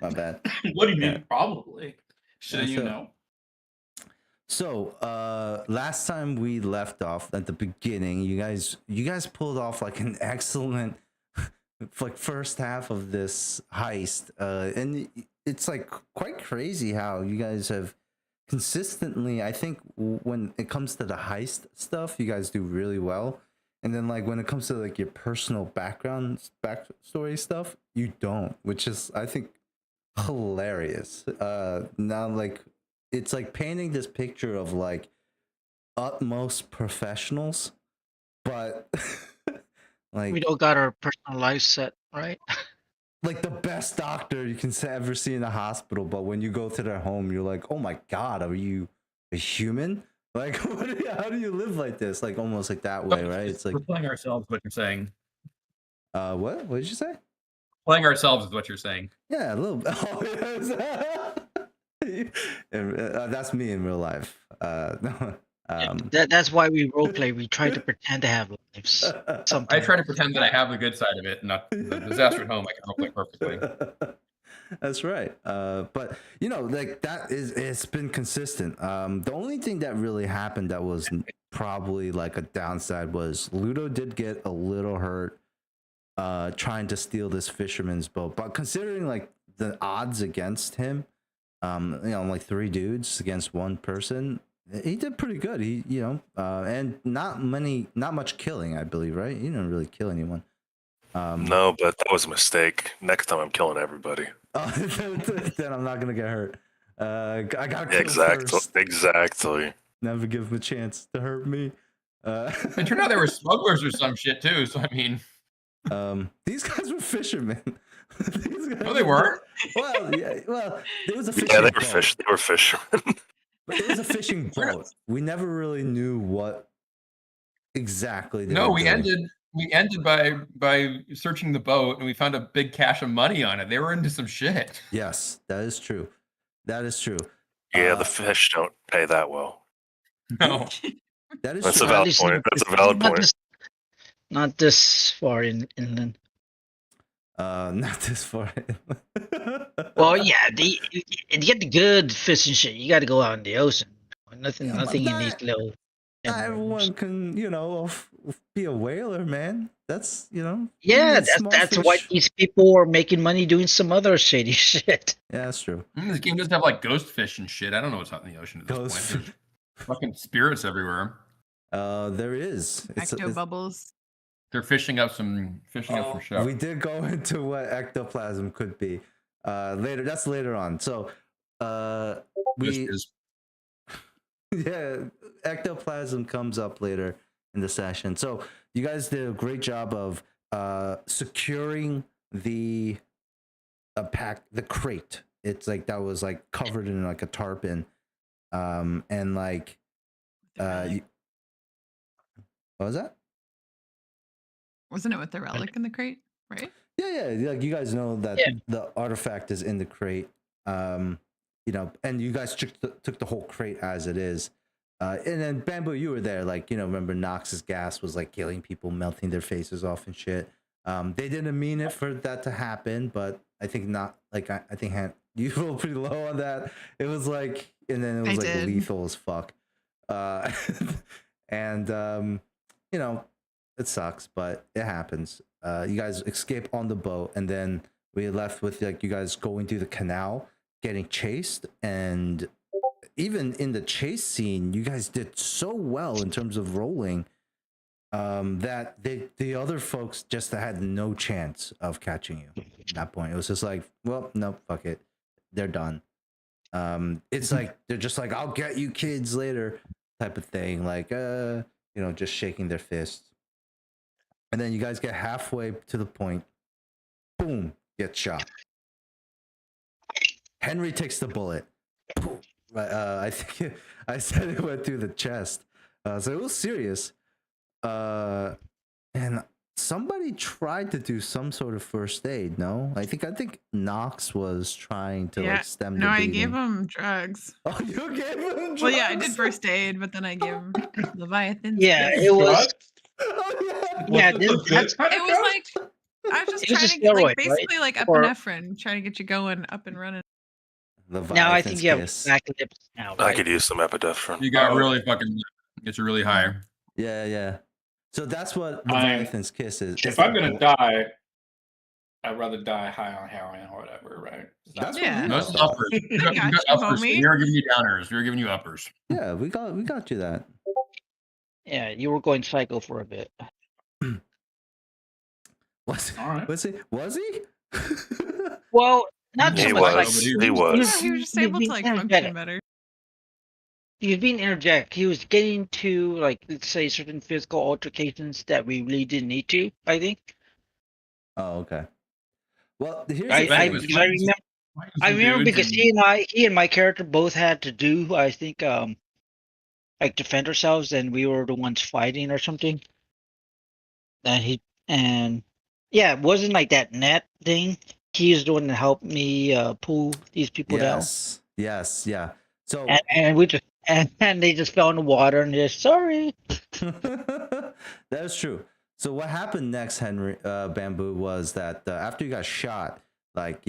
My bad. What do you Yeah. mean? Probably. Should you So, know? last time we left off at the beginning, you guys pulled off like an excellent like first half of this heist, and it's like quite crazy how you guys have consistently. I think when it comes to the heist stuff, you guys do really well, and then like when it comes to like your personal backstory stuff, you don't, which is I think hilarious. Now like it's like painting this picture of like utmost professionals, but We like all got our personal lives set, right? like the best doctor you can ever see in a hospital, but when you go to their home, you're like, oh my god, are you a human? Like, how do you live like this? Like almost like that way, right? It's like, We're playing ourselves. What you're saying? what did you say? Playing ourselves is what you're saying. Yeah, a little bit. Oh, yes. That's me in real life. No, That's why we roleplay. We try to pretend to have lives. I Sometimes. try to pretend that I have the good side of it, not the disaster at home. I can roleplay perfectly. That's right. But you know, like it's been consistent. The only thing that really happened that was probably like a downside was Ludo did get a little hurt trying to steal this fisherman's boat. But considering like the odds against him, like 3 dudes against 1 person, he did pretty good. He, and not much killing, I believe, right? He didn't really kill anyone. No, but that was a mistake. Next time I'm killing everybody. Then I'm not gonna get hurt. I gotta kill Exactly. first. Exactly. Never give him a chance to hurt me. It turned out they were smugglers or some shit too. So I mean, these guys were fishermen. No, they weren't. Well, yeah. Well, it was a fishing Yeah, they were boat. They were fishermen. But it was a fishing boat. We never really knew what exactly. No, we ended by searching the boat and we found a big cache of money on it. They were into some shit. Yes, that is true. That is true. Yeah, the fish don't pay that well. No, that is That's true. a valid point. That's a valid point. Not this far inland. Not this far. Well, yeah, to get the good fish and shit, you got to go out in the ocean. Nothing in these little. Not everyone can, be a whaler, man. That's, Yeah, that's why these people are making money doing some other shady shit. Yeah, that's true. This game doesn't have like ghost fish and shit. I don't know what's out in the ocean at this point. There's fucking spirits everywhere. There is. Ecto bubbles. They're fishing up some shit. We did go into what ectoplasm could be later. That's later on. So yeah, ectoplasm comes up later in the session. So you guys did a great job of securing the crate. It's like that was like covered in like a tarpon, and like what was that? Wasn't it with the relic in the crate, right? Yeah. Like you guys know that the artifact is in the crate. And you guys took the whole crate as it is. And then Bamboo, you were there. Like, remember Nox's gas was like killing people, melting their faces off and shit. They didn't mean it for that to happen, but I think not. Like, I think you rolled pretty low on that. It was like, and then it was like lethal as fuck. And it sucks, but it happens. You guys escape on the boat, and then we left with like you guys going through the canal, getting chased, and even in the chase scene, you guys did so well in terms of rolling that the other folks just had no chance of catching you at that point. It was just like, well, no, fuck it, they're done. It's like they're just like, I'll get you kids later type of thing, like just shaking their fists. And then you guys get halfway to the point, boom, get shot. Henry takes the bullet. Boom. I think I said it went through the chest, so it was serious. And somebody tried to do some sort of first aid. No, I think Nox was trying to like stem the bleeding. I gave him drugs. Oh, you gave him drugs? Well, yeah, I did first aid, but then I gave him Leviathan. Yeah, it was. Oh, Yeah, it was like I was just It was a trying to get, steroid, like, right? basically like Or epinephrine, trying to get you going, up and running. now I think Leviathan's you have kiss. black lips now, I right? could use some epinephrine. You got really fucking gets you really high. Yeah. So that's what I mean, Leviathan's kiss is. It's If I'm the gonna die, I'd rather die high on heroin or whatever, right? That's what Yeah. we Those all thought. uppers. You I got got you, uppers. homie. We are giving you downers. We're giving you uppers. Yeah, we got you that. Yeah, you were going psycho for a bit. Was All right. was he? Was he? Well, not He so much was. like He was. He was just he able to, being like, energetic. function better. He was being interject. He was getting to, like, let's say, certain physical altercations that we really didn't need to. I think. Oh, okay. Well, here's I the I, thing. because I remember because he and my character both had to do, I think, like defend ourselves, and we were the ones fighting or something. And yeah, it wasn't like that net thing. He's the one that helped me pull these people down. Yes, yeah. So And we just and they just fell in the water and just sorry. that's true. So what happened next, Henry Bamboo, was that after you got shot, like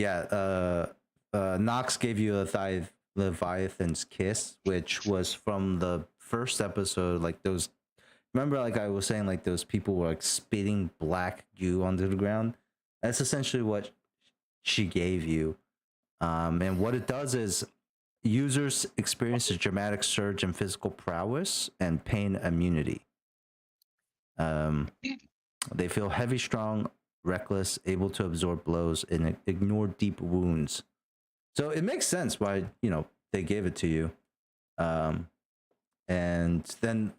Nox gave you a Leviathan's kiss, which was from the first episode. Like those, remember, like I was saying, like those people were like spitting black goo onto the ground. That's essentially what she gave you. And what it does is users experience a dramatic surge in physical prowess and pain immunity. They feel heavy, strong, reckless, able to absorb blows and ignore deep wounds. So it makes sense why they gave it to you. And then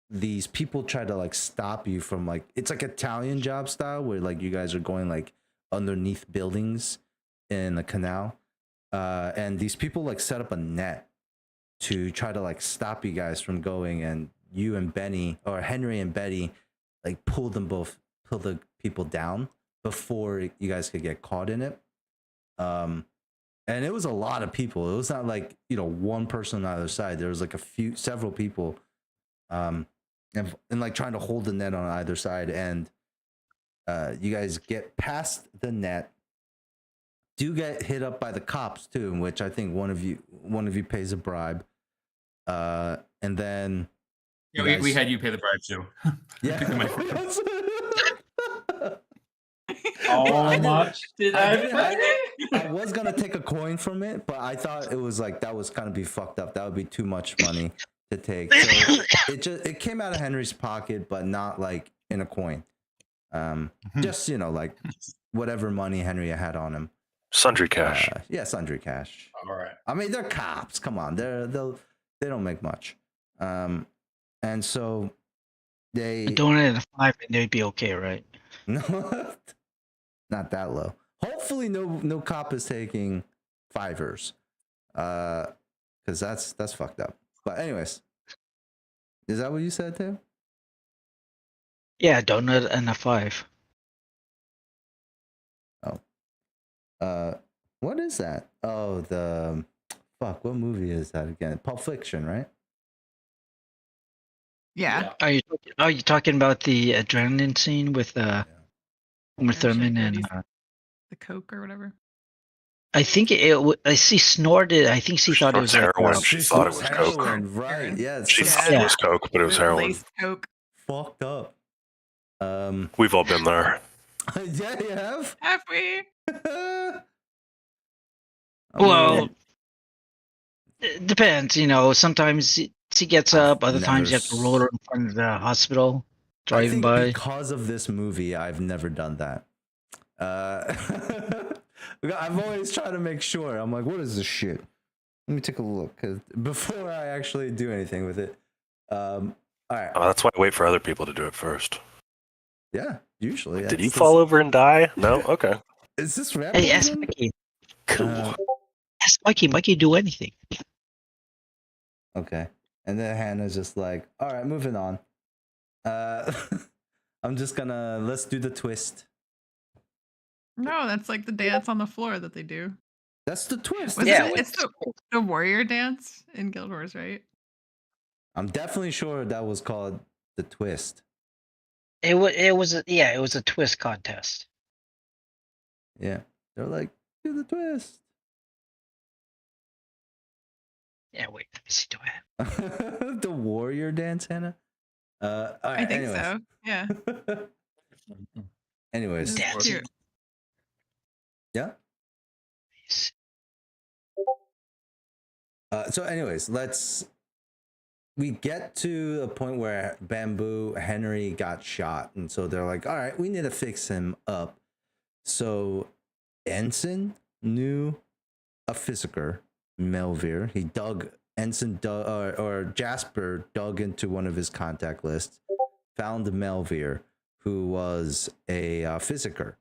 these people try to like stop you from like, it's like Italian job style where like you guys are going like underneath buildings in the canal. And these people like set up a net to try to like stop you guys from going, and you and Benny, or Henry and Betty, like pull the people down before you guys could get caught in it. And it was a lot of people. It was not like, one person on either side. There was like several people, and like trying to hold the net on either side. And you guys get past the net, do get hit up by the cops too, in which I think one of you pays a bribe. And then we had you pay the bribe too. yeah. How much did I pay? I was gonna take a coin from it, but I thought it was like that was kind of be fucked up. That would be too much money to take. So it came out of Henry's pocket, but not like in a coin. Just like whatever money Henry had on him. Sundry cash. Yeah, sundry cash. All right. I mean, they're cops. Come on, they don't make much. And so they Donate a $5 and they'd be okay, right? No, not that low. Hopefully, no cop is taking $5s, because that's fucked up. But anyways, is that what you said too? Yeah, donut and a $5. What is that? Oh, fuck. What movie is that again? Pulp Fiction, right? Yeah. Are you talking about the adrenaline scene with Uma Thurman and the Coke or whatever? I think I see snorted. I think she thought it was heroin. She thought it was coke. Heroin, right? Yeah. She thought it was coke, but it was heroin. Laced Coke. Fucked up. We've all been there. Yeah, you have. Have we? Well, it depends. Sometimes she gets up. Other times you have to roll her in front of the hospital, driving I think by. because of this movie, I've never done that. I've always tried to make sure. I'm like, what is this shit? Let me take a look, cause before I actually do anything with it. All right. Oh, that's why I wait for other people to do it first. Yeah, usually. Did you fall over and die? No? Okay. Is this Hey, realism? ask Mikey. Cool. Ask Mikey. Mikey, do anything. Okay. And then Hannah's just like, all right, moving on. I'm just gonna, let's do the twist. No, that's like the dance on the floor that they do. That's the twist. It's the warrior dance in Guild Wars, right? I'm definitely sure that was called the twist. It was a twist contest. Yeah, they're like, do the twist. Yeah, wait, let me see. Do I have? The warrior dance, Hannah. All right. I think anyways. so. Yeah. Anyways, It's Dance. cute. yeah. Yes. So, anyways, we get to a point where Bamboo Henry got shot, and so they're like, all right, we need to fix him up. So Ensign knew a physiker, Melvir. He dug or Jasper dug into one of his contact lists, found Melvir, who was a physiker.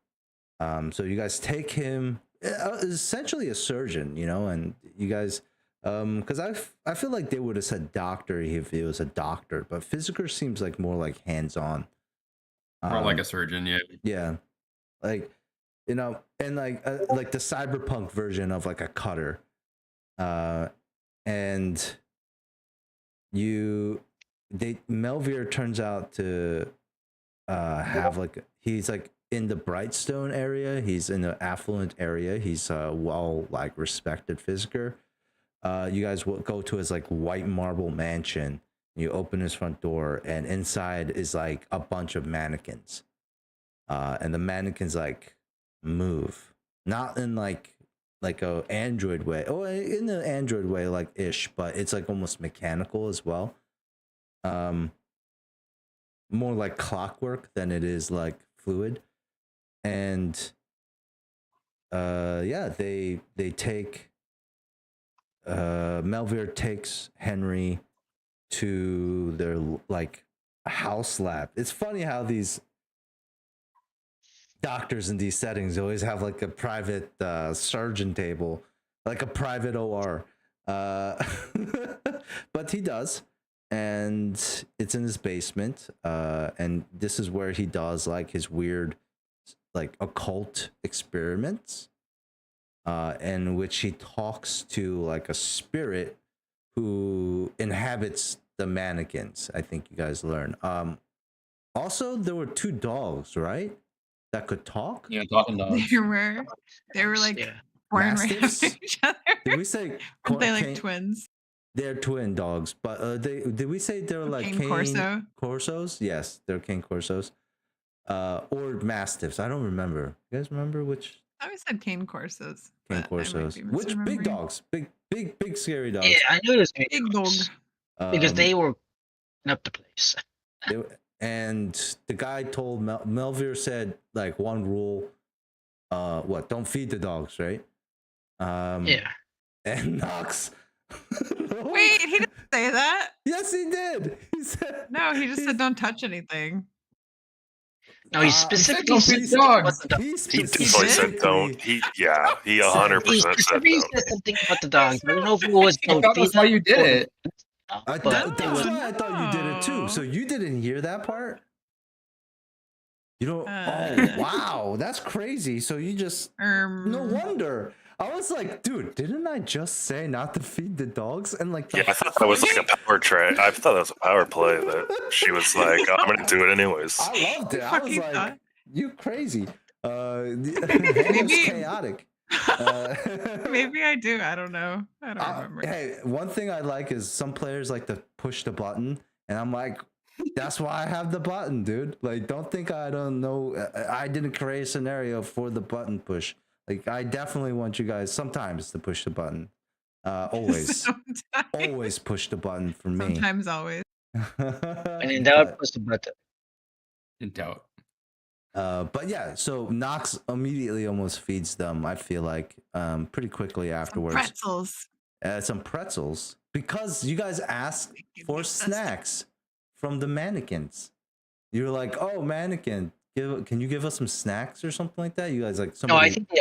So you guys take him, essentially a surgeon, and you guys, because I feel like they would have said doctor if it was a doctor, but physiker seems like more like hands-on. More like a surgeon, yeah. Yeah, like and like the cyberpunk version of like a cutter, and Melvir turns out to have like he's like in the Brightstone area. He's in the affluent area. He's well like respected physiker. You guys will go to his like white marble mansion. You open his front door, and inside is like a bunch of mannequins. And the mannequins like move, not in like a android way, or in the android way like ish, but it's like almost mechanical as well. More like clockwork than it is like fluid. And yeah, they take Melvir takes Henry to their like house lab. It's funny how these doctors in these settings always have like a private surgeon table, like a private OR. But he does, and it's in his basement. And this is where he does like his weird, like occult experiments, in which he talks to like a spirit who inhabits the mannequins. I think you guys learn. Also, there were 2 dogs, right? That could talk. Yeah, talking dogs. They were like Yeah. born right Mastiffs? after each other. Did we say Weren't they like cane- twins? They're twin dogs, but did we say they're like Cane Corso? Corsos? Yes, they're cane Corsos, or mastiffs. I don't remember. You guys remember which I always said cane Corsos. cane but I might Corsos? be Which big misremembering. dogs? Big scary dogs. Yeah, I knew it was Big dog. because Um, they were up the place. and the guy told Melvir said like one rule, what? Don't feed the dogs, right? Yeah. And Knox. Wait, he didn't say that. Yes, he did. He said No, he just said don't touch anything. No, he Uh, specifically don't said feed something about dogs. the dog. He He definitely said don't. He 100% He said specifically don't. said something about the dogs. I don't know if it was I don't thought feed that's why them you did or- it. but that's it was why I thought you did it too. So No. you didn't hear that part? You don't. Uh. Oh wow, that's crazy. So you just no wonder. I was like, dude, didn't I just say not to feed the dogs? And like, Yeah, I thought that was like a power tray. I thought that was a power play that she was like, I'm gonna do it anyways. I loved it. I was Fucking like, thought. you crazy. Hannah's Maybe- chaotic. Maybe I do. I don't know. I don't remember. Hey, one thing I like is some players like to push the button, and I'm like, that's why I have the button, dude. Like, don't think I don't know. I didn't create a scenario for the button push. Like, I definitely want you guys sometimes to push the button. Always, Sometimes. always push the button for me. Sometimes, always. and in doubt But- was the button. In doubt. But yeah, so Knox immediately almost feeds them. I feel like pretty quickly Some afterwards. pretzels. Some pretzels because you guys asked for snacks from the mannequins. You're like, oh, mannequin, can you give us some snacks or something like that? You guys like No, somebody? I think they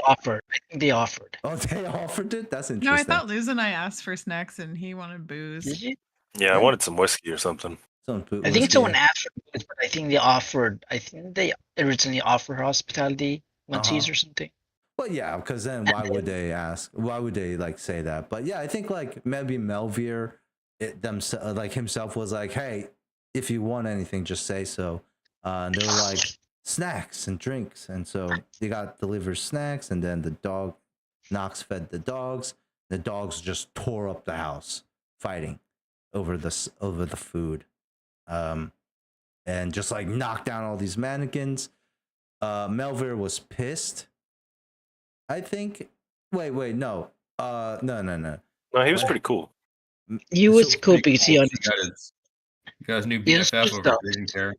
offered. Oh, they offered it. That's No, interesting. I thought Luz and I asked for snacks and he wanted booze. Did you? Yeah, I wanted some whiskey or something. I think someone asked for it, but I think they offered. I think they originally offered hospitality onesies or something. Well, yeah, because then why would they ask? Why would they like say that? But yeah, I think like maybe Melvir, like himself was like, hey, if you want anything, just say so. And they were like, snacks and drinks, and so they got delivered snacks, and then the dog Knox fed the dogs. The dogs just tore up the house, fighting over the food, and just like knocked down all these mannequins. Melvir was pissed, I think. Wait, no. No. No, he was pretty cool. He was So- cool because he He understood. got his new He BFF understood over stuff. green hair.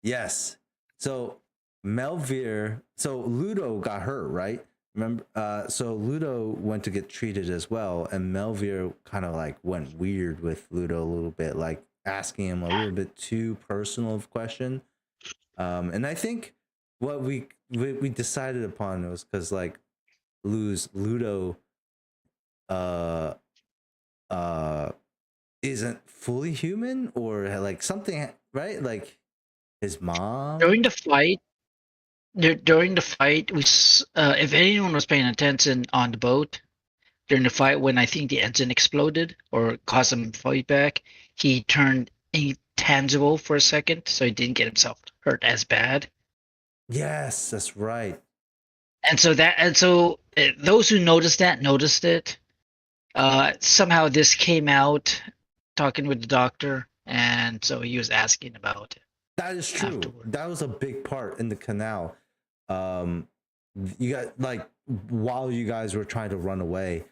Yes. So Melvir, so Ludo got hurt, right? Remember? So Ludo went to get treated as well, and Melvir kind of like went weird with Ludo a little bit, like asking him a little bit too personal of question. And I think what we decided upon was because like Ludo isn't fully human or like something, right? Like his mom. During the fight, if anyone was paying attention on the boat during the fight, when I think the engine exploded or caused him to fight back, he turned intangible for a second, so he didn't get himself hurt as bad. Yes, that's right. And so those who noticed it. Somehow this came out talking with the doctor, and so he was asking about it. That is true. Afterward. That was a big part in the canal. You got like while you guys were trying to run away,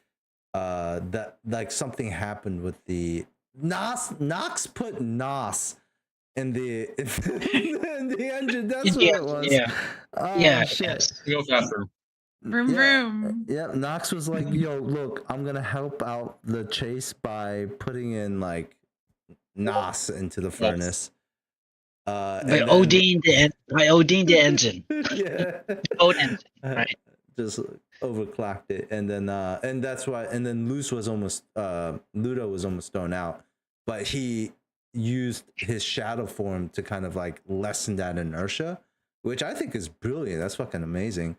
that like something happened with the Knox put Nos in the in the engine. That's what it was. Yeah. Oh, Yeah. shit. Yes. Go faster. Vroom, Yeah. vroom. Yeah, Knox was like, "Yo, look, I'm gonna help out the chase by putting in like Nos into the furnace." By and then- ODing the engine. yeah, Boat engine, right? Just overclocked it, and then that's why. And then Ludo was almost thrown out, but he used his shadow form to kind of like lessen that inertia, which I think is brilliant. That's fucking amazing.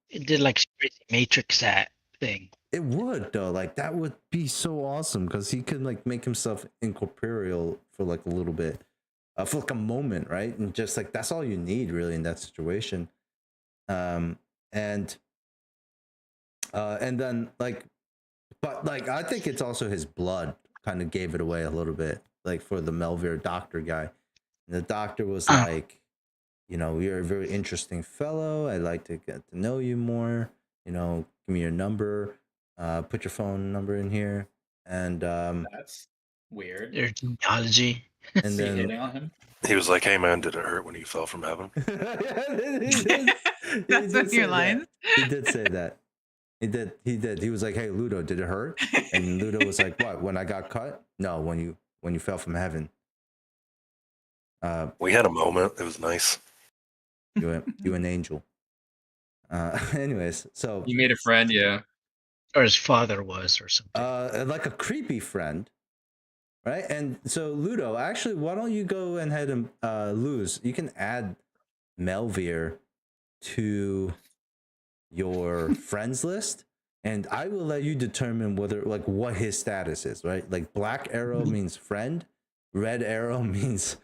It did like crazy Matrix that thing. It would though, like that would be so awesome because he could like make himself incorporeal for like a little bit, for like a moment, right? And just like that's all you need really in that situation. And then like, but like I think it's also his blood kind of gave it away a little bit, like for the Melvir doctor guy. And the doctor was like, you know, you're a very interesting fellow. I'd like to get to know you more. You know, give me your number. Put your phone number in here. And That's weird. Their genealogy. and Is he then hitting on him? He was like, "Hey man, did it hurt when you fell from heaven?" he did, That's one of your lines. He did say that. He did. He was like, "Hey Ludo, did it hurt?" And Ludo was like, "What? When I got cut? No, when you fell from heaven." We had a moment. It was nice. You an angel. Anyways, so You made a friend, yeah. Or his father was, or something. like a creepy friend, right? And so Ludo, actually, why don't you go ahead and lose? You can add Melvir to your friends list, and I will let you determine whether like what his status is, right? Like black arrow means friend, red arrow means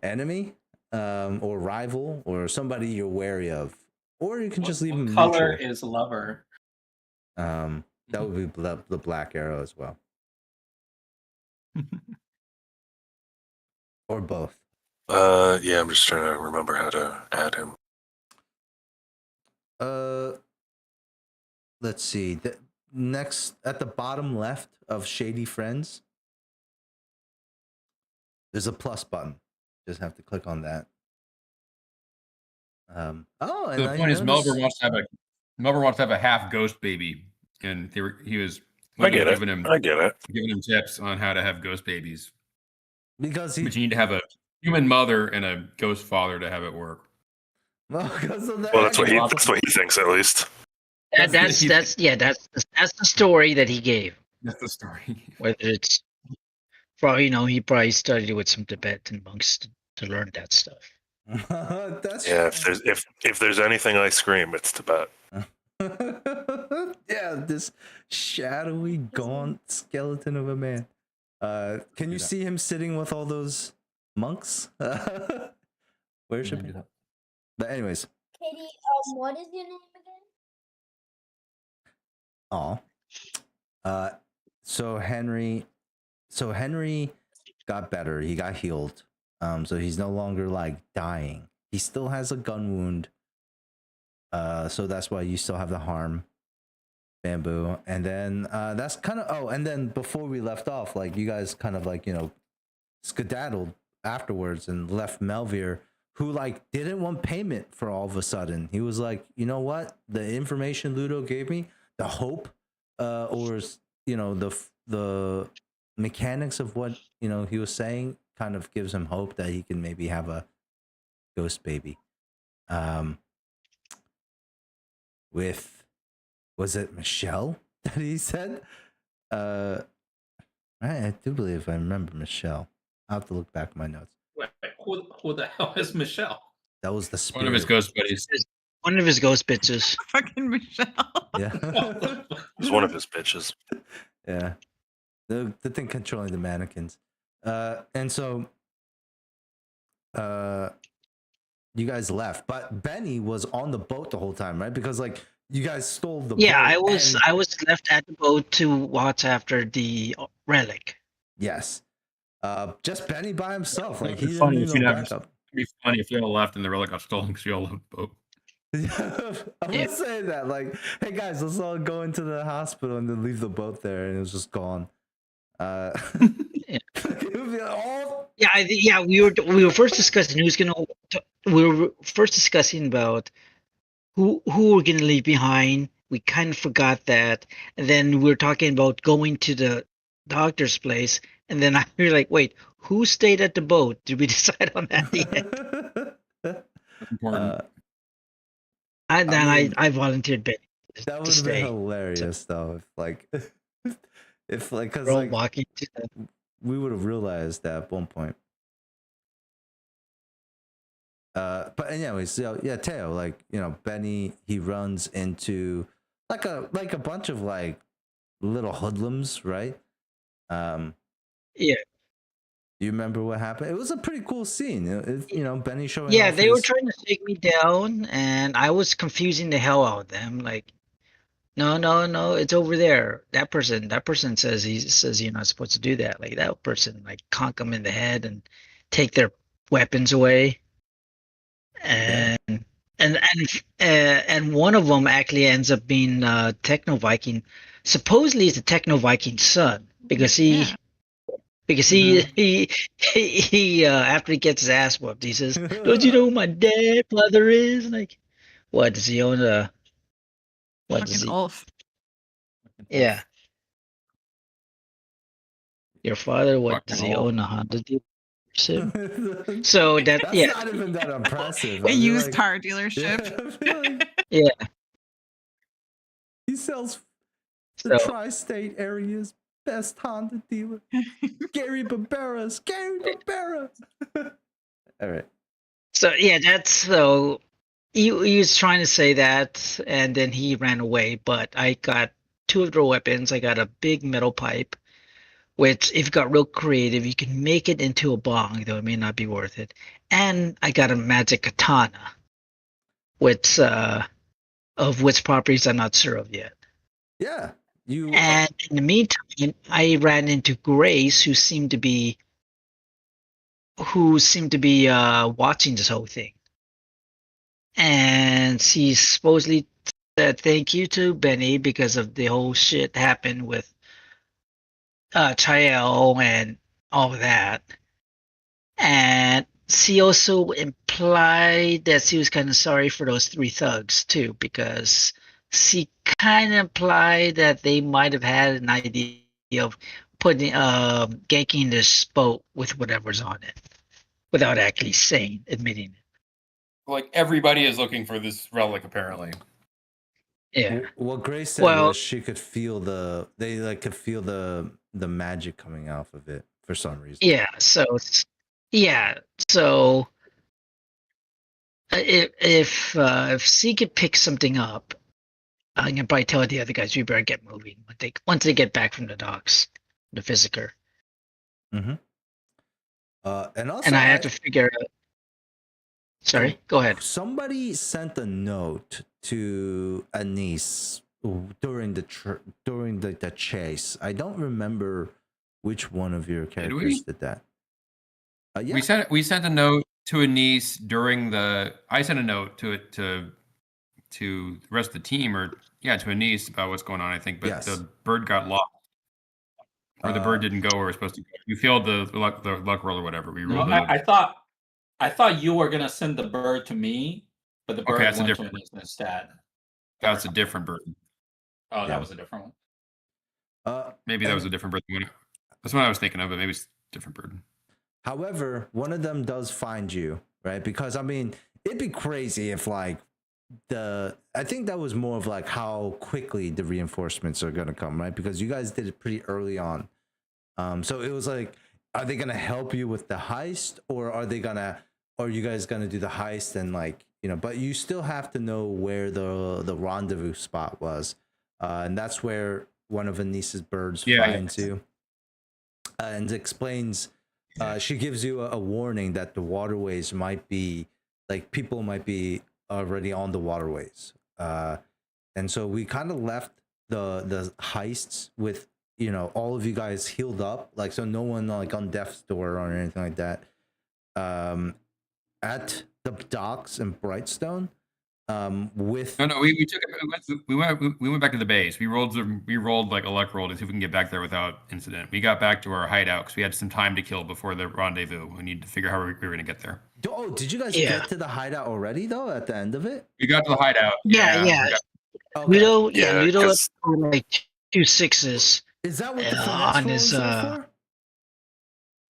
enemy, or rival, or somebody you're wary of, or you can just leave him What color neutral. is lover? That would be the black arrow as well, or both. Yeah, I'm just trying to remember how to add him. Let's see. The next at the bottom left of Shady Friends, there's a plus button. Just have to click on that. And The I point is, noticed- Melvin wants to have a half ghost baby, and he was I get it. giving him tips on how to have ghost babies. because he But you need to have a human mother and a ghost father to have it work. because of that. Well, that's what he thinks at least. That's the story that he gave. That's the story. Whether it's probably, he probably studied with some Tibetan monks to learn that stuff. That's Yeah, if there's anything I scream, it's Tibet. yeah, this shadowy, gaunt skeleton of a man. Can you see him sitting with all those monks? Where should we? But anyways, Katie, what is your name again? oh, so Henry got better. He got healed. So he's no longer like dying. He still has a gun wound. So that's why you still have the harm, Bamboo. And then that's kind of and then before we left off, like you guys kind of like skedaddled afterwards and left Melvir, who like didn't want payment for all of a sudden. He was like, you know what? The information Ludo gave me, the hope, or the mechanics of what he was saying kind of gives him hope that he can maybe have a ghost baby. With was it Michelle that he said? I do believe I remember Michelle. I'll have to look back at my notes. Wait, who the hell is Michelle? That was the spirit. One of his ghost buddies. One of his ghost bitches. Fucking Michelle. Yeah. It's one of his bitches. Yeah. The thing controlling the mannequins. And so you guys left, but Benny was on the boat the whole time, right? Because like you guys stole the Yeah, boat. I was left at the boat to watch after the relic. Yes. Just Benny by himself. Like he It'd be didn't funny need if no you'd have- backup. It'd be funny if you all left and the relic got stolen because you all left the boat. I Yeah. was saying that, like, hey guys, let's all go into the hospital and then leave the boat there, and it was just gone. Yeah. It would be all Yeah, we were first discussing who's gonna. We were first discussing about who we're gonna leave behind. We kind of forgot that, and then we were talking about going to the doctor's place, and then I was like, wait, who stayed at the boat? Did we decide on that yet? That's important. And then mean, I volunteered Benny that to would have been stay. hilarious, though. If like, because We're all like walking to the. we would have realized that at one point. But anyways, so yeah, Teo, like Benny, he runs into like a bunch of like little hoodlums, right? Yeah. Do you remember what happened? It was a pretty cool scene. Benny showing Yeah, off they were his- trying to take me down, and I was confusing the hell out of them. Like, no, it's over there. That person says you're not supposed to do that. Like that person, like conk them in the head and take their weapons away. And and one of them actually ends up being Techno Viking. Supposedly, it's a Techno Viking son because he. Yeah. Because he after he gets his ass whooped, he says, "Don't you know who my father is?" Like, what does he own a? What does Fucking he? Ulf. Yeah, your father. What Fucking does he Ulf. own a Honda dealership? So That's yeah, not even that impressive. A I feel used like- car Yeah, dealership. I feel like yeah. he sells the So tri-state area's best Honda dealer. Gary Barbera. All right. so yeah, that's so. He was trying to say that, and then he ran away. But I got two of their weapons. I got a big metal pipe, which, if you got real creative, you can make it into a bong, though it may not be worth it. And I got a magic katana, which of which properties I'm not sure of yet. Yeah. You And in the meantime, I ran into Grace, who seemed to be watching this whole thing. And she supposedly said thank you to Benny because of the whole shit happened with Chael and all of that. And she also implied that she was kind of sorry for those three thugs too, because she kind of implied that they might have had an idea of putting ganking this boat with whatever's on it, without actually admitting it. Like everybody is looking for this relic, apparently. Yeah. What Grace said Well- was she could feel the magic coming off of it for some reason. Yeah. So if she could pick something up, I can probably tell the other guys we better get moving once they get back from the docks, the Visitor. And also, And I have to figure out. Sorry, go ahead. Somebody sent a note to Anise during the chase. I don't remember which one of your characters did that. Yeah. We sent a note to Anise during the. I sent a note to the rest of the team, or to Anise about what's going on. I think, but Yes. the bird got lost, or the bird didn't go where it was supposed to go. We failed the luck roll or whatever. We No, rolled. I thought you were gonna send the bird to me, but the bird that's a went to different- Anise instead. That's a different bird. Oh, Yeah. that was a different one. Maybe that was a different bird. That's what I was thinking of, but maybe it's a different bird. However, one of them does find you, right? Because I mean, it'd be crazy if like I think that was more of like how quickly the reinforcements are gonna come, right? Because you guys did it pretty early on. So it was like, are they gonna help you with the heist, or are you guys gonna do the heist and like, but you still have to know where the rendezvous spot was. And that's where one of Anise's birds finds you. And explains she gives you a warning that the waterways might be like people might be already on the waterways, and so we kind of left the heists with all of you guys healed up, like, so no one like on death's door or anything like that. At the docks in Brightstone, with we went back to the base. We rolled like a luck roll to see if we can get back there without incident. We got back to our hideout because we had some time to kill before the rendezvous. We need to figure out how we were going to get there. Oh, did you guys get to the hideout already though? At the end of it, we got to the hideout. Yeah. okay. Ludo, Yeah, Ludo 'cause- like 2 6s. Is that what the on finesse roll his, is there for?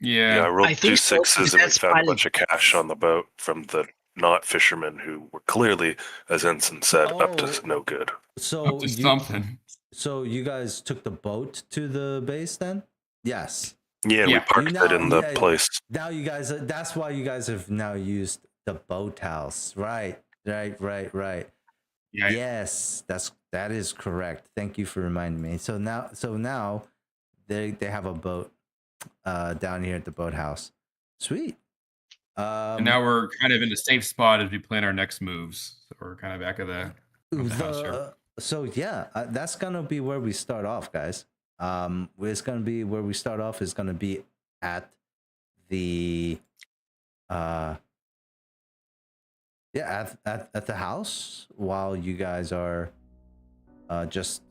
Yeah, I Yeah, rolled I 2 think so, 6s and we that's found a probably- bunch of cash on the boat from the not fishermen who were clearly, as Ensign said, up Oh. to no good. So up to you, something. so you guys took the boat to the base then? Yes. Yeah, we Yeah. parked You it in the yeah, place. Now you guys, that's why you guys have now used the boathouse, right? Right. Yeah, Yes, that is correct. Thank you for reminding me. So now they have a boat down here at the boathouse. Sweet. and now we're kind of in a safe spot as we plan our next moves. So we're kind of back of the house here. So yeah, that's gonna be where we start off, guys. It's gonna be where we start off is gonna be at the at the house while you guys are just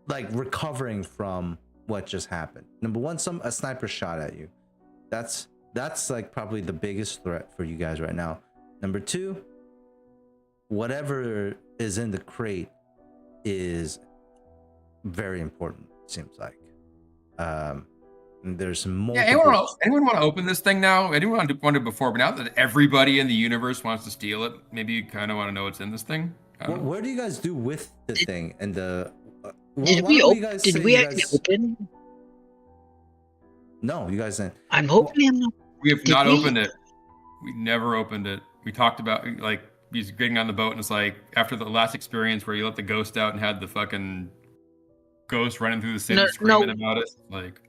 like recovering from what just happened. Number one, a sniper shot at you. That's like probably the biggest threat for you guys right now. Number two, whatever is in the crate is very important, it seems like. There's multiple. Anyone want to open this thing now? Anyone wanted before, but now that everybody in the universe wants to steal it, maybe you kind of want to know what's in this thing. What do you guys do with the thing and the? Did we actually open? No, you guys didn't. I'm hoping. We have Did not we? opened it. We never opened it. We talked about like he's getting on the boat, and it's like after the last experience where you let the ghost out and had the fucking ghost running through the city screaming about it. Like,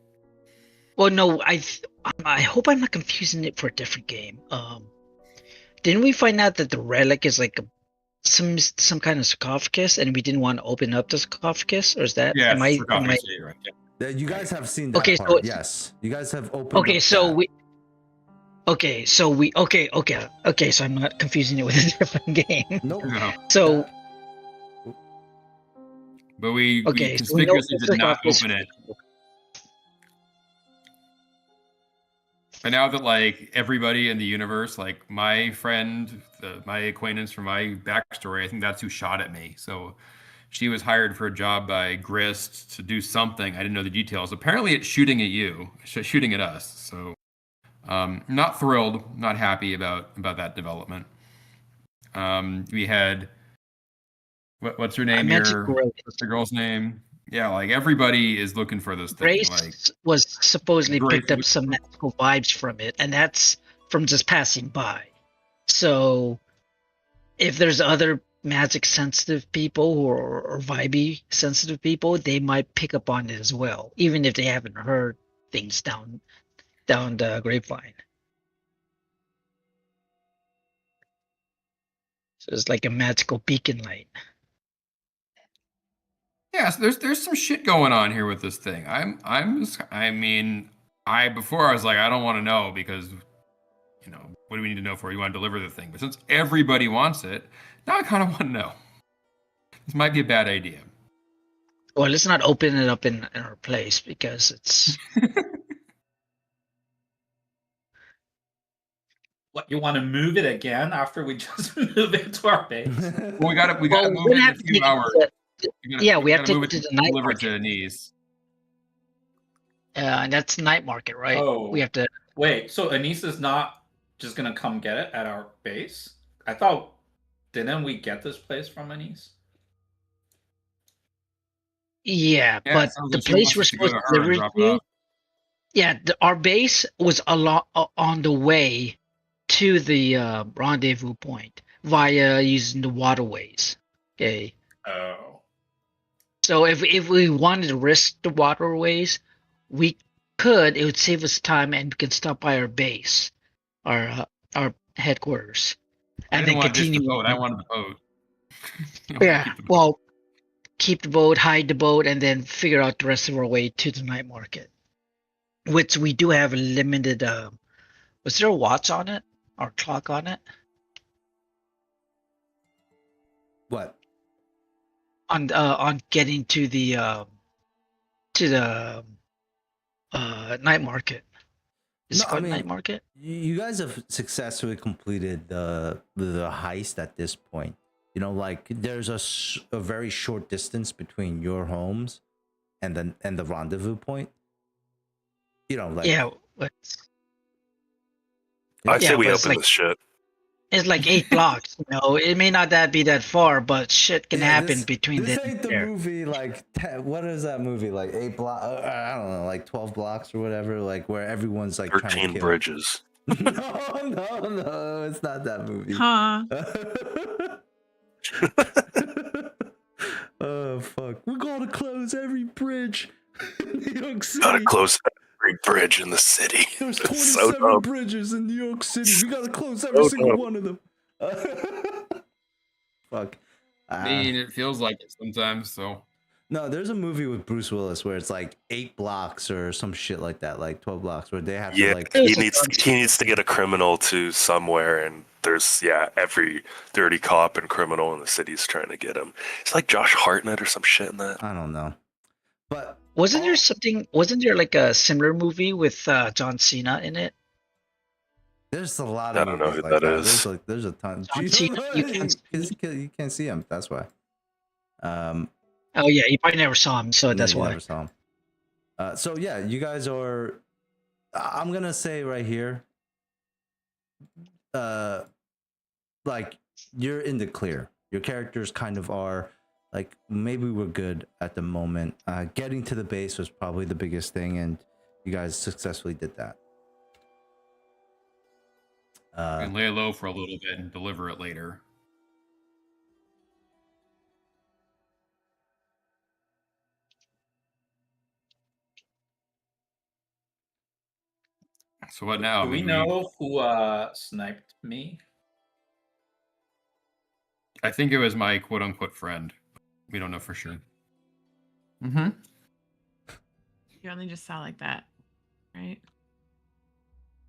Well, no, I hope I'm not confusing it for a different game. Didn't we find out that the relic is like some kind of sarcophagus, and we didn't want to open up the sarcophagus, or is that? yeah, am I? sarcophagus, yeah, right, yeah. You guys have seen that Okay, part. so Yes, you guys have opened. Okay, up so that. we. Okay, so we. Okay, so I'm not confusing it with a different game. Nope. No. So But we so we know conspicuously it's did not sarcophagus. open it. But now that like everybody in the universe, like my friend, my acquaintance from my backstory, I think that's who shot at me. So she was hired for a job by Grist to do something. I didn't know the details. Apparently, it's shooting at you, shooting at us. So not thrilled, not happy about that development. We had what's her name here? What's the girl's name? Yeah, like everybody is looking for this thing. Grace Like was supposedly Grace picked up some magical vibes from it, and that's from just passing by. So, if there's other magic sensitive people or vibey sensitive people, they might pick up on it as well, even if they haven't heard things down the grapevine. So it's like a magical beacon light. Yeah, so there's some shit going on here with this thing. Before I was like, I don't want to know because, what do we need to know for? You want to deliver the thing, but since everybody wants it, now I kind of want to know. This might be a bad idea. Well, let's not open it up in our place because it's. What, you want to move it again after we just move it to our base? Well, we got to Well, move we it in a have to few take it hours. we have to move take it it to the night deliver market. to Anise. And that's night market, right? Oh. We have to. Wait, so Anise is not just gonna come get it at our base? I thought, didn't we get this place from Anise? Yeah, Yeah, but sounds the like she place wants we're us to go supposed to to her and deliver it drop it to. off. Yeah, our base was on the way to the rendezvous point via using the waterways. Okay, Oh. so if we wanted to risk the waterways, we could. It would save us time, and we can stop by our base, our headquarters, I and didn't then want to ditch the continue. boat. I wanted the boat. Yeah, Keep the boat. well, keep the boat, hide the boat, and then figure out the rest of our way to the night market, which we do have a limited. Was there a watch on it or clock on it? What? On getting to the night market. Is No, it I called mean, night market? you guys have successfully completed the heist at this point. Like there's a very short distance between your homes and the rendezvous point. Like Yeah, but I say yeah, we but it's open like this shit. it's like 8 blocks. It may not be that far, but shit can yeah, happen between this then ain't and the there. movie like what is that movie like 8 block? I don't know, like 12 blocks or whatever, like where everyone's like trying 13 to kill. bridges. No, it's not that movie. Huh. Oh fuck, we gotta close every bridge in New York City. Gotta close every bridge in the city. There's It's 27 so dumb. bridges in New York City. We gotta close every So single dumb. one of them. Fuck. I mean, it feels like it sometimes. So No, there's a movie with Bruce Willis where it's like 8 blocks or some shit like that, like 12 blocks, where they have to Yeah, like. he needs to get a criminal to somewhere, and there's every dirty cop and criminal in the city's trying to get him. It's like Josh Hartnett or some shit in that. I don't know, but Wasn't there something? Wasn't there like a similar movie with John Cena in it? there's a lot I of don't know movies who like that that. is. There's a ton. John You Cena, don't know? you can't see. You can't see him. That's why. Oh yeah, you probably never saw him, so No, that's you why. never saw him. So yeah, you guys are. I'm gonna say right here. Like you're in the clear. Your characters kind of are. Like maybe we're good at the moment. Getting to the base was probably the biggest thing, and you guys successfully did that. and lay low for a little bit and deliver it later. So what now? Do we know who sniped me? I think it was my quote unquote friend. We don't know for sure. Mm-hmm. You only just saw like that, right?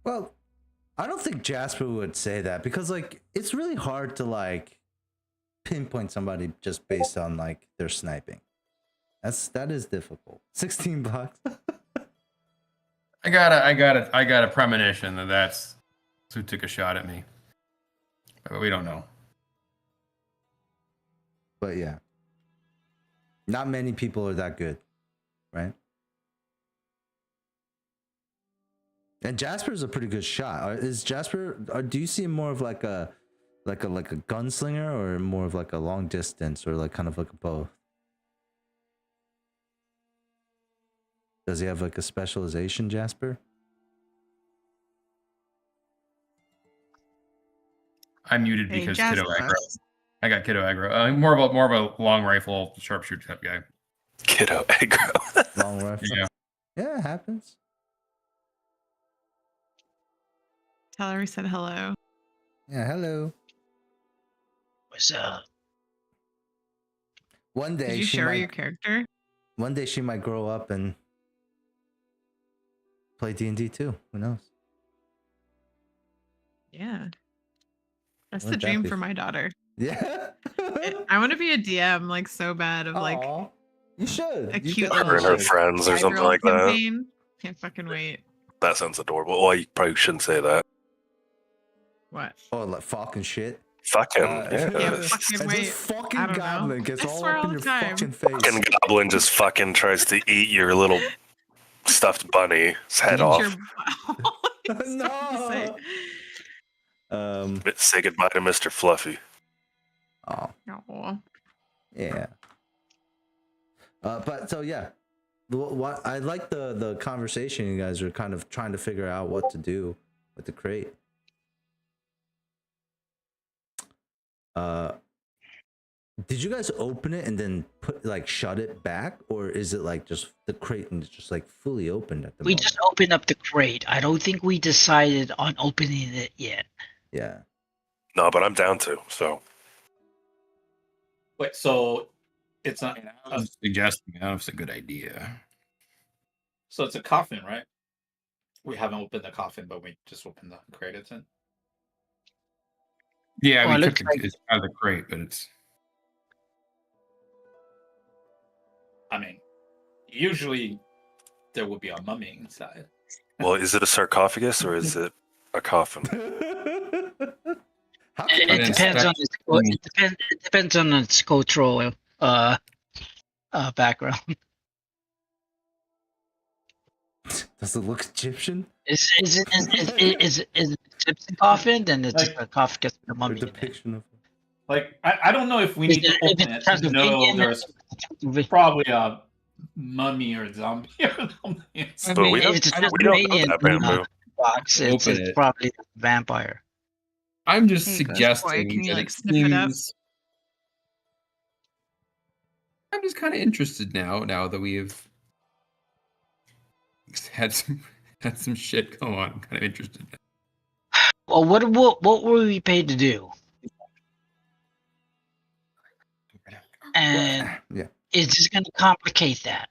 Well, I don't think Jasper would say that because like it's really hard to like pinpoint somebody just based on like their sniping. That is difficult. 16 blocks. I got a premonition that that's who took a shot at me. But we don't know. But yeah. Not many people are that good, right? And Jasper's a pretty good shot. Is Jasper? Do you see him more of like a gunslinger, or more of like a long distance, or like kind of like a both? Does he have like a specialization, Jasper? I'm muted Hey, because Jasper. kiddo aggro. I got kiddo aggro. More of a long rifle sharpshooter type guy. Kiddo aggro. Long rifle. Yeah. Yeah, it happens. Tell her we said hello. Yeah, hello. knows? One day Did you she share might. your character? One day she might grow up and play D&D too. Who knows? Yeah. That's the Wouldn't that dream be for my daughter. Yeah. I want to be a DM like so bad of like Aw, you should. a You cute definitely Her and her little should. friends or something 5-year-old like that. campaign. Can't fucking wait. That sounds adorable. Well, you probably shouldn't say that. What? Oh, like fucking shit. Fucking Yeah, yeah. fucking And wait. this fucking I don't know. goblin gets I all swear up all in the your time. fucking face. Fucking goblin just fucking tries to eat your little stuffed bunny. His head Eat off. your No. Say goodbye to Mr. Fluffy. Oh, Oh. yeah. But so yeah, what I like the conversation you guys are kind of trying to figure out what to do with the crate. Did you guys open it and then shut it back, or is it like just the crate and it's just like fully opened at the We moment? just opened up the crate. I don't think we decided on opening it yet. Yeah. No, but I'm down to. So Wait, so it's not. I was suggesting that was a good idea. So it's a coffin, right? We haven't opened the coffin, but we just opened the crate it's in. Yeah, Well, it we looks took like- it's out of the crate, but it's I mean, usually there would be a mummy inside. well, is it a sarcophagus or is it a coffin? How It, can it I depends on its it depends on its cultural background. Does it look Egyptian? Is it an Egyptian coffin? Then it's Like- a sarcophagus with a Or mummy in it. depiction of Like, I don't know if we Is need to it- if open it's it to know Tasmanian, there's probably a mummy or zombie or something. I But mean, we if don't- it's a we don't know Tasmanian that, Bamboo. box, it's Open it. probably a vampire. I'm just Hey, Ghost suggesting Boy, can you, that like, it sniff it up? seems. I'm just kind of interested now that we've had some shit go on. I'm kind of interested. Well, what were we paid to do? And yeah. it's just going to complicate that.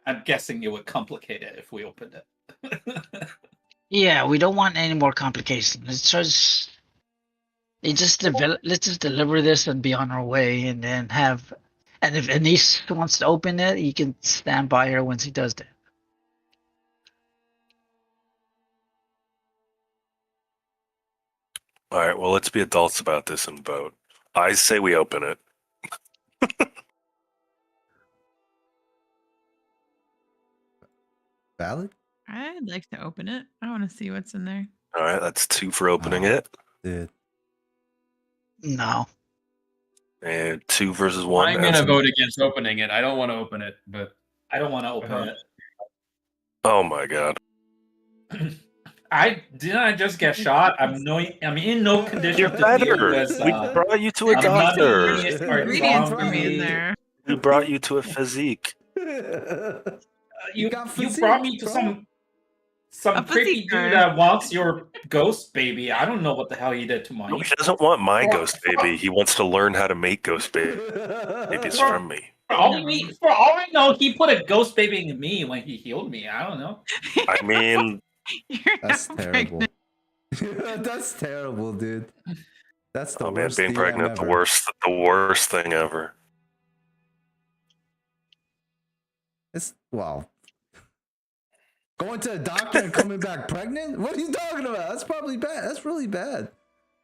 I'm guessing it would complicate it if we opened it. Yeah, we don't want any more complications. Let's just deliver this and be on our way, and then have. And if Anise wants to open it, he can stand by her once he does that. All right, well, let's be adults about this and vote. I say we open it. Valid? I'd like to open it. I want to see what's in there. All right, that's 2 for opening Oh. it, Dude. No. and 2 versus 1. I'm gonna vote against opening it. I don't want to open it, but I don't want to open it. Oh my god! I just get shot. I'm in no condition You're to deal better. with. We brought you to a a doctor. mummy or Ingredients for me in zombie. there. We brought you to a physique. You got brought me physique, to bro. some A creepy physique dude guy. that wants your ghost baby. I don't know what the hell he did to mine. No, he doesn't want my ghost baby. He wants to learn how to make ghost babies from me. For all we know, he put a ghost baby in me when he healed me. I don't know. I mean, You're That's not terrible. pregnant. That's terrible, dude. That's the oh man, worst being DM pregnant, ever. the worst thing ever. It's wow. Going to a doctor and coming back pregnant? What are you talking about? That's probably bad. That's really bad.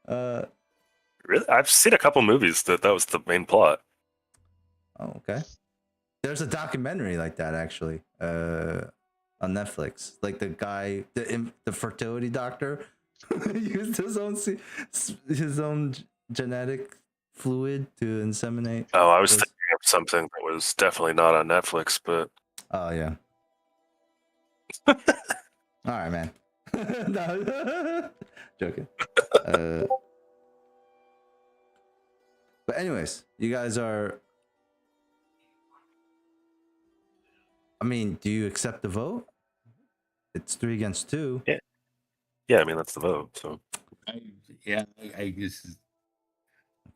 Really, I've seen a couple movies that was the main plot. Oh, okay. There's a documentary like that actually, on Netflix. Like the guy, the fertility doctor, used his own genetic fluid to inseminate. Oh, I was those- thinking of something that was definitely not on Netflix, but Oh yeah. All right, man. No, joking. But anyways, you guys are. I mean, do you accept the vote? It's 3 against 2. Yeah, I mean that's the vote. So I guess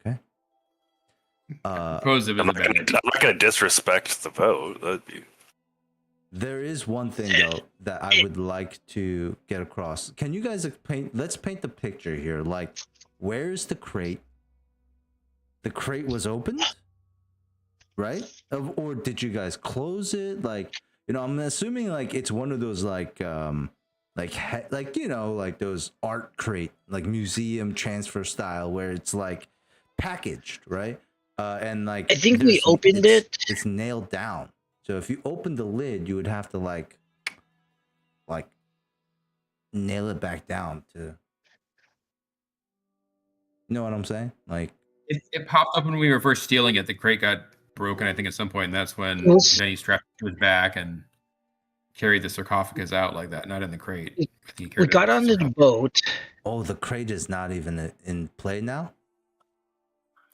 Okay. suppose it was I'm a not bad. gonna disrespect the vote. That'd be There is one thing though that I would like to get across. Can you guys paint? Let's paint the picture here. Like, where's the crate? The crate was opened, right? Or did you guys close it? Like, I'm assuming like it's one of those like like those art crate, like museum transfer style, where it's like packaged, right? And like I think we opened it. It's nailed down. So if you open the lid, you would have to like nail it back down to. You know what I'm saying? Like It popped up when we were first stealing it. The crate got broken, I think, at some point, and that's when Yes. Benny strapped to his back and carried the sarcophagus out like that, not in the crate. I think he We carried it got in onto the sarcophagus. boat. oh, the crate is not even in play now.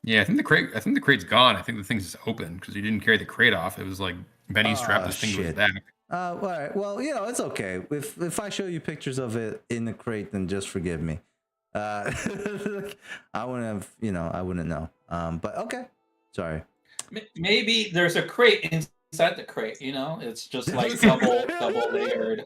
Yeah, I think the crate's gone. I think the thing's just open because he didn't carry the crate off. It was like Benny strapped this thing to his shit. back. All right. Well, it's okay. If I show you pictures of it in the crate, then just forgive me. I wouldn't have, I wouldn't know. But okay. Sorry. Maybe there's a crate inside the crate. It's just like double layered.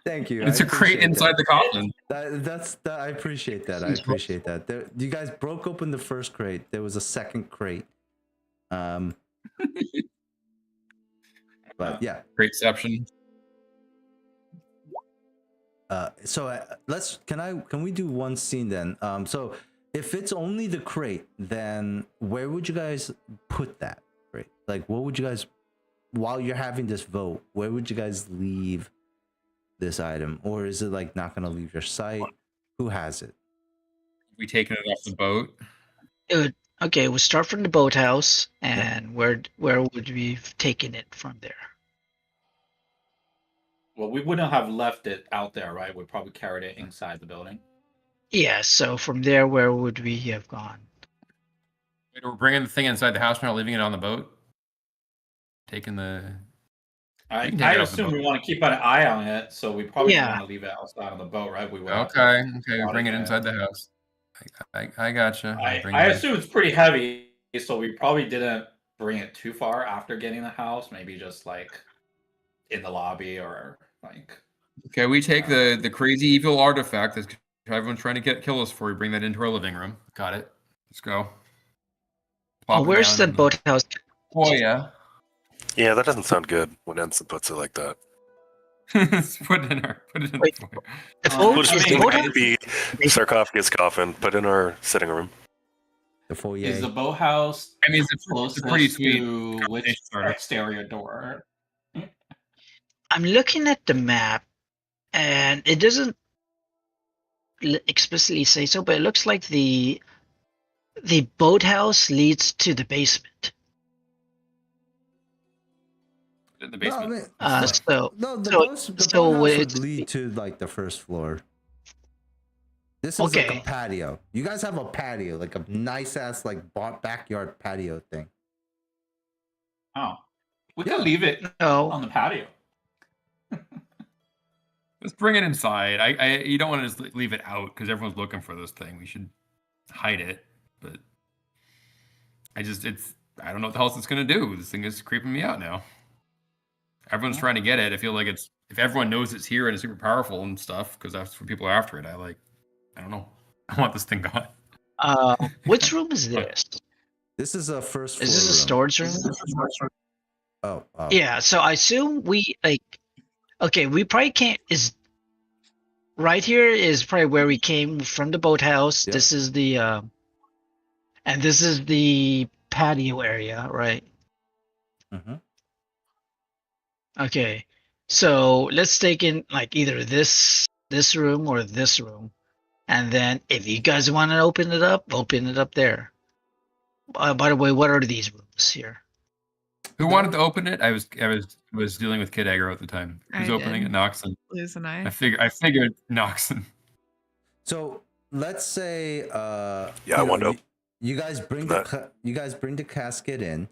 Thank you. It's I a crate appreciate inside the coffin. that. I appreciate that. I appreciate that. You guys broke open the first crate. There was a second crate. But yeah. Crateception. So can we do one scene then? So if it's only the crate, then where would you guys put that crate? Like, what would you guys, while you're having this vote, where would you guys leave this item? Or is it like not gonna leave your sight? Who has it? We taken it off the boat. Okay, we'll start from the boathouse, and where would we have taken it from there? Well, we wouldn't have left it out there, right? We probably carried it inside the building. Yeah, so from there, where would we have gone? Wait, we're bringing the thing inside the house, we're not leaving it on the boat. Taking the. I You can take it off the assume boat. we want to keep an eye on it, so we probably don't Yeah. want to leave it outside on the boat, right? We would have to Okay, we brought bring it in. inside the house. I gotcha. I assume it's pretty heavy, so we probably didn't bring it too far after getting the house. Maybe just like in the lobby or like. Okay, we take the crazy evil artifact that everyone's trying to kill us for. We bring that into our living room. Got it. Let's go. Plop it Where's the down in boathouse? Oh yeah. yeah. That doesn't sound good when Ensign puts it like that. put it in Wait. the foyer. The Well, boat I is the mean, It boathouse. could be sarcophagus coffin, put in our sitting room. The foyer. Is the boathouse I mean, it's a closest pretty sweet to which conversation starter. exterior door? I'm looking at the map, and it doesn't explicitly say so, but it looks like the boathouse leads to the basement. In the No, I basement. mean, So no, the so boathouse would it's- lead to like the first floor. This is like a Okay. patio. You guys have a patio, like a nice ass like backyard patio thing. Oh, we Yeah. can leave it no. on the patio. Let's bring it inside. You don't want to just leave it out because everyone's looking for this thing. We should hide it, but I don't know what the hell it's gonna do. This thing is creeping me out now. Everyone's trying to get it. I feel like if everyone knows it's here and it's super powerful and stuff, because that's what people are after it. I don't know. I want this thing gone. Which room is this? This is a first floor. Is this a room. storage room? Oh, Yeah, so I assume we we probably can't is right here is probably where we came from the boathouse. Yep. This is the and this is the patio area, right? Mm-hmm. Okay. So let's take in like either this room or this room. And then if you guys want to open it up there. By the way, what are these rooms here? Who wanted to open it? I was dealing with Kid Aggro at the time. Who's I opening did. it? Noxon. Liz and I I. figured Noxon. So let's say, Yeah, you I want to you guys bring the casket in,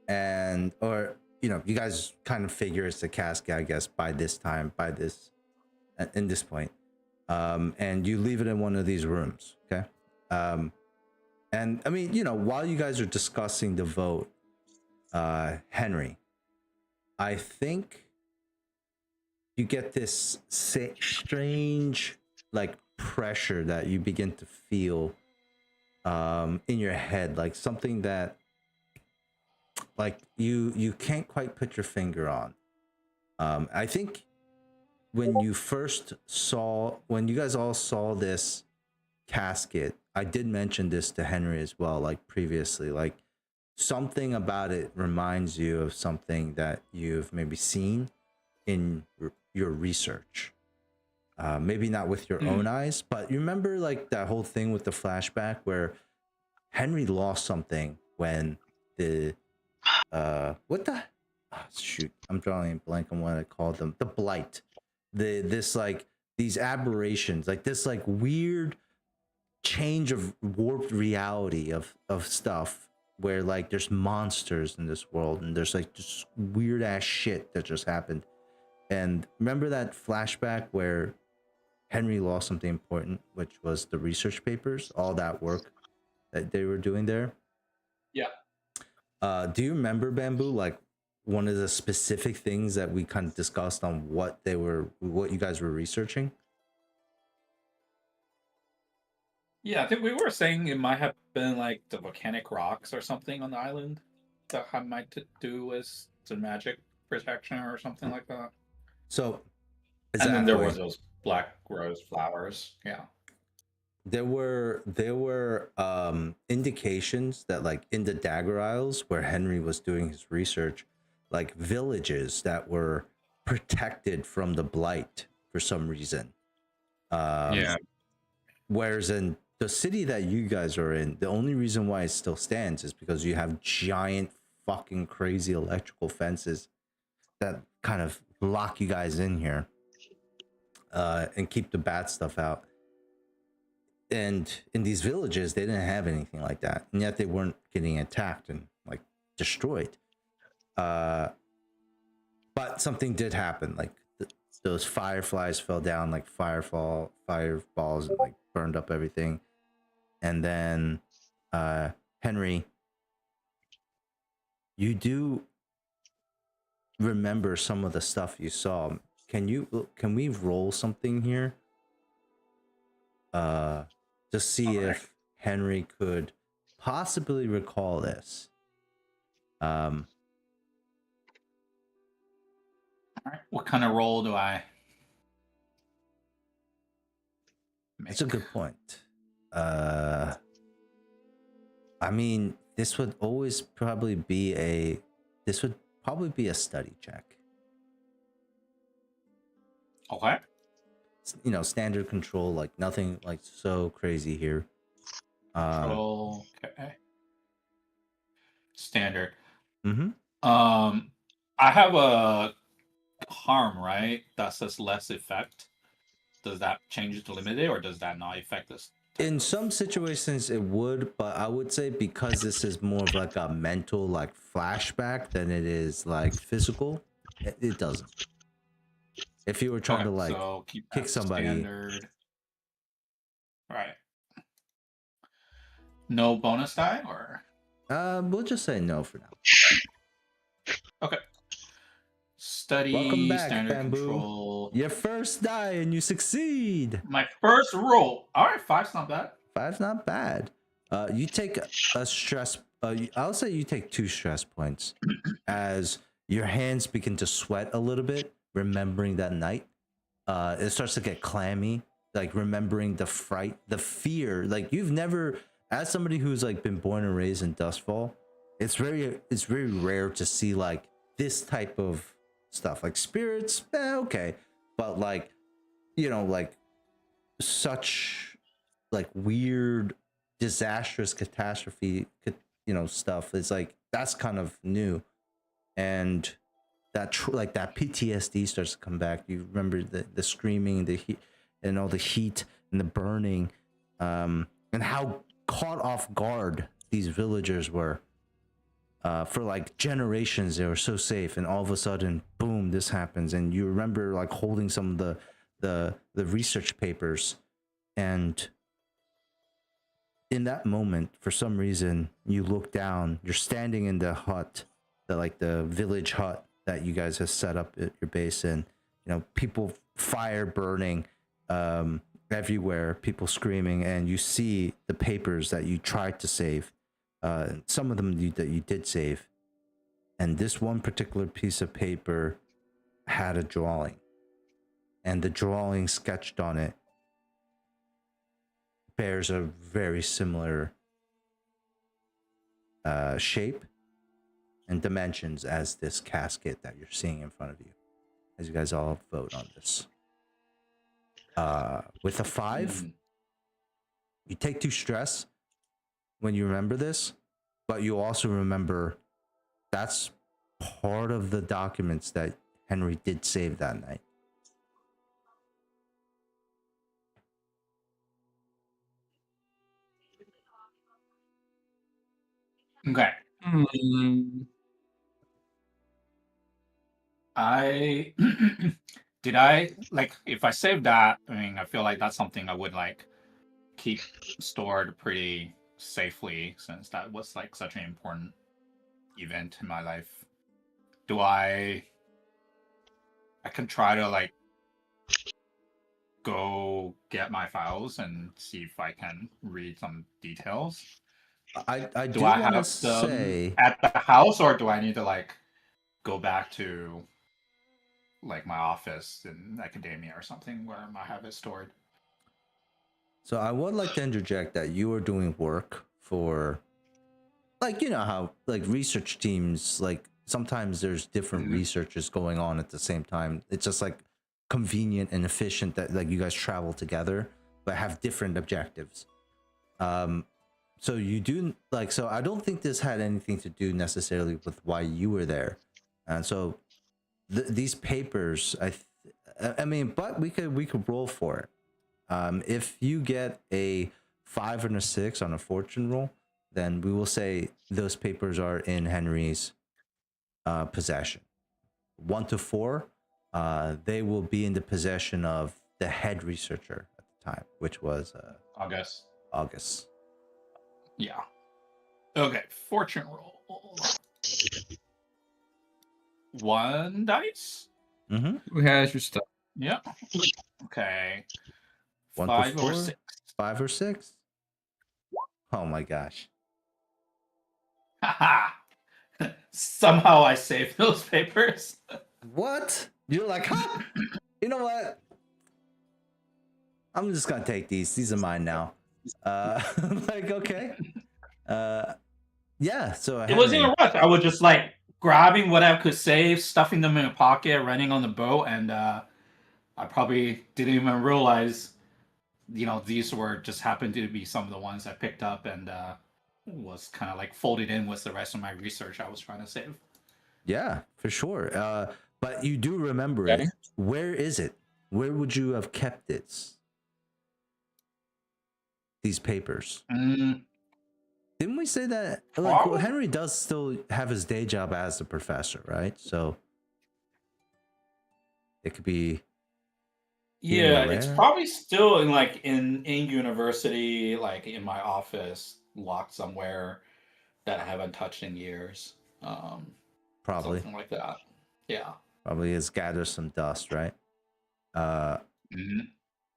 and you guys kind of figure it's the casket, I guess, in this point. and you leave it in one of these rooms. Okay. And I mean, while you guys are discussing the vote, Henry, I think you get this strange like pressure that you begin to feel in your head, like something that like you can't quite put your finger on. I think when you guys all saw this casket, I did mention this to Henry as well, like previously, like something about it reminds you of something that you've maybe seen in your research. Maybe not with your own eyes, but you remember like that whole thing with the flashback where Henry lost something when the shoot, I'm drawing a blank on what I called them, the blight, these aberrations, like this like weird change of warped reality of stuff where like there's monsters in this world and there's like just weird ass shit that just happened. And remember that flashback where Henry lost something important, which was the research papers, all that work that they were doing there? Yeah. Do you remember, Bamboo, like one of the specific things that we kind of discussed on what you guys were researching? Yeah, I think we were saying it might have been like the volcanic rocks or something on the island that had might to do with the magic protection or something like that. So, and then there was those black rose flowers. Yeah. There were indications that like in the Dagger Isles where Henry was doing his research, like villages that were protected from the blight for some reason. Yeah. Whereas in the city that you guys are in, the only reason why it still stands is because you have giant fucking crazy electrical fences that kind of lock you guys in here and keep the bad stuff out. And in these villages, they didn't have anything like that, and yet they weren't getting attacked and like destroyed. But something did happen. Like those fireflies fell down like fireballs and like burned up everything. And then Henry, you do remember some of the stuff you saw. Can we roll something here? To see if Henry could possibly recall this. All right. What kind of roll do I make? That's a good point. I mean, this would probably be a study check. Okay. Standard control, like nothing like so crazy here. Control, okay. Standard. Mm-hmm. I have a harm, right? That says less effect. Does that change the limit, or does that not affect this? In some situations it would, but I would say because this is more of like a mental like flashback than it is like physical, it doesn't. If you were trying to like kick somebody. Standard. Right. No bonus die, or? We'll just say no for now. Okay. Study. Welcome back, standard Bamboo. Control. Your first die and you succeed. My first roll. All right, 5's not bad. 5's not bad. You take a stress. I'll say you take 2 stress points as your hands begin to sweat a little bit, remembering that night. It starts to get clammy, like remembering the fright, the fear. Like you've never, as somebody who's like been born and raised in Dustfall, it's very rare to see like this type of stuff. Like spirits, okay, but like like such like weird, disastrous catastrophe, stuff. It's like that's kind of new, and that that PTSD starts to come back. You remember the screaming, the heat, and all the heat and the burning, and how caught off guard these villagers were. For like generations, they were so safe, and all of a sudden, boom, this happens, and you remember like holding some of the the research papers, and in that moment, for some reason, you look down. You're standing in the hut, the village hut that you guys have set up at your base in. You know, people, fire burning everywhere, people screaming, and you see the papers that you tried to save. Some of them that you did save, and this one particular piece of paper had a drawing, and the drawing sketched on it bears a very similar shape and dimensions as this casket that you're seeing in front of you, as you guys all vote on this. With a 5, you take 2 stress when you remember this, but you also remember that's part of the documents that Henry did save that night. Okay. Hmm. I did I like if I saved that, I mean I feel like that's something I would like keep stored pretty safely since that was like such an important event in my life. Do I can try to like go get my files and see if I can read some details. I Do do I want have to them say at the house or do I need to like go back to like my office in academia or something where I have it stored? so. I would like to interject that you are doing work for, like, you know how like research teams, like sometimes there's different Mhm. researches going on at the same time. It's just like convenient and efficient that like you guys travel together but have different objectives. So you do like, so I don't think this had anything to do necessarily with why you were there. And so these papers, I mean, but we could roll for it. If you get a 5 and a 6 on a fortune roll, then we will say those papers are in Henry's possession. 1 to 4, they will be in the possession of the head researcher at the time, which was August. August. Yeah. Okay, fortune roll. 1 dice. Mm-hmm. Who has your stuff? Yeah. Okay. 1 5 to or 4, 6. 5 or 6. Oh my gosh! Haha. Somehow I saved those papers. What? You're like, huh? You know what? I'm just gonna take these. These are mine now. Like, okay. Yeah. So It wasn't Henry, a rush. I was just like grabbing what I could save, stuffing them in a pocket, running on the boat, and I probably didn't even realize, you know, these were just happened to be some of the ones I picked up and was kind of like folded in with the rest of my research I was trying to save. yeah, for sure. But you do remember Okay. it. Where is it? Where would you have kept it? These papers. Didn't we say that? Like, well, Probably. Henry does still have his day job as a professor, right? So it could be. Here Yeah, and it's there? probably still in like in university, like in my office, locked somewhere that I haven't touched in years. Probably. Something like that. Yeah. Probably has gathered some dust, right? Mhm.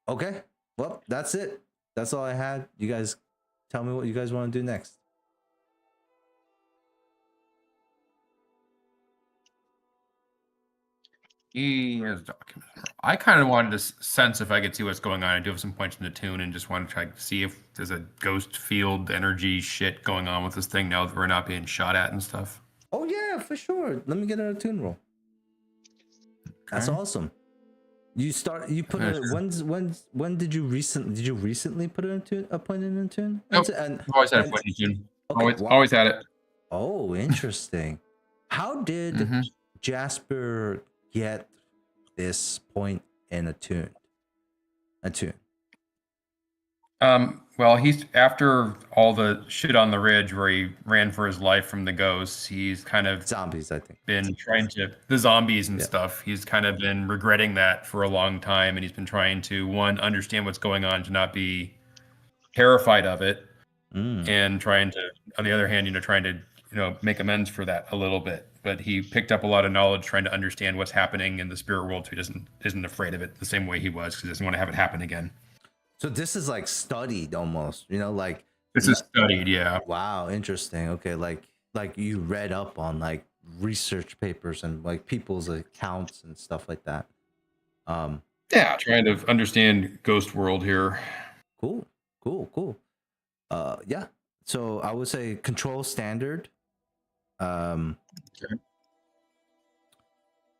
Okay. Well, that's it. That's all I had. You guys tell me what you guys want to do next. He has documents. I kind of wanted to sense if I could see what's going on. I do have some points in the tune and just want to try to see if there's a ghost field energy shit going on with this thing now that we're not being shot at and stuff. Oh yeah, for sure. Let me get a tune roll. That's Okay. awesome. You put Yeah, a sure. when did you recently put a tune, a point in a tune? Nope. And I've always had a and- point in the tune. okay, Always had it. Oh, interesting. How did Mhm. Jasper get this point in a tune? A tune. Well, he's after all the shit on the ridge where he ran for his life from the ghosts. He's kind of Zombies, I think. been trying to the zombies and Yeah. stuff. He's kind of been regretting that for a long time, and he's been trying to understand what's going on, to not be terrified of it, and trying to, on the other hand, trying to make amends for that a little bit. But he picked up a lot of knowledge trying to understand what's happening in the spirit world, so he isn't afraid of it the same way he was, because he doesn't want to have it happen again. So this is like studied almost, like This is studied, yeah. Wow, interesting. Okay, like you read up on like research papers and like people's accounts and stuff like that. Yeah, trying to understand ghost world here. Cool. Yeah. So I would say control standard. Okay.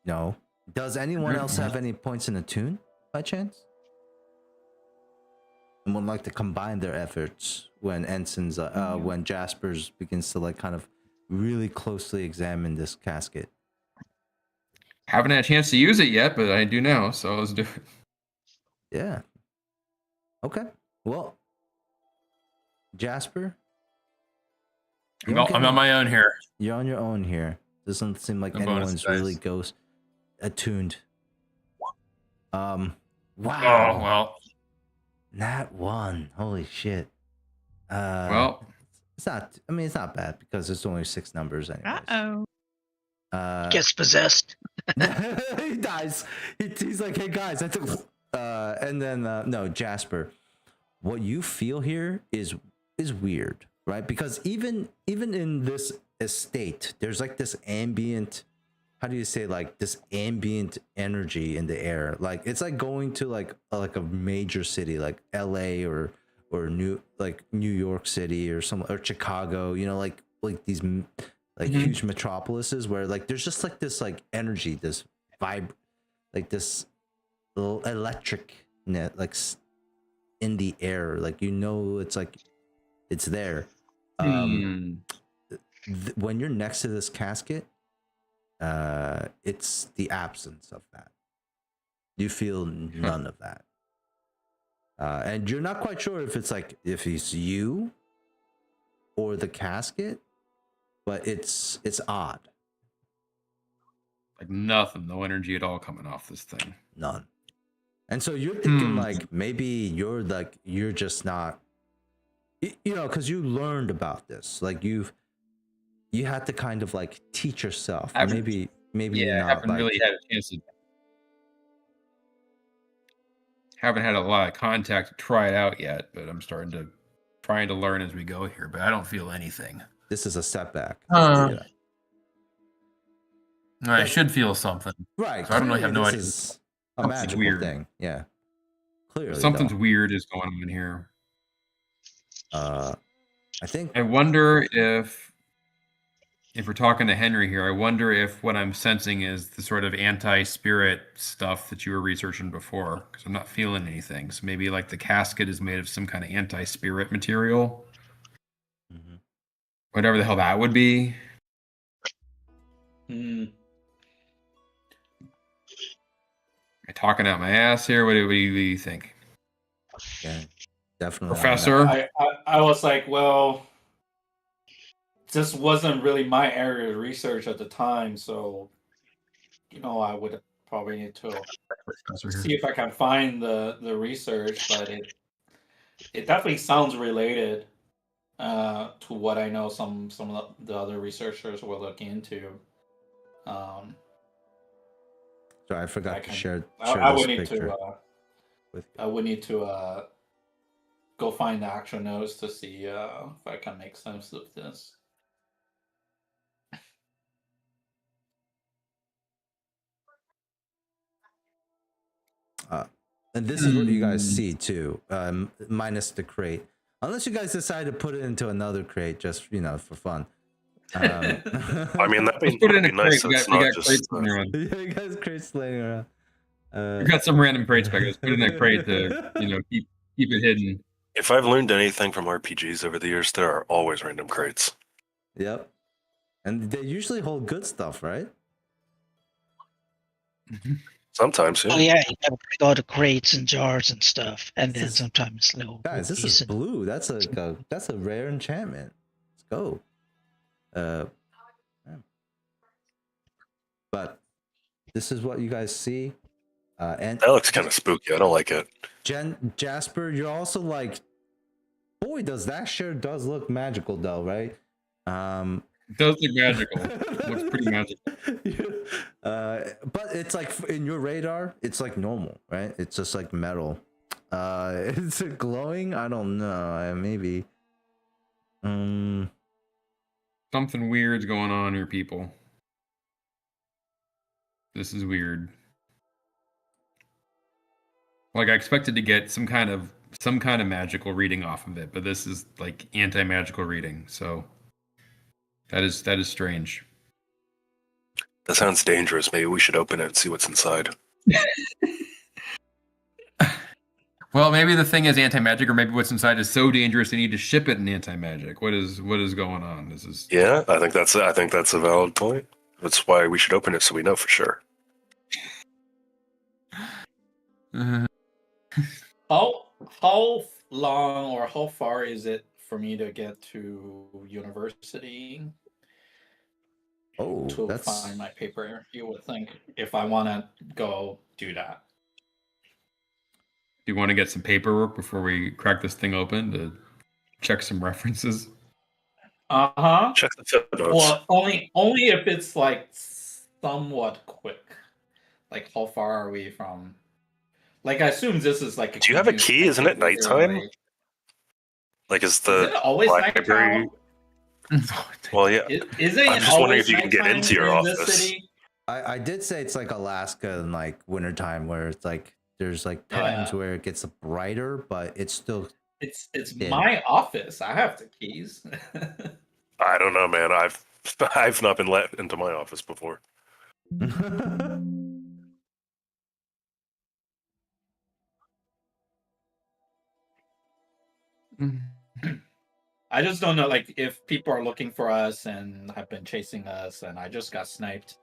No. Does anyone else have any points in the tune by chance? And would like to combine their efforts when Ensign's when Jasper's begins to like kind of really closely examine this casket. Haven't had a chance to use it yet, but I do now, so let's do it. Yeah. Okay. Well, Jasper, I'm on my own here. you're on your own here. Doesn't seem like No bonus anyone's dice. really ghost attuned. Wow. Oh well. Nat 1. Holy shit. Well, it's not. I mean, it's not bad because it's only 6 numbers anyways. Gets possessed. He dies. He's like, hey guys, I took. And then no, Jasper. What you feel here is weird, right? Because even in this estate, there's like this ambient. How do you say, like this ambient energy in the air? Like it's like going to like a major city like L.A. or New York City or Chicago. Like these like huge metropolises where like there's just like this like energy, this vibe, like this little electric net like in the air. Like it's like it's there. When you're next to this casket, it's the absence of that. You feel none of that, and you're not quite sure if it's you or the casket, but it's odd. like nothing, no energy at all coming off this thing. None. And so you're thinking like maybe you're just not, because you learned about this, like you had to kind of like teach yourself. Maybe you're not, haven't like, really had a chance to. Haven't had a lot of contact to try it out yet, but I'm trying to learn as we go here. But I don't feel anything. this is a setback. I should feel something. Right. So I don't really have no idea. This is a Something's magical weird. thing. Yeah. Clearly, Something's though. weird is going on here. I think. I wonder if we're talking to Henry here, I wonder if what I'm sensing is the sort of anti-spirit stuff that you were researching before, because I'm not feeling anything. So maybe like the casket is made of some kind of anti-spirit material. Whatever the hell that would be. Am I talking out my ass here? What do you think? Yeah, definitely. Professor? I was like, well, this wasn't really my area of research at the time, so I would probably need to see if I can find the research, but it definitely sounds related to what I know some of the other researchers were looking into. So I forgot to share I this would need picture. I would need to go find the actual notes to see if I can make sense of this. And this is what you guys see too, minus the crate. Unless you guys decide to put it into another crate just for fun. I mean, that'd be, Let's put it in a nice. crate. It's We not got just crates laying around. Yeah, you guys crates laying around. We got some random crates back. Let's put it in a crate to keep it hidden. If I've learned anything from RPGs over the years, there are always random crates. Yep. And they usually hold good stuff, right? Sometimes, yeah. Oh yeah, you gotta break all the crates and jars and stuff, and This then is- sometimes little Guys, this cookies is and- blue. That's a rare enchantment. Let's go. Yeah. But this is what you guys see. And That looks kind of spooky. I don't like it. Jasper, you're also like, boy, does that sure does look magical though, right? It does look magical. Looks pretty magical. But it's like in your radar, it's like normal, right? It's just like metal. It's glowing. I don't know. Maybe. Something weird's going on here, people. This is weird. Like I expected to get some kind of magical reading off of it, but this is like anti-magical reading. So that is strange. That sounds dangerous. Maybe we should open it and see what's inside. Well, maybe the thing is anti-magic, or maybe what's inside is so dangerous they need to ship it in anti-magic. What is going on? This is Yeah, I think that's a valid point. That's why we should open it so we know for sure. How long or how far is it for me to get to university Oh, to that's find my paper? You would think if I want to go do that. Do you want to get some paperwork before we crack this thing open to check some references? Uh-huh. Check the footnotes. Well, only if it's like somewhat quick. Like how far are we from? Like I assume this is like. Do you have a key? Isn't it nighttime? Like is the Is it always library? nighttime? Well, yeah. Is it I'm just wondering always if you can get nighttime into your in this office. city? I did say it's like Alaska in like wintertime where it's like there's like times Yeah. where it gets brighter, but it's still It's Yeah. my office. I have the keys. I don't know, man. I've not been let into my office before. I just don't know, like, if people are looking for us and have been chasing us, and I just got sniped.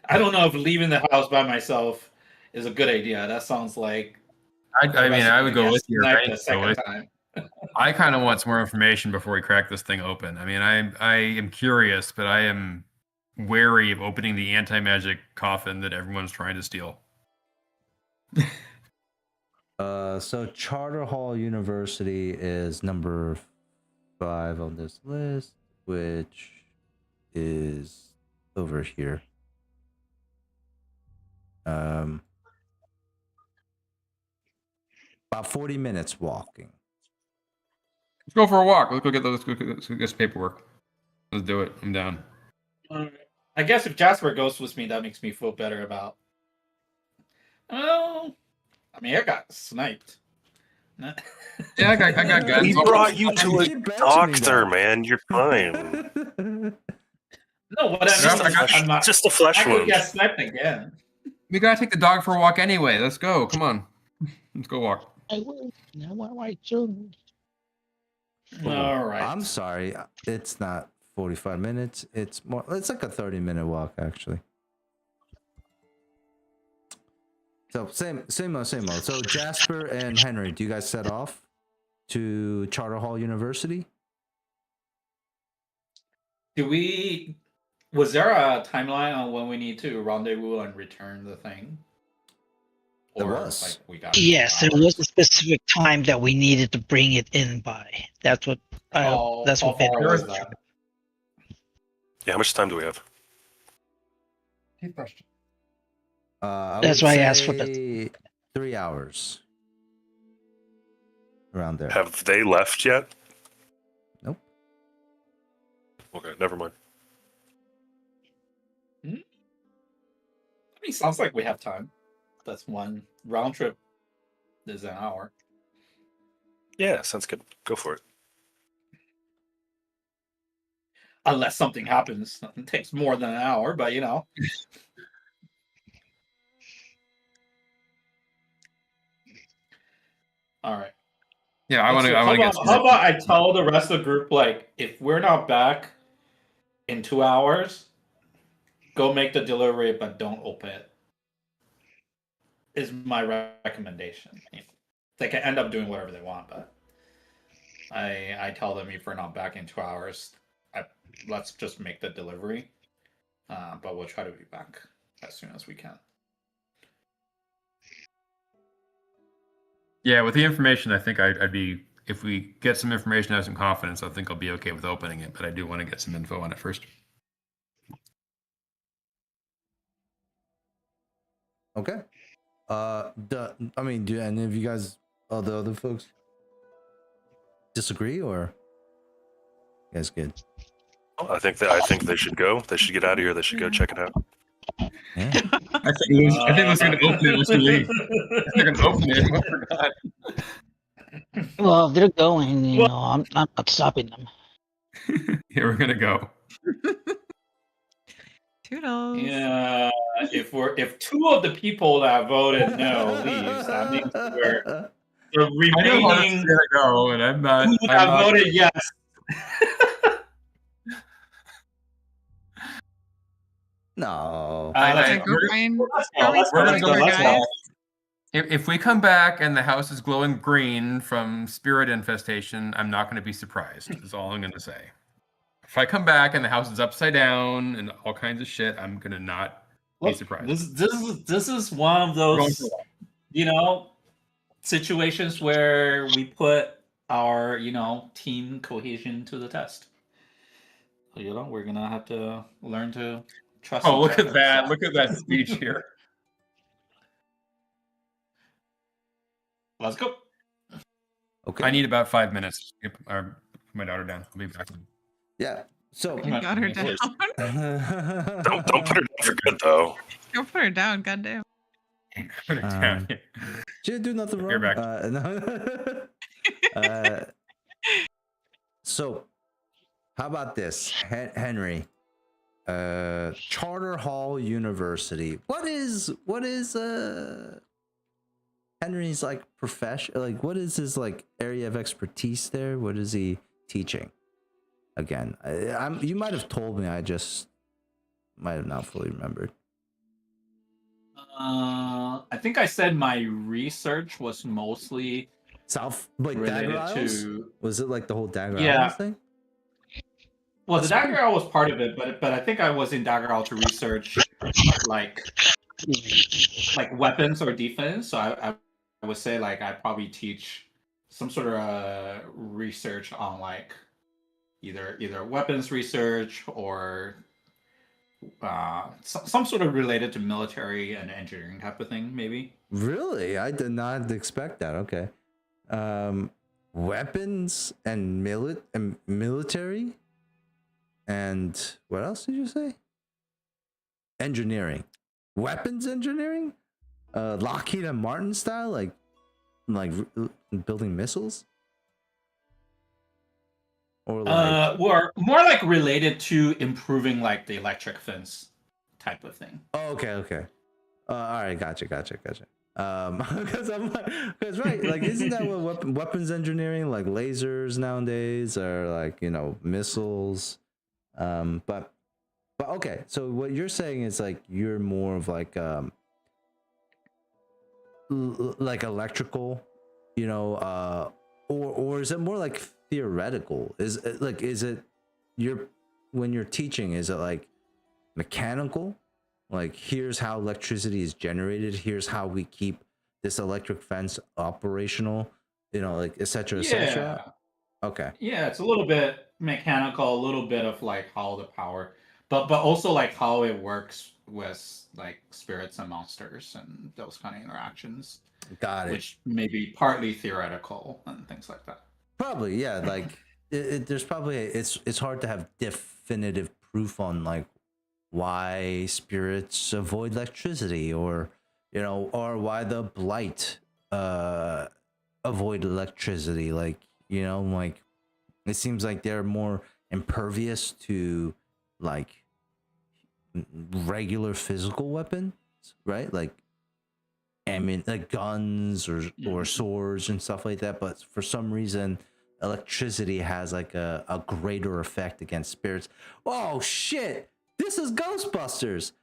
I don't know if leaving the house by myself is a good idea. That sounds like. I mean, I would go with you. Sniped the second time. I kind of want some more information before we crack this thing open. I mean, I am curious, but I am wary of opening the anti-magic coffin that everyone's trying to steal. So Charter Hall University is number 5 on this list, which is over here. About 40 minutes walking. Let's go for a walk. Let's go get this paperwork. Let's do it. I'm down. I guess if Jasper goes with me, that makes me feel better about. Oh, I mean, I got sniped. Yeah, I got guns. We brought you to You a keep mentioning doctor, that. man. You're fine. No, what It's I just, mean, a, I'm not. just a flesh I could wound. get sniped again. We gotta take the dog for a walk anyway. Let's go. Come on. Let's go walk. I will. Now what I do? All right. I'm sorry. It's not 45 minutes. It's more. It's like a 30-minute walk, actually. So same old. So Jasper and Henry, do you guys set off to Charter Hall University? Was there a timeline on when we need to rendezvous and return the thing? There Or, was. like, we got Yes, there 2 hours? was a specific time that we needed to bring it in by. That's what. That's How what. Ben far was. was that? Yeah, how much time do we have? Good question. That's would why I asked for the- say 3 hours. Around there. Have they left yet? Nope. Okay, never mind. I mean, sounds like we have time. That's one round trip is an hour. Yeah, sounds good. Go for it. Unless something happens. It takes more than an hour, but you know. All right. Yeah, I want to. How about I tell the rest of the group, like, if we're not back in 2 hours, go make the delivery, but don't open it. is my recommendation. They can end up doing whatever they want, but I tell them if we're not back in 2 hours, let's just make the delivery. But we'll try to be back as soon as we can. Yeah, with the information, I think I'd be, if we get some information, I have some confidence, I think I'll be okay with opening it, but I do want to get some info on it first. Okay. I mean, do any of you guys, the other folks, disagree, or you guys good? I think they should go. They should get out of here. They should go check it out. Yeah. I think Luke's going to open it once we leave. They're going to open it. I forgot. Well, if they're going, you know, I'm not stopping them. Yeah, we're going to go. Toodles. Yeah, if 2 of the people that voted no leaves, that means we're the I know how remaining to go, and I'm not. 2 I'm that not voted yes. No. Yeah, go we're- find. Let's Are we go, we're gonna let's go go, back let's to go. guys? If we come back and the house is glowing green from spirit infestation, I'm not going to be surprised. Is all I'm going to say. If I come back and the house is upside down and all kinds of shit, I'm going to not be Look, surprised. this is one of We're going those, for a walk. you know, situations where we put our, you know, team cohesion to the test. You know, we're gonna have to learn to trust. Oh, each look at other, that! so. Look at that speech here. Let's go. Okay. I need about 5 minutes to get my daughter down. I'll be back. Yeah. So. You got her Of down. course. Don't put her down for good though. Go put her down. Goddamn. Put it down. She didn't do nothing wrong. You're back. No. So, how about this, Henry? Charter Hall University. What is Henry's like profession? Like, what is his like area of expertise there? What is he teaching? Again, you might have told me. I just might have not fully remembered. I think I said my research was mostly South, like related Dagger Isles? to. Was it like the whole Dagger Yeah. Isles thing? Well, the That's Dagger Isle was part of it, but I think I was in Dagger Isle to research like weapons or defense. So I would say like I probably teach some sort of research on like either weapons research or some sort of related to military and engineering type of thing, maybe. Really? I did not expect that. Okay. Weapons and military, and what else did you say? Engineering, weapons engineering, Lockheed and Martin style, like building missiles, or like More like related to improving like the electric fence type of thing. oh, okay. All right, gotcha. Because I'm like, because right, like, isn't that what weapons engineering, like lasers nowadays, or like, you know, missiles? But okay. So what you're saying is like you're more of like like electrical, you know, or is it more like theoretical? Is it when you're teaching, is it like mechanical? Like, here's how electricity is generated. Here's how we keep this electric fence operational. You know, like, et cetera, et cetera. Okay. Yeah, it's a little bit mechanical, a little bit of like how the power, but also like how it works with like spirits and monsters and those kind of interactions. Got it. Which may be partly theoretical and things like that. Probably, yeah. Like, there's probably it's hard to have definitive proof on like why spirits avoid electricity, or you know, or why the blight avoid electricity. Like, you know, like it seems like they're more impervious to like regular physical weapons, right? Like, I mean, like guns or swords and stuff like that. But for some reason, electricity has like a greater effect against spirits. Oh shit! This is Ghostbusters.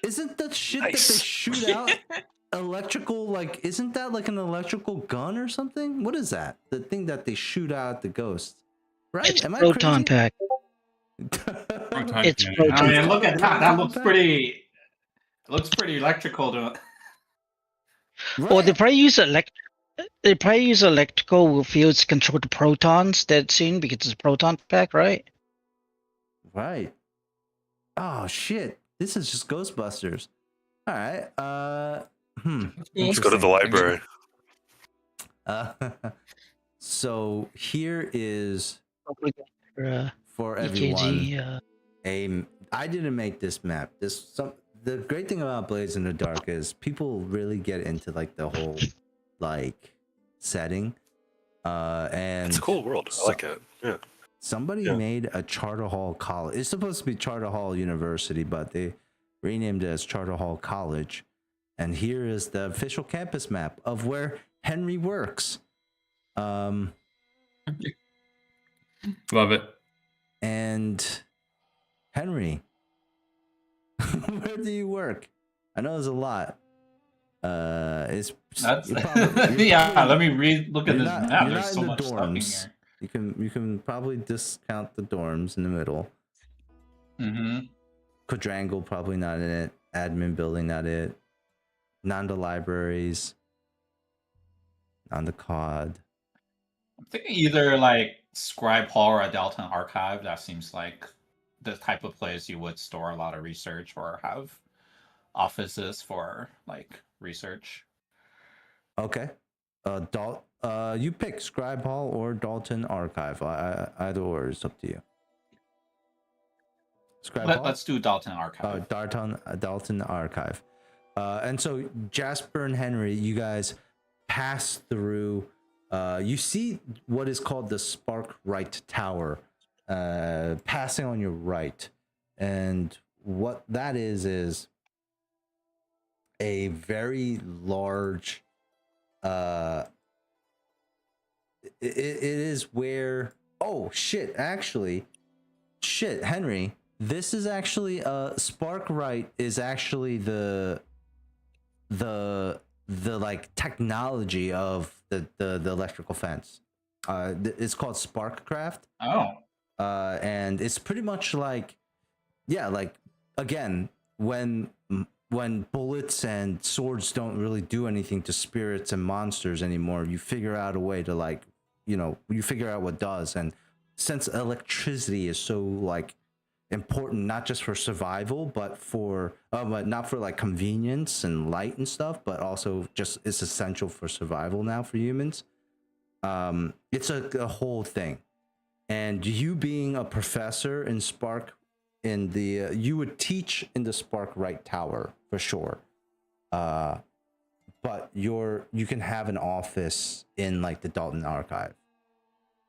Isn't that shit that they Nice. shoot out electrical? Like, isn't that like an electrical gun or something? What is that? The thing that they shoot out the ghost, right? It's Am I proton crazy? pack. Proton It's cannon. proton- I mean, look at that. That Proton looks pack? pretty. It looks pretty electrical to. Or they Right. probably use They probably use electrical fields to control the protons that's seen because it's a proton pack, right? Right. Oh shit! This is just Ghostbusters. All right. Let's go to the Interesting. library. Uh, so here is For for everyone. EKG. I didn't make this map. The great thing about Blades in the Dark is people really get into like the whole like setting. And It's a cool world. I like it. Yeah. somebody Yeah. made a Charter Hall College. It's supposed to be Charter Hall University, but they renamed it as Charter Hall College. And here is the official campus map of where Henry works. Love it. And Henry, where do you work? I know there's a lot. It's That's you're probably- yeah. probably- Let me look at you're this not- map. you're There's not so in the much stuff in dorms. here. You can probably discount the dorms in the middle. Mm-hmm. Quadrangle probably not in it. Admin building not it. None of the libraries. On the COD. I'm thinking either like Scribe Hall or a Dalton Archive. That seems like the type of place you would store a lot of research or have offices for like research. Okay. You pick Scribe Hall or Dalton Archive. Either or is up to you. Scribe Hall? Let's do Dalton Archive. Dalton Archive. And so Jasper and Henry, you guys pass through. You see what is called the Spark Right Tower, passing on your right, and what that is a very large. It is where. Oh shit! Actually, shit, Henry. This is actually Spark Right is actually the like technology of the electrical fence. It's called Sparkcraft. Oh. And it's pretty much like, yeah, like again, when bullets and swords don't really do anything to spirits and monsters anymore, you figure out a way to like, you figure out what does. And since electricity is so like important, not just for survival, but for but not for like convenience and light and stuff, but also just it's essential for survival now for humans. It's a whole thing. And you being a professor in Spark in the you would teach in the Spark Right Tower for sure. But you can have an office in like the Dalton Archive.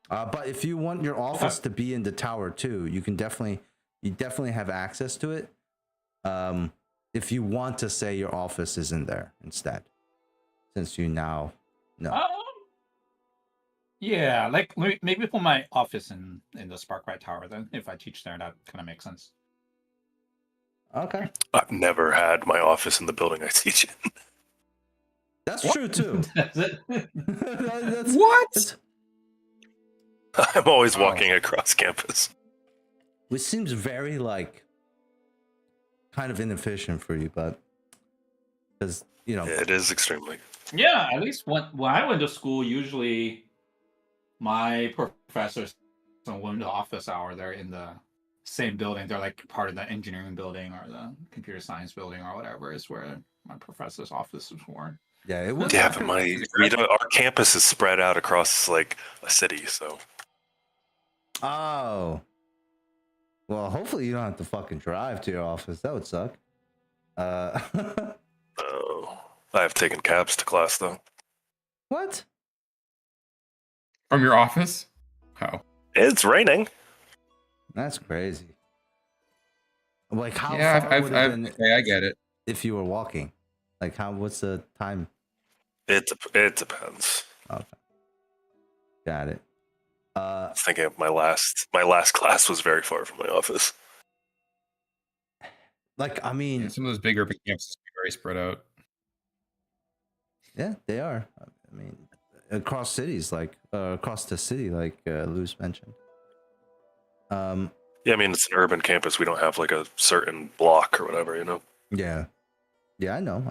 But if you want your office to be in the tower too, you definitely have access to it. If you want to say your office is in there instead, since you now know. Yeah, like maybe put my office in the Sparklight Tower then. If I teach there, that kind of makes sense. Okay, I've never had my office in the building I teach in. that's true too. That's it. That's- I'm always Wow. walking across campus. Which seems very like kind of inefficient for you, but because It is extremely. Yeah, at least when I went to school, usually my professors when the office hour, they're in the same building. They're like part of the engineering building or the computer science building or whatever is where my professor's offices were. yeah, it was. Yeah, but our campus is spread out across like a city, so Oh, well, hopefully you don't have to fucking drive to your office. That would suck. I have taken cabs to class though. What? From your office? How? It's raining. That's crazy. Like how Yeah, far would it have been okay, I get it. if you were walking? Like what's the time? It depends. Okay. Got it. I was thinking of my last class was very far from my office. Like, I mean, Yeah, some of those big urban campuses are very spread out. yeah, they are. I mean, across cities, like across the city, like Luz mentioned. Yeah, I mean it's an urban campus. We don't have like a certain block or whatever, you know. Yeah, yeah, I know.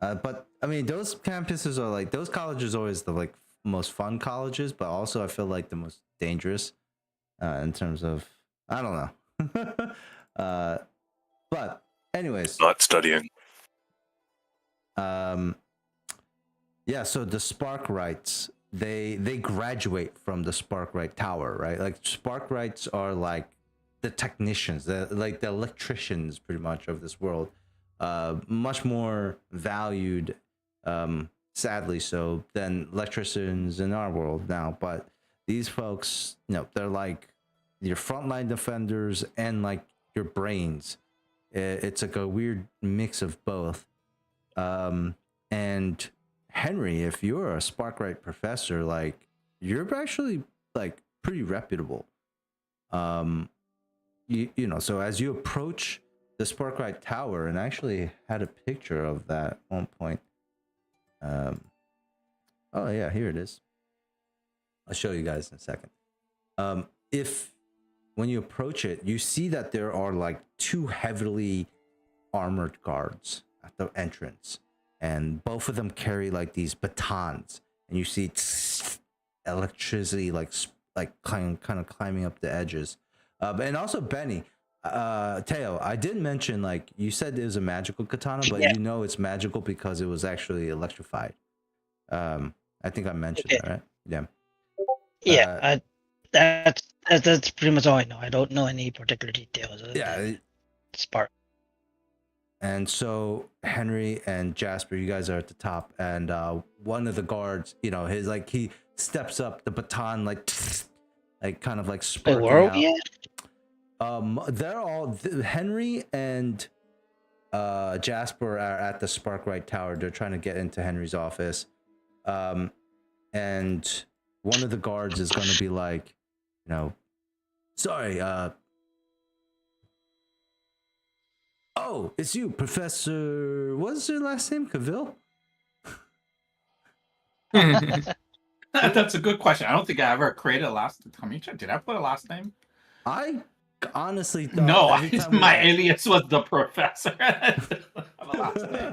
But I mean, those campuses are like those colleges are always the like most fun colleges, but also I feel like the most dangerous in terms of I don't know. But anyways, Not studying. yeah. So the Sparkrights, they graduate from the Sparkrite Tower, right? Like Sparkrights are like the technicians, like the electricians, pretty much of this world. Much more valued, sadly so, than electricians in our world now. But these folks, they're like your frontline defenders and like your brains. It's like a weird mix of both. And Henry, if you're a Sparkrite professor, like you're actually like pretty reputable. So as you approach the Sparkrite Tower, and I actually had a picture of that at one point. Oh yeah, here it is. I'll show you guys in a second. If when you approach it, you see that there are like two heavily armored guards at the entrance, and both of them carry like these batons, and you see electricity like kind of climbing up the edges. And also Benny, Teo, I did mention like you said it was a magical katana, but Yeah. you know it's magical because it was actually electrified. I think I mentioned that, right? Yeah. Yeah, that's pretty much all I know. I don't know any particular details. Other Yeah. than Spark. And so Henry and Jasper, you guys are at the top, and one of the guards, his like he steps up, the baton like kind of like Wait, sparking where are out. we at? They're all Henry and Jasper are at the Sparkrite Tower. They're trying to get into Henry's office, and one of the guards is going to be like, sorry, oh, it's you, Professor. What's your last name, Cavill? That's a good question. I don't think I ever created a last. Did I put a last name? I honestly thought No, every time my alias was the professor. I have a last name.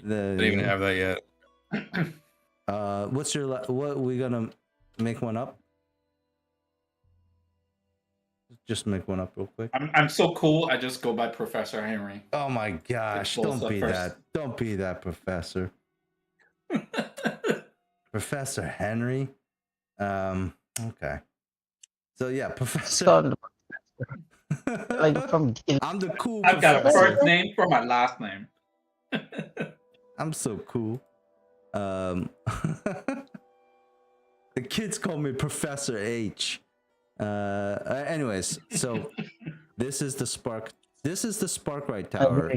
Don't even have that yet. What's your what? We gonna make one up? Just make one up real quick. I'm so cool. I just go by Professor Henry. Oh my gosh! It's both Don't be first. that. Don't be that, Professor. Professor Henry. Okay. So yeah, Professor. Son, like from I'm the cool. I've got a professor. first name for my last name. I'm so cool. The kids call me Professor H. Anyways, so this is the Sparkrite Tower.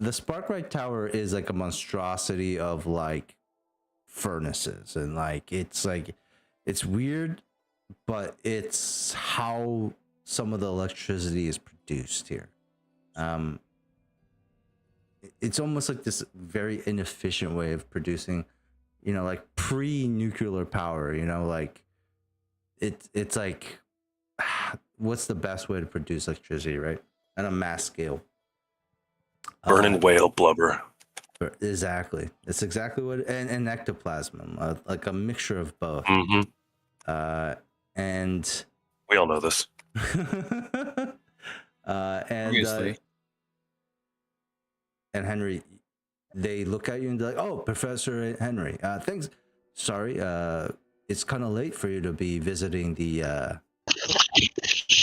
The Sparkrite Tower is like a monstrosity of like furnaces, and like it's weird, but it's how some of the electricity is produced here. It's almost like this very inefficient way of producing, like pre-nuclear power, like it's like what's the best way to produce electricity, right? On a mass scale. Burning whale blubber. Exactly. It's exactly what and ectoplasm, like a mixture of both. Mm-hmm. And We all know this. and Obviously. and Henry, they look at you and they're like, "Oh, Professor Henry, thanks. Sorry, it's kind of late for you to be visiting the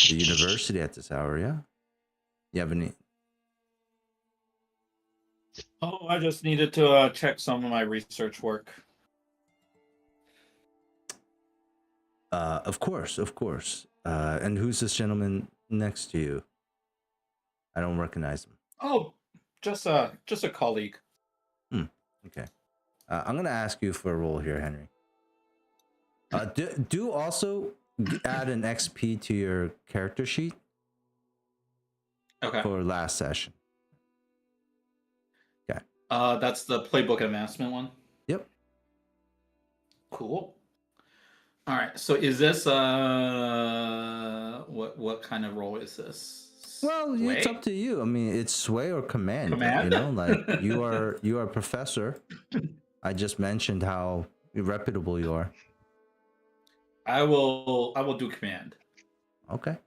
university at this hour, yeah? You have any?" Oh, I just needed to check some of my research work. Of course. And who's this gentleman next to you? I don't recognize him. Oh, just a colleague. Okay. I'm gonna ask you for a role here, Henry. Do also add an XP to your character sheet Okay. for last session. That's the playbook advancement one. Yep. Cool. All right. So is this what kind of role is this? Well, it's Sway? up to you. I mean, it's sway or command. Command? You know, like you are a professor. I just mentioned how reputable you are. I will do command. Okay.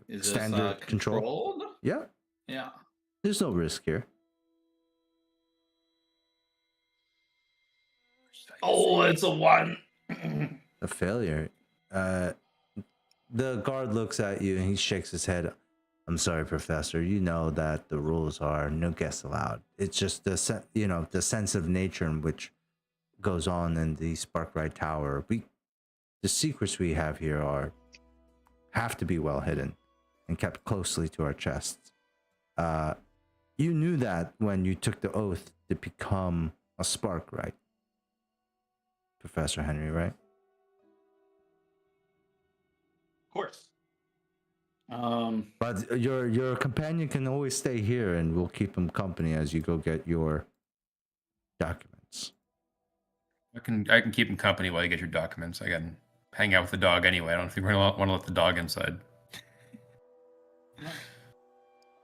Is this Standard control. controlled? Yeah. Yeah. There's no risk here. Oh, it's a 1. A failure. The guard looks at you and he shakes his head. I'm sorry, Professor. You know that the rules are no guests allowed. It's just the sensitive nature in which goes on in the Sparkride Tower. The secrets we have here have to be well hidden and kept closely to our chests. You knew that when you took the oath to become a spark, right? Professor Henry, right? Of course. But your companion can always stay here, and we'll keep him company as you go get your documents. I can keep him company while you get your documents. I can hang out with the dog anyway. I don't think we're gonna want to let the dog inside.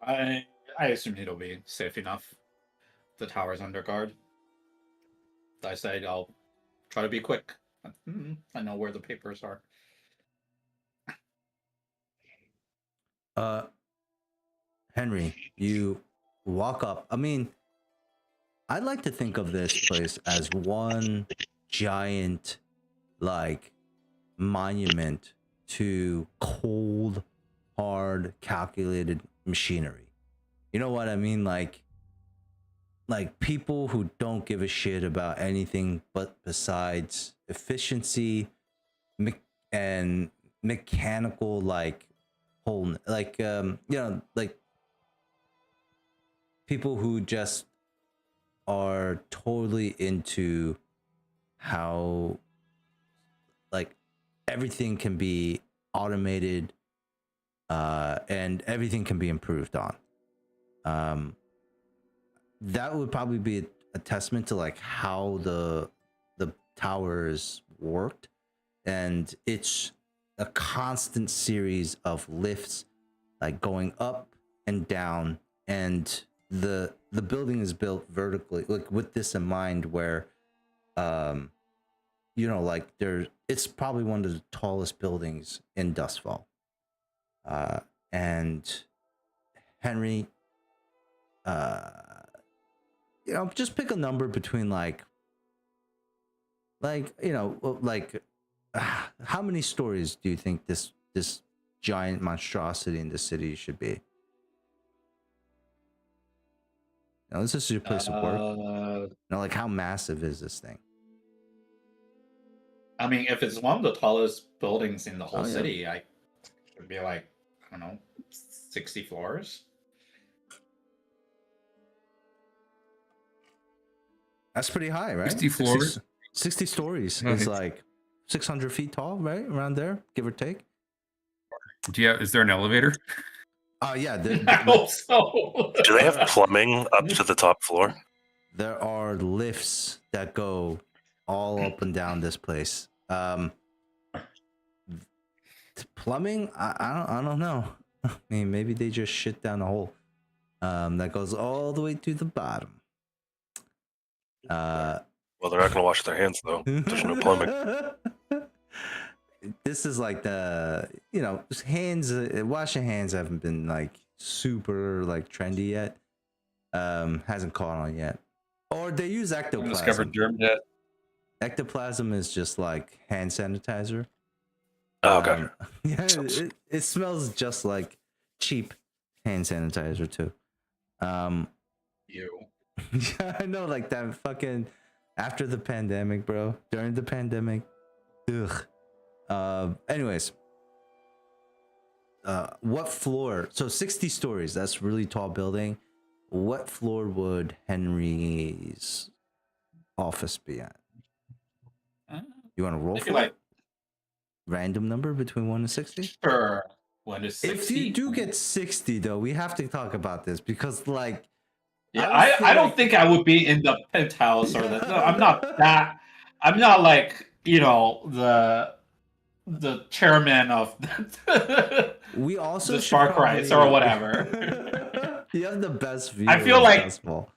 I assume it'll be safe enough. The tower's under guard. I said I'll try to be quick. I know where the papers are. Henry, you walk up. I mean, I'd like to think of this place as one giant, like, monument to cold, hard, calculated machinery. You know what I mean? Like people who don't give a shit about anything but besides efficiency and mechanical, like, whole, like, like people who just are totally into how, like, everything can be automated and everything can be improved on. That would probably be a testament to, like, how the towers worked, and it's a constant series of lifts, like, going up and down, and the building is built vertically, like, with this in mind, where like, it's probably one of the tallest buildings in Dustfall. And Henry, just pick a number between, like how many stories do you think this giant monstrosity in the city should be? Now, this is your place of work. Like, how massive is this thing? I mean, if it's one of the tallest buildings in the whole Oh, yeah. city, it would be like, I don't know, 60 floors. That's pretty high, right? 60 floors? 60 stories Nice. is like 600 feet tall, right? Around there, give or take. Is there an elevator? Oh, yeah. I hope so. Do they have plumbing up to the top floor? There are lifts that go all up and down this place. Plumbing, I don't know. I mean, maybe they just shit down a hole that goes all the way to the bottom. Well, they're not going to wash their hands, though. There's no plumbing. This is like hands. Washing hands haven't been, like, super, like, trendy yet. Hasn't caught on yet. Or they use ectoplasm. Discovered germ debt. Ectoplasm is just like hand sanitizer. Oh, okay. Yeah, it smells just like cheap hand sanitizer too. You. Yeah, I know, like that fucking after the pandemic, bro. During the pandemic, ugh. Anyways, what floor? So 60 stories. That's really tall building. What floor would Henry's office be at? You want to roll Maybe for like it? random number between 1 and 60? Sure. 1 to 60. If you do get 60, though, we have to talk about this because, like, Yeah, I feel I don't like- think I would be in the penthouse or the. No, I'm not that. I'm not like the chairman of we also the should Spark Rights or probably- whatever. You have the best view. I feel of like- Festival.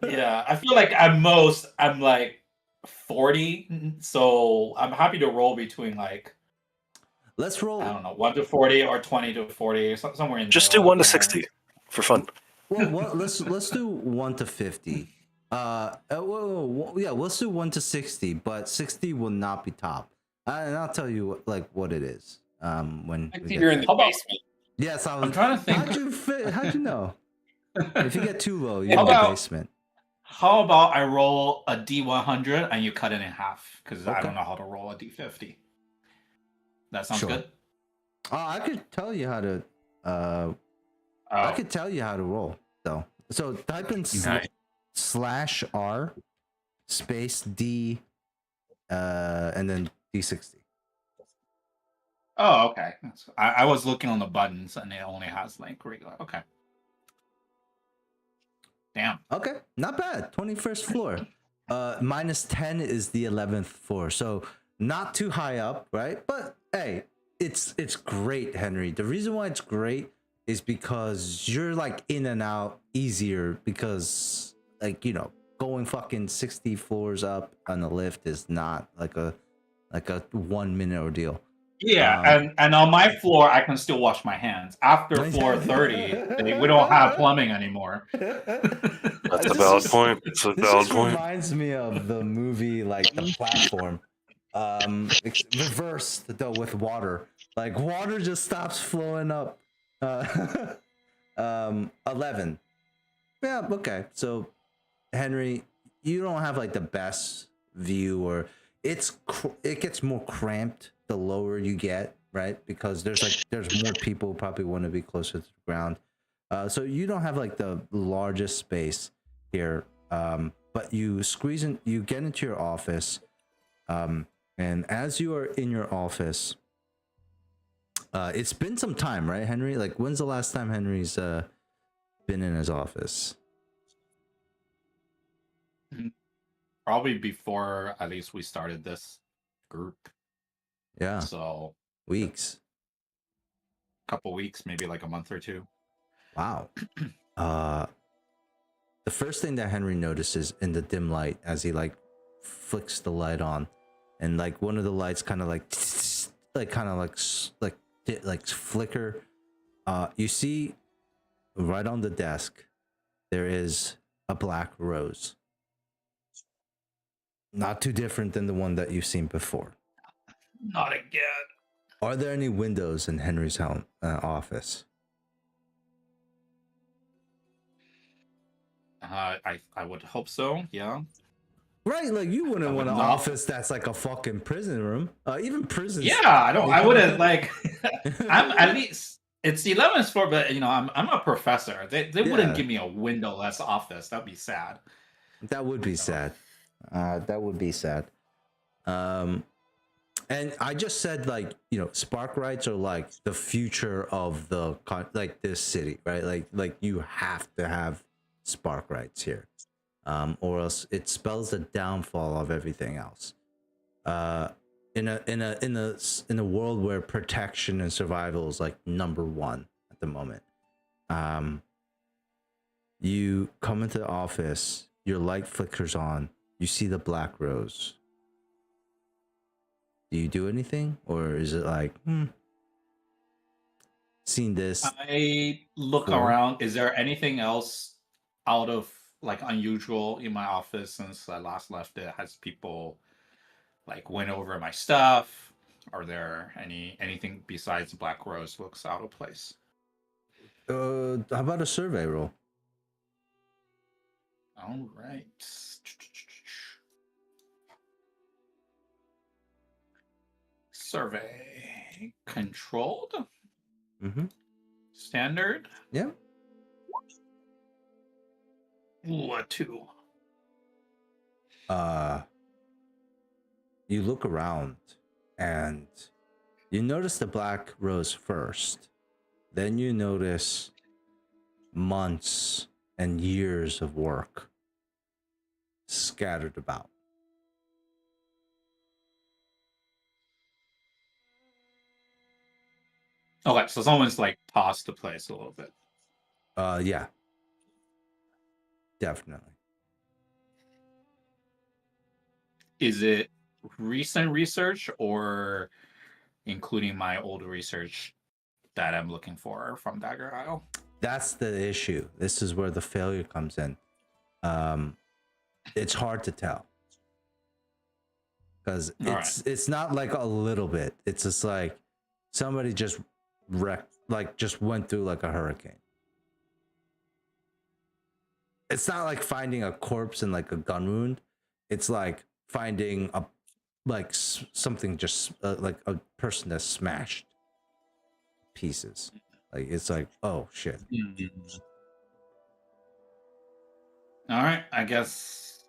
Yeah, I feel like at most I'm like 40, so I'm happy to roll between like Let's roll. I don't know 1 to 40 or 20 to 40, somewhere in. Just the do 1 to middle, 60 for fun. Well, let's do 1 to 50. Yeah, let's do 1 to 60, but 60 will not be top. And I'll tell you what it is. When I we think get you're in there. the basement. Yes, I was. I'm trying to think. How'd you know? If you get too low, you're How in the about- basement. How about I roll a D100 and you cut it in half because I Okay. don't know how to roll a D50. That sounds Sure. good. I could tell you how to. I Oh, could tell you how to roll though. So type in Okay. /R space D, and then D60. oh, okay. I was looking on the buttons and it only has like regular. Okay. Damn. Okay, not bad. 21st floor. -10 is the 11th floor, so not too high up, right? But hey, it's great, Henry. The reason why it's great is because you're like in and out easier because like going fucking 60 floors up on the lift is not like a 1 minute ordeal. Yeah, and on my floor I can still wash my hands. After floor 30, we don't have plumbing anymore. That's a valid point. It's a This valid just point. reminds me of the movie, like The Platform, reversed though with water. Like water just stops flowing up. 11. Yeah, okay. So Henry, you don't have like the best view, or it gets more cramped the lower you get, right? Because there's more people who probably want to be closer to the ground. So you don't have like the largest space here, but you get into your office, and as you are in your office, it's been some time, right, Henry? Like, when's the last time Henry's been in his office? Probably before at least we started this group. Yeah, So weeks. a couple weeks, maybe like a month or two. Wow. The first thing that Henry notices in the dim light as he like flicks the light on, and like one of the lights kind of like flicker. You see right on the desk there is a black rose. Not too different than the one that you've seen before. Not again. Are there any windows in Henry's office? I would hope so. Yeah. Right, like you wouldn't I want would an not. office that's like a fucking prison room. Even prisons. Yeah, I wouldn't like. I'm at least it's the 11th floor, but I'm a professor. They Yeah. wouldn't give me a windowless office. That'd be sad. That would be sad. That would be sad. And I just said like spark rights are like the future of this city, right? Like you have to have spark rights here, or else it spells the downfall of everything else. In a world where protection and survival is like number one at the moment. You come into the office, your light flickers on, you see the black rose. Do you do anything, or is it like seen this? I look Floor. around. Is there anything else out of like unusual in my office since I last left it? Has people like went over my stuff? Are there anything besides Black Rose looks out of place? How about a survey roll? All right. Survey controlled, Mm-hmm. standard. Yeah. Ooh, a 2. You look around, and you notice the black rose first. Then you notice months and years of work scattered about. Okay, so someone's like tossed the place a little bit. Yeah. Definitely. Is it recent research or including my old research that I'm looking for from Dagger Isle? That's the issue. This is where the failure comes in. It's hard to tell. Because it's not like a little bit. It's just like somebody just wrecked, like just went through like a hurricane. It's not like finding a corpse in like a gun wound. It's like finding a like something just like a person that's smashed pieces. Like it's like, oh shit. All right, I guess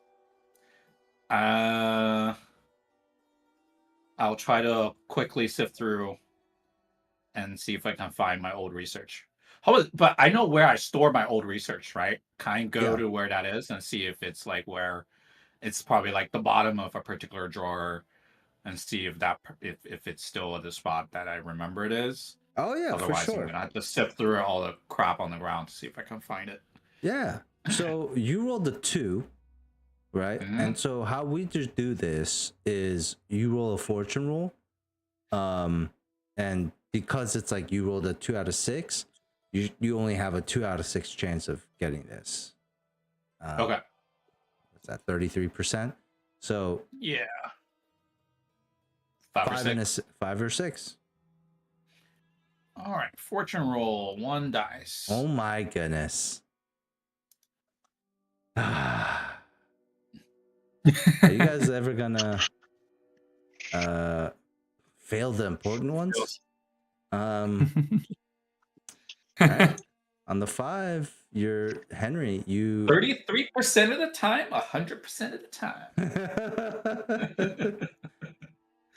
I'll try to quickly sift through and see if I can find my old research. But I know where I store my old research, right? Can I go to where that is and see if it's like where it's probably like the bottom of a particular drawer and see if that if it's still at the spot that I remember it is. Oh yeah, Otherwise, for sure. I'm gonna have to sift through all the crap on the ground to see if I can find it. Yeah. So you rolled a 2, right? Mhm. And so how we just do this is you roll a fortune roll, and because it's like you rolled a 2 out of 6, you only have a 2 out of 6 chance of getting this. Okay. What's that? 33%. So Yeah. 5 or 6. All right. Fortune roll 1 dice. Oh my goodness. Are you guys ever gonna fail the important ones? Right. On the 5, you're Henry. You 33% of the time, 100% of the time.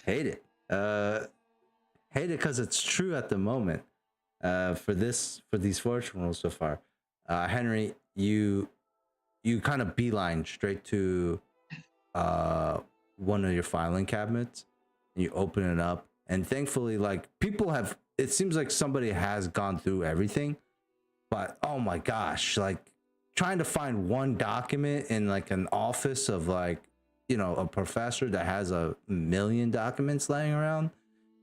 hate it. Hate it because it's true at the moment. For these fortune rolls so far, Henry, you kind of beeline straight to one of your filing cabinets. And you open it up, and thankfully, like people have. It seems like somebody has gone through everything, but oh my gosh, like trying to find one document in like an office of like, you know, a professor that has a million documents laying around,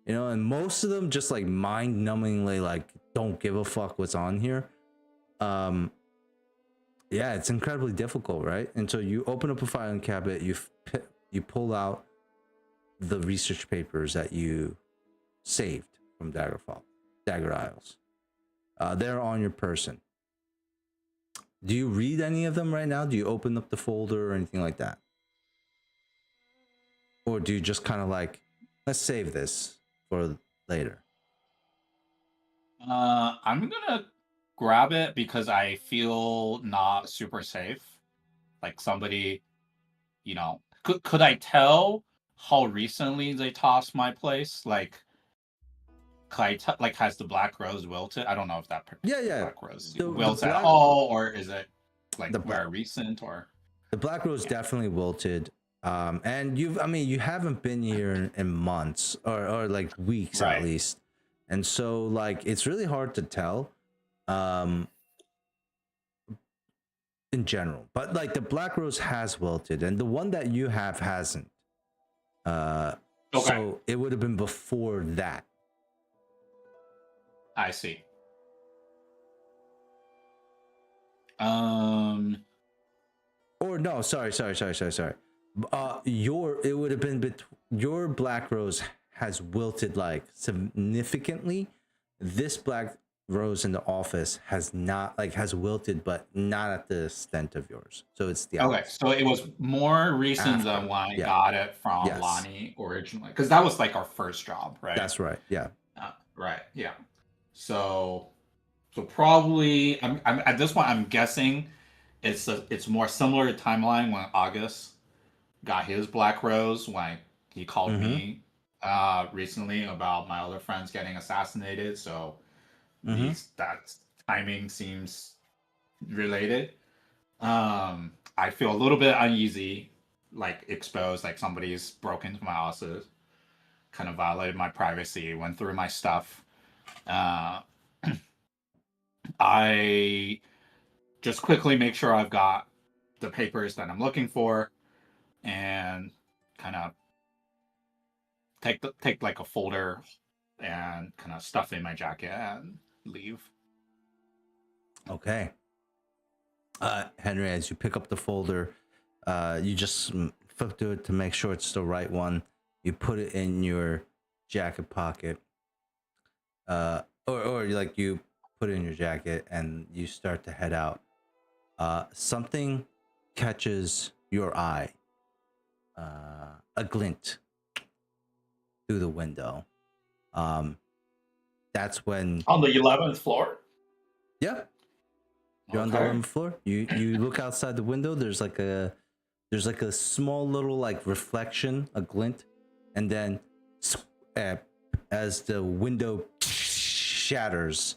you know, and most of them just like mind-numbingly like don't give a fuck what's on here. Yeah, it's incredibly difficult, right? And so you open up a filing cabinet, you pull out the research papers that you saved from Dagger Isles. They're on your person. Do you read any of them right now? Do you open up the folder or anything like that? Or do you just kind of like, let's save this for later? I'm gonna grab it because I feel not super safe. Like somebody, you know, could I tell how recently they tossed my place? Like, like has the black rose wilted? I don't know if that black rose wilted at all, or is it like very recent? Or the black rose definitely wilted. And you haven't been here in months or like weeks at least, and so like it's really hard to tell in general, but like the black rose has wilted and the one that you have hasn't. So it would have been before that. I see. Or no, sorry. It would have been your black rose has wilted like significantly. This black rose in the office has not, like, has wilted, but not at the extent of yours. So it's the okay. So it was more recent than when I got it from Lonnie originally, because that was like our first job, right? That's right. Yeah. Right. Yeah. So probably I'm at this point I'm guessing it's more similar to timeline when August got his black rose when he called me recently about my other friends getting assassinated, so Mhm. that timing seems related. I feel a little bit uneasy, like exposed, like somebody's broken into my houses, kind of violated my privacy, went through my stuff. Uh, I just quickly make sure I've got the papers that I'm looking for, and kind of take like a folder and kind of stuff in my jacket and leave. Okay. Henry, as you pick up the folder, you just flip through it to make sure it's the right one. You put it in your jacket pocket, or like you put it in your jacket and you start to head out. Something catches your eye, a glint through the window. That's when, On the 11th floor. yeah, you're on the 11th floor. You look outside the window. There's like a small little like reflection, a glint, and then as the window shatters,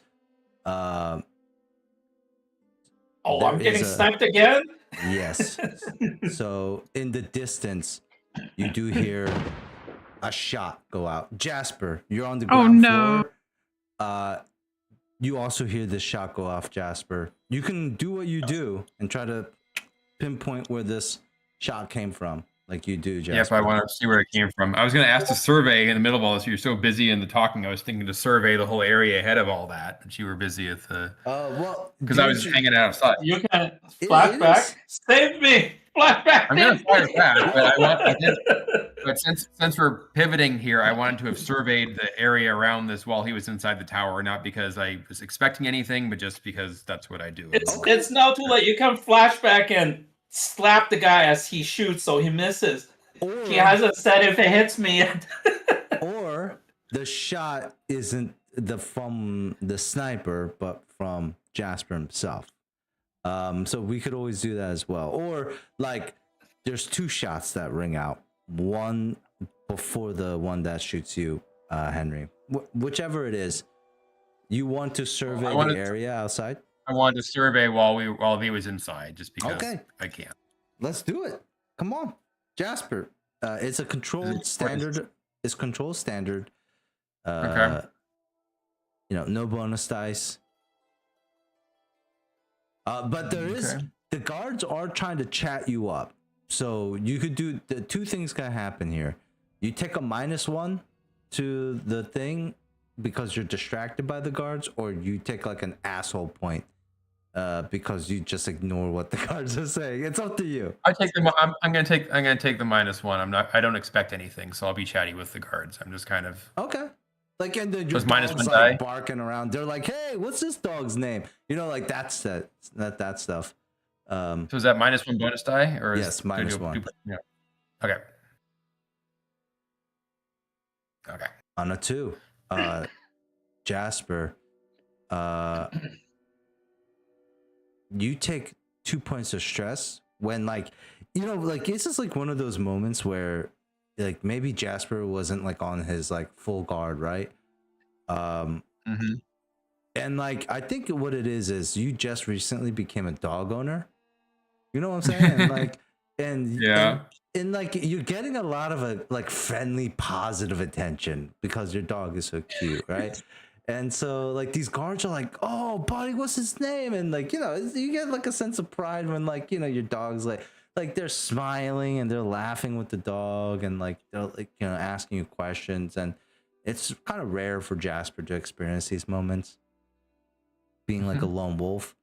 Oh, there I'm getting is a- sniped again. yes. So in the distance, you do hear a shot go out. Jasper, you're on the Oh, ground no. floor. You also hear this shot go off, Jasper. You can do what you do and try to pinpoint where this shot came from, like you do, Jasper. Yes, I want to see where it came from. I was going to ask to survey in the middle of all this. You're so busy in the talking. I was thinking to survey the whole area ahead of all that, but you were busy at the. Well, Because I was just hanging outside. You can It flashback. Save me. Flashback. I'm going to fire back, but I did. did. But since we're pivoting here, I wanted to have surveyed the area around this while he was inside the tower, not because I was expecting anything, but just because that's what I do. It's now too late. You can flashback and slap the guy as he shoots, so he misses. Or, He hasn't said if it hits me yet. or the shot isn't from the sniper, but from Jasper himself. So we could always do that as well. Or like, there's two shots that ring out. One before the one that shoots you, Henry. Whichever it is, you want to survey the area outside. I wanted to survey while he was inside, just because I can't. Let's do it. Come on, Jasper. It's a controlled standard. It's controlled standard. Okay. No bonus dice. But there is, the guards are trying to chat you up. So you could do the two things can happen here. You take a -1 to the thing because you're distracted by the guards, or you take like an asshole point because you just ignore what the guards are saying. It's up to you. I take the. I'm gonna take the -1. I don't expect anything, so I'll be chatty with the guards. I'm just kind of okay. Like, and then your Does -1 dog's die? like barking around. They're like, "Hey, what's this dog's name?" Like that stuff. So is that -1 bonus die, or Yes, -1. Yeah. Okay. Okay. On a 2, Jasper, you take 2 points of stress when, like, this is like one of those moments where, like, maybe Jasper wasn't like on his like full guard, right? And like, I think what it is you just recently became a dog owner. You know what I'm saying? And like, and Yeah. and like, you're getting a lot of like friendly, positive attention because your dog is so cute, right? And so like these guards are like, "Oh, buddy, what's his name?" And like, you get like a sense of pride when like, your dog's like they're smiling and they're laughing with the dog, and like they're like, asking you questions. And it's kind of rare for Jasper to experience these moments, being like a lone wolf.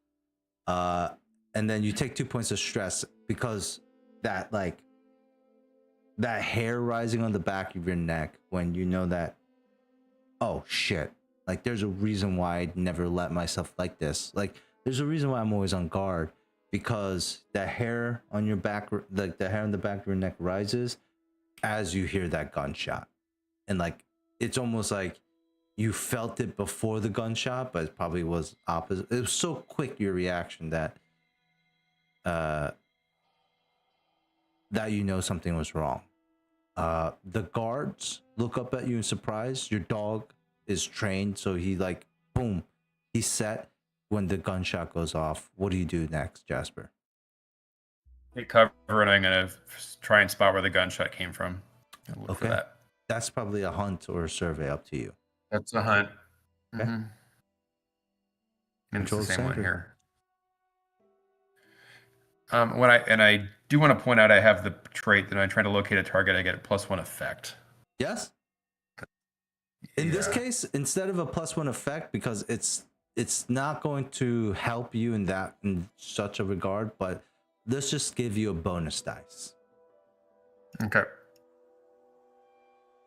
And then you take 2 points of stress because that hair rising on the back of your neck when you know that, oh shit, like there's a reason why I'd never let myself like this. Like there's a reason why I'm always on guard, because the hair on your back, like the hair on the back of your neck rises as you hear that gunshot. And like, it's almost like you felt it before the gunshot, but it probably was opposite. It was so quick, your reaction, that something was wrong. The guards look up at you in surprise. Your dog is trained, so he like boom, he's set when the gunshot goes off. What do you do next, Jasper? Get cover, and I'm gonna try and spot where the gunshot came from. And look for Okay. that. That's probably a hunt or a survey, up to you. That's a hunt. Okay. Mhm. And it's the Control same one center. here. I do want to point out I have the trait that when I try to locate a target, I get a +1 effect. Yes. In this Yeah. case, instead of a +1 effect, because it's not going to help you in such a regard, but let's just give you a bonus dice. Okay.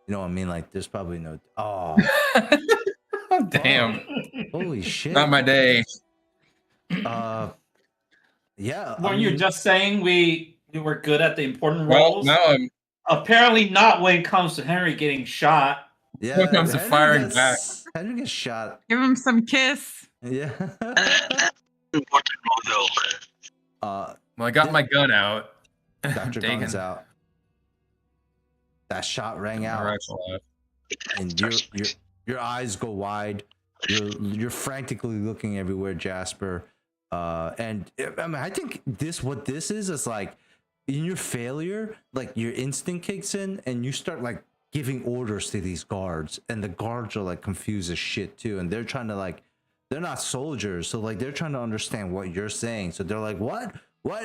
You know what I mean? Like, there's probably no. Oh, Oh, damn. holy shit! Not my day. Yeah. Weren't you just saying we were good at the important Well, roles? now I'm Apparently not when it comes to Henry getting shot. Yeah. When it comes to firing Henry gets shot. Give him some kiss. Yeah. Important role, though. Well, I got my gun out. got your Dang guns it. out. That shot rang My out, rifle out. and your eyes go wide. You're frantically looking everywhere, Jasper. And I mean, I think what this is like in your failure, like your instinct kicks in, and you start like giving orders to these guards, and the guards are like confused as shit too, and they're trying to like, they're not soldiers, so like they're trying to understand what you're saying, so they're like, what,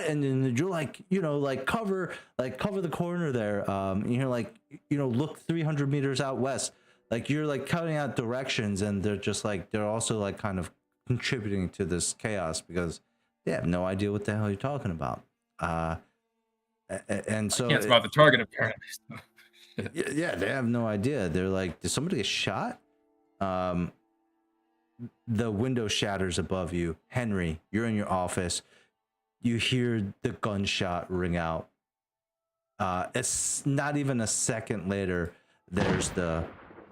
and then you're like, like cover the corner there, you're like, look 300 meters out west, like you're like cutting out directions, and they're just like, they're also like kind of contributing to this chaos because they have no idea what the hell you're talking about. And so Can't spot the target apparently. yeah, they have no idea. They're like, did somebody get shot? The window shatters above you. Henry, you're in your office. You hear the gunshot ring out. It's not even a second later, there's the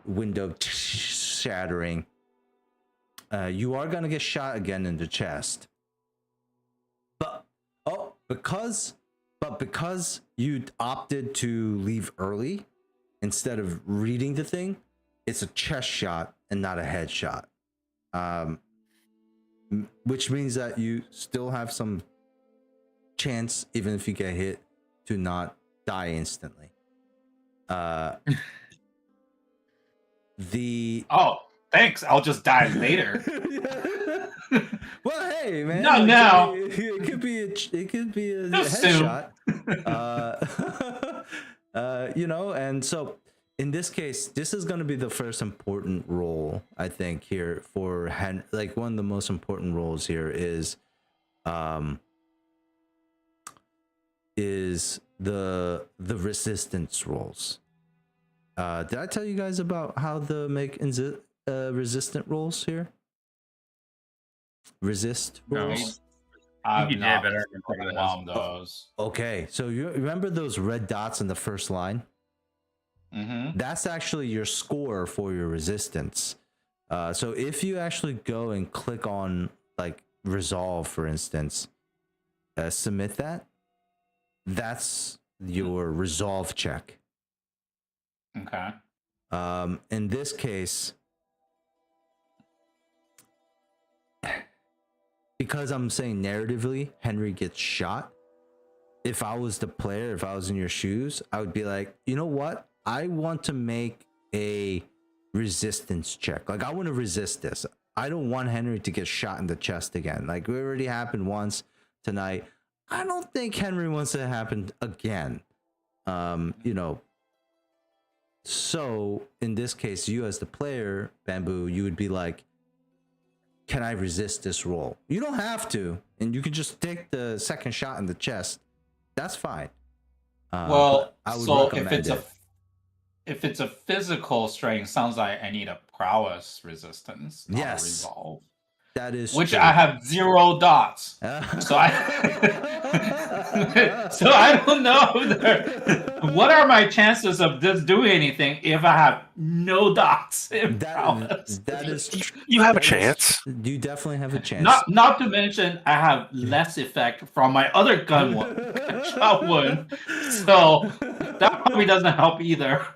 window shattering. You are gonna get shot again in the chest. Because you opted to leave early instead of reading the thing, it's a chest shot and not a headshot. Which means that you still have some chance, even if you get hit, to not die instantly. Oh, thanks. I'll just die later. Well, hey, man. Not now. It could be a Just soon. headshot. And so in this case, this is going to be the first important role, I think, here for like one of the most important roles here is the resistance roles. Did I tell you guys about how to make resistant rolls here? Resist No. rolls? I'm You did, not but I don't remember those. on those. Okay, so you remember those red dots in the first line? Mm-hmm. That's actually your score for your resistance. So if you actually go and click on like resolve, for instance, submit that's your resolve check. Okay. In this case, because I'm saying narratively, Henry gets shot. If I was the player, if I was in your shoes, I would be like, you know what? I want to make a resistance check. Like, I want to resist this. I don't want Henry to get shot in the chest again. Like, it already happened once tonight. I don't think Henry wants it to happen again. So in this case, you as the player, Bamboo, you would be like, can I resist this roll? You don't have to, and you can just take the second shot in the chest. That's fine. Well, I would so recommend if it's a physical strength, sounds like I need a prowess resistance. Not Yes. a resolve. that is Which true. I have 0 dots. So I don't know what are my chances of this doing anything if I have no dots in prowess? that is true. You have a chance. You definitely have a chance. Not to mention I have less effect from my other gunshot one. So That probably doesn't help either.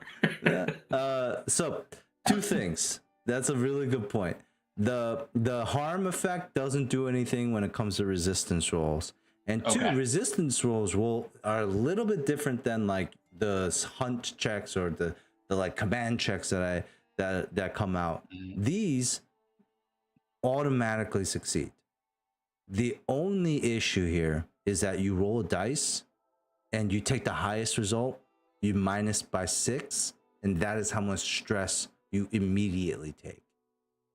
Yeah. So 2 things. That's a really good point. The harm effect doesn't do anything when it comes to resistance rolls. And 2, Okay. resistance rolls are a little bit different than like the hunt checks or the like command checks that come out. These automatically succeed. The only issue here is that you roll a dice and you take the highest result, you minus by 6, and that is how much stress you immediately take.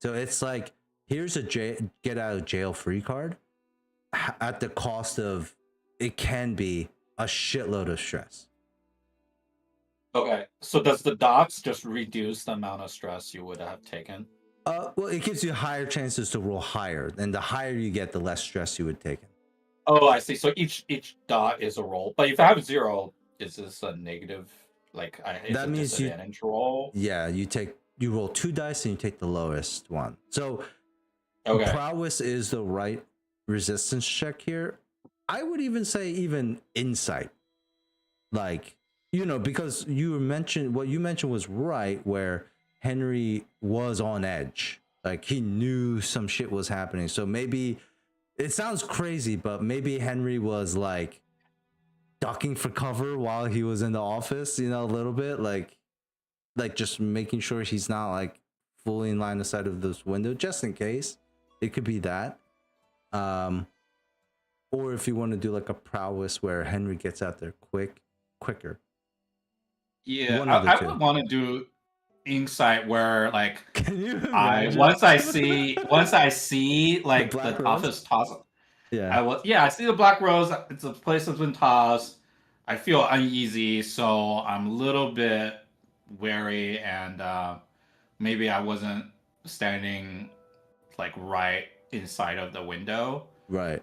So it's like, here's a get out of jail free card at the cost of, it can be a shitload of stress. Okay. So does the dots just reduce the amount of stress you would have taken? Well, it gives you higher chances to roll higher, and the higher you get, the less stress you would take. Oh, I see. So each dot is a roll. But if I have 0, is this a negative? Like, is That it means disadvantage roll? Yeah, you roll 2 dice and you take the lowest one. So Okay. prowess is the right resistance check here. I would even say even insight. Like, because what you mentioned was right, where Henry was on edge. Like, he knew some shit was happening. So maybe, it sounds crazy, but maybe Henry was like ducking for cover while he was in the office, a little bit, like just making sure he's not like fully in line of sight of this window, just in case. It could be that. Or if you want to do like a prowess where Henry gets out there quicker. Yeah, One of the I two. would want to do insight where, like, Can you I imagine? once I see like Black the Rose? toughest toss. Yeah. I see the Black Rose. It's a place that's been tossed. I feel uneasy, so I'm a little bit wary, and maybe I wasn't standing like right inside of the window. Right.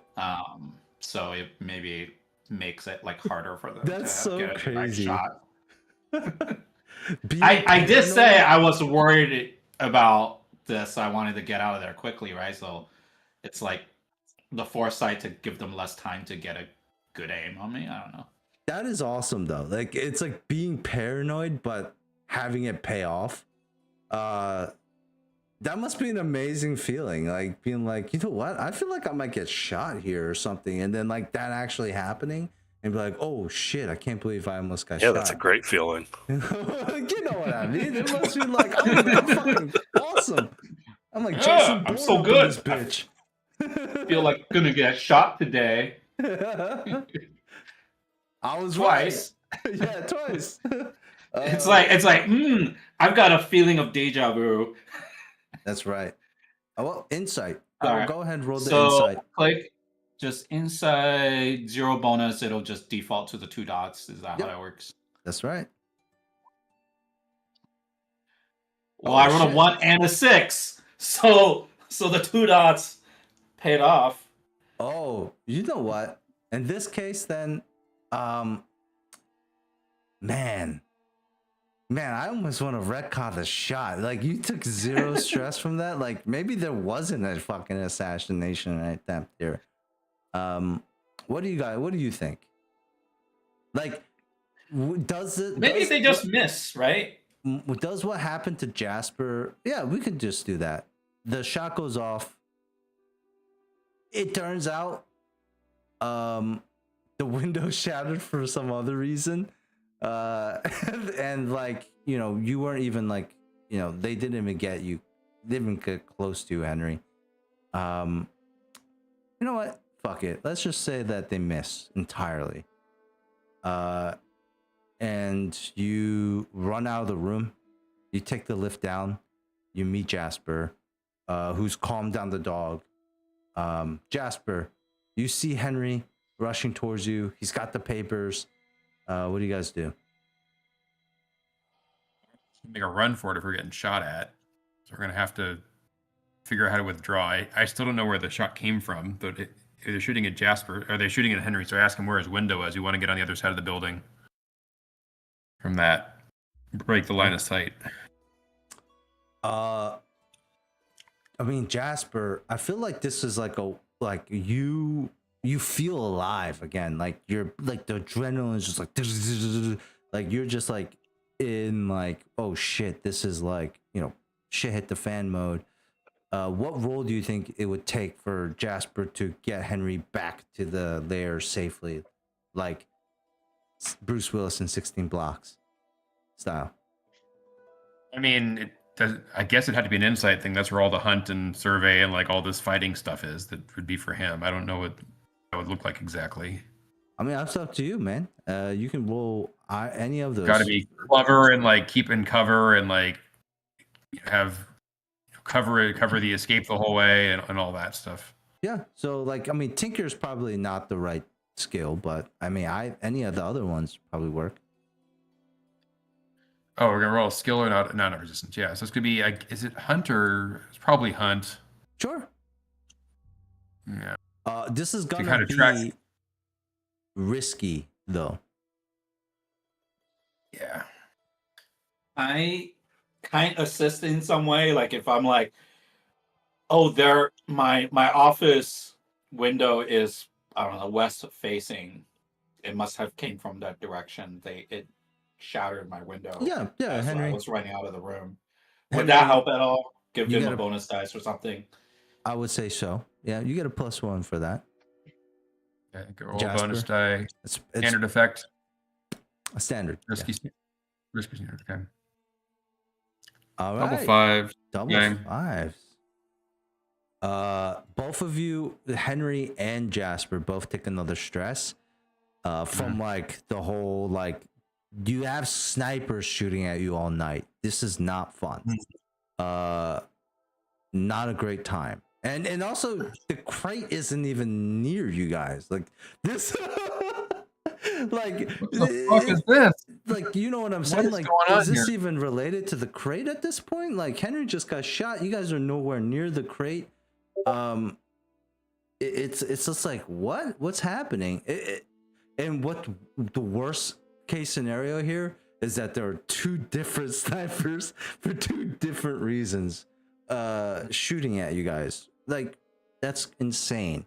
So it maybe makes it like harder for them That's to so get a direct crazy. shot. Being I did say paranoid- I was worried about this. I wanted to get out of there quickly, right? So it's like the foresight to give them less time to get a good aim on me. I don't know. That is awesome though. Like, it's like being paranoid but having it pay off. That must be an amazing feeling. Like, being like, you know what? I feel like I might get shot here or something, and then like that actually happening, and be like, oh shit, I can't believe I almost got shot. Yeah, that's a great feeling. You know what I mean? It must be like, I'm fucking awesome. I'm like, Yeah, Jason I'm Bourne so up in good. this bitch. Feel like gonna get shot today I was twice. right. Yeah, twice. It's like I've got a feeling of deja vu. That's right. Oh, well, insight. All right. Go ahead and roll the So insight. click just inside 0 bonus. It'll just default to the 2 dots. Is that Yep. how that works? That's right. Well, Oh, I rolled shit. a 1 and a 6, so the 2 dots paid off. Oh, you know what? In this case, then, man, I almost want to retcon the shot. Like, you took 0 stress from that. Like, maybe there wasn't a fucking assassination attempt here. What do you think? Like, does it? Maybe does they just miss, right? Does what happened to Jasper? Yeah, we could just do that. The shot goes off. It turns out, the window shattered for some other reason, and like, you weren't even like, they didn't even get you. They didn't even get close to you, Henry. You know what? Fuck it. Let's just say that they miss entirely. And you run out of the room. You take the lift down. You meet Jasper, who's calmed down the dog. Jasper, you see Henry rushing towards you. He's got the papers. What do you guys do? Make a run for it if we're getting shot at. So we're gonna have to figure out how to withdraw. I still don't know where the shot came from, but if they're shooting at Jasper, are they shooting at Henry? So I ask him where his window is. We want to get on the other side of the building. From that, break the line of sight. I mean, Jasper, I feel like this is like you feel alive again. Like, you're like, the adrenaline is just like Like you're just like in like, oh shit, this is like, shit hit the fan mode. What role do you think it would take for Jasper to get Henry back to the lair safely, like Bruce Willis in 16 Blocks style? I mean, I guess it had to be an insight thing. That's where all the hunt and survey and like all this fighting stuff is. That would be for him. I don't know what that would look like exactly. I mean, that's up to you, man. You can roll any of those. Got to be clever and like keep in cover and like have cover the escape the whole way and all that stuff. Yeah. So like, I mean, Tinker's probably not the right skill, but I mean, any of the other ones probably work. Oh, we're gonna roll skill or not resistance. Yeah. So it's gonna be is it hunt or it's probably hunt. Sure. Yeah. This is gonna kinda be track- risky though. Yeah. I kind of assist in some way. Like if I'm like, oh, there, my office window is, I don't know, west facing. It must have came from that direction. It shattered my window. Yeah, as Henry. I was running out of the room. Henry, Would that help at all? Give you him gotta- a bonus dice or something. I would say so. Yeah, you get a +1 for that. Yeah, roll Jasper? bonus die. It's Standard effect. a standard. Yeah. Risky standard. Okay. All right. Double five. Double Gang. fives. Both of you, Henry and Jasper, both take another stress. From like the whole like, you have snipers shooting at you all night. This is not fun. Not a great time. And also the crate isn't even near you guys. Like this. Like What the fuck is this? like, you know what I'm saying? is Like, going on is this here? even related to the crate at this point? Like, Henry just got shot. You guys are nowhere near the crate. It's just like, what's happening? And what the worst case scenario here is that there are two different snipers for two different reasons, shooting at you guys. Like, that's insane.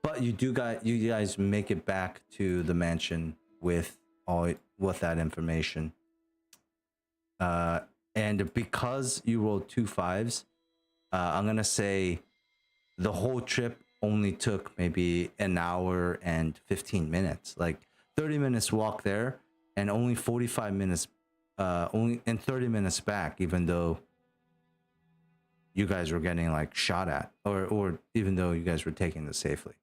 But you guys make it back to the mansion with that information. And because you rolled 2 5s, I'm gonna say the whole trip only took maybe an hour and 15 minutes. Like 30 minutes walk there and only 45 minutes, only and 30 minutes back, even though you guys were getting like shot at, or even though you guys were taking this safely.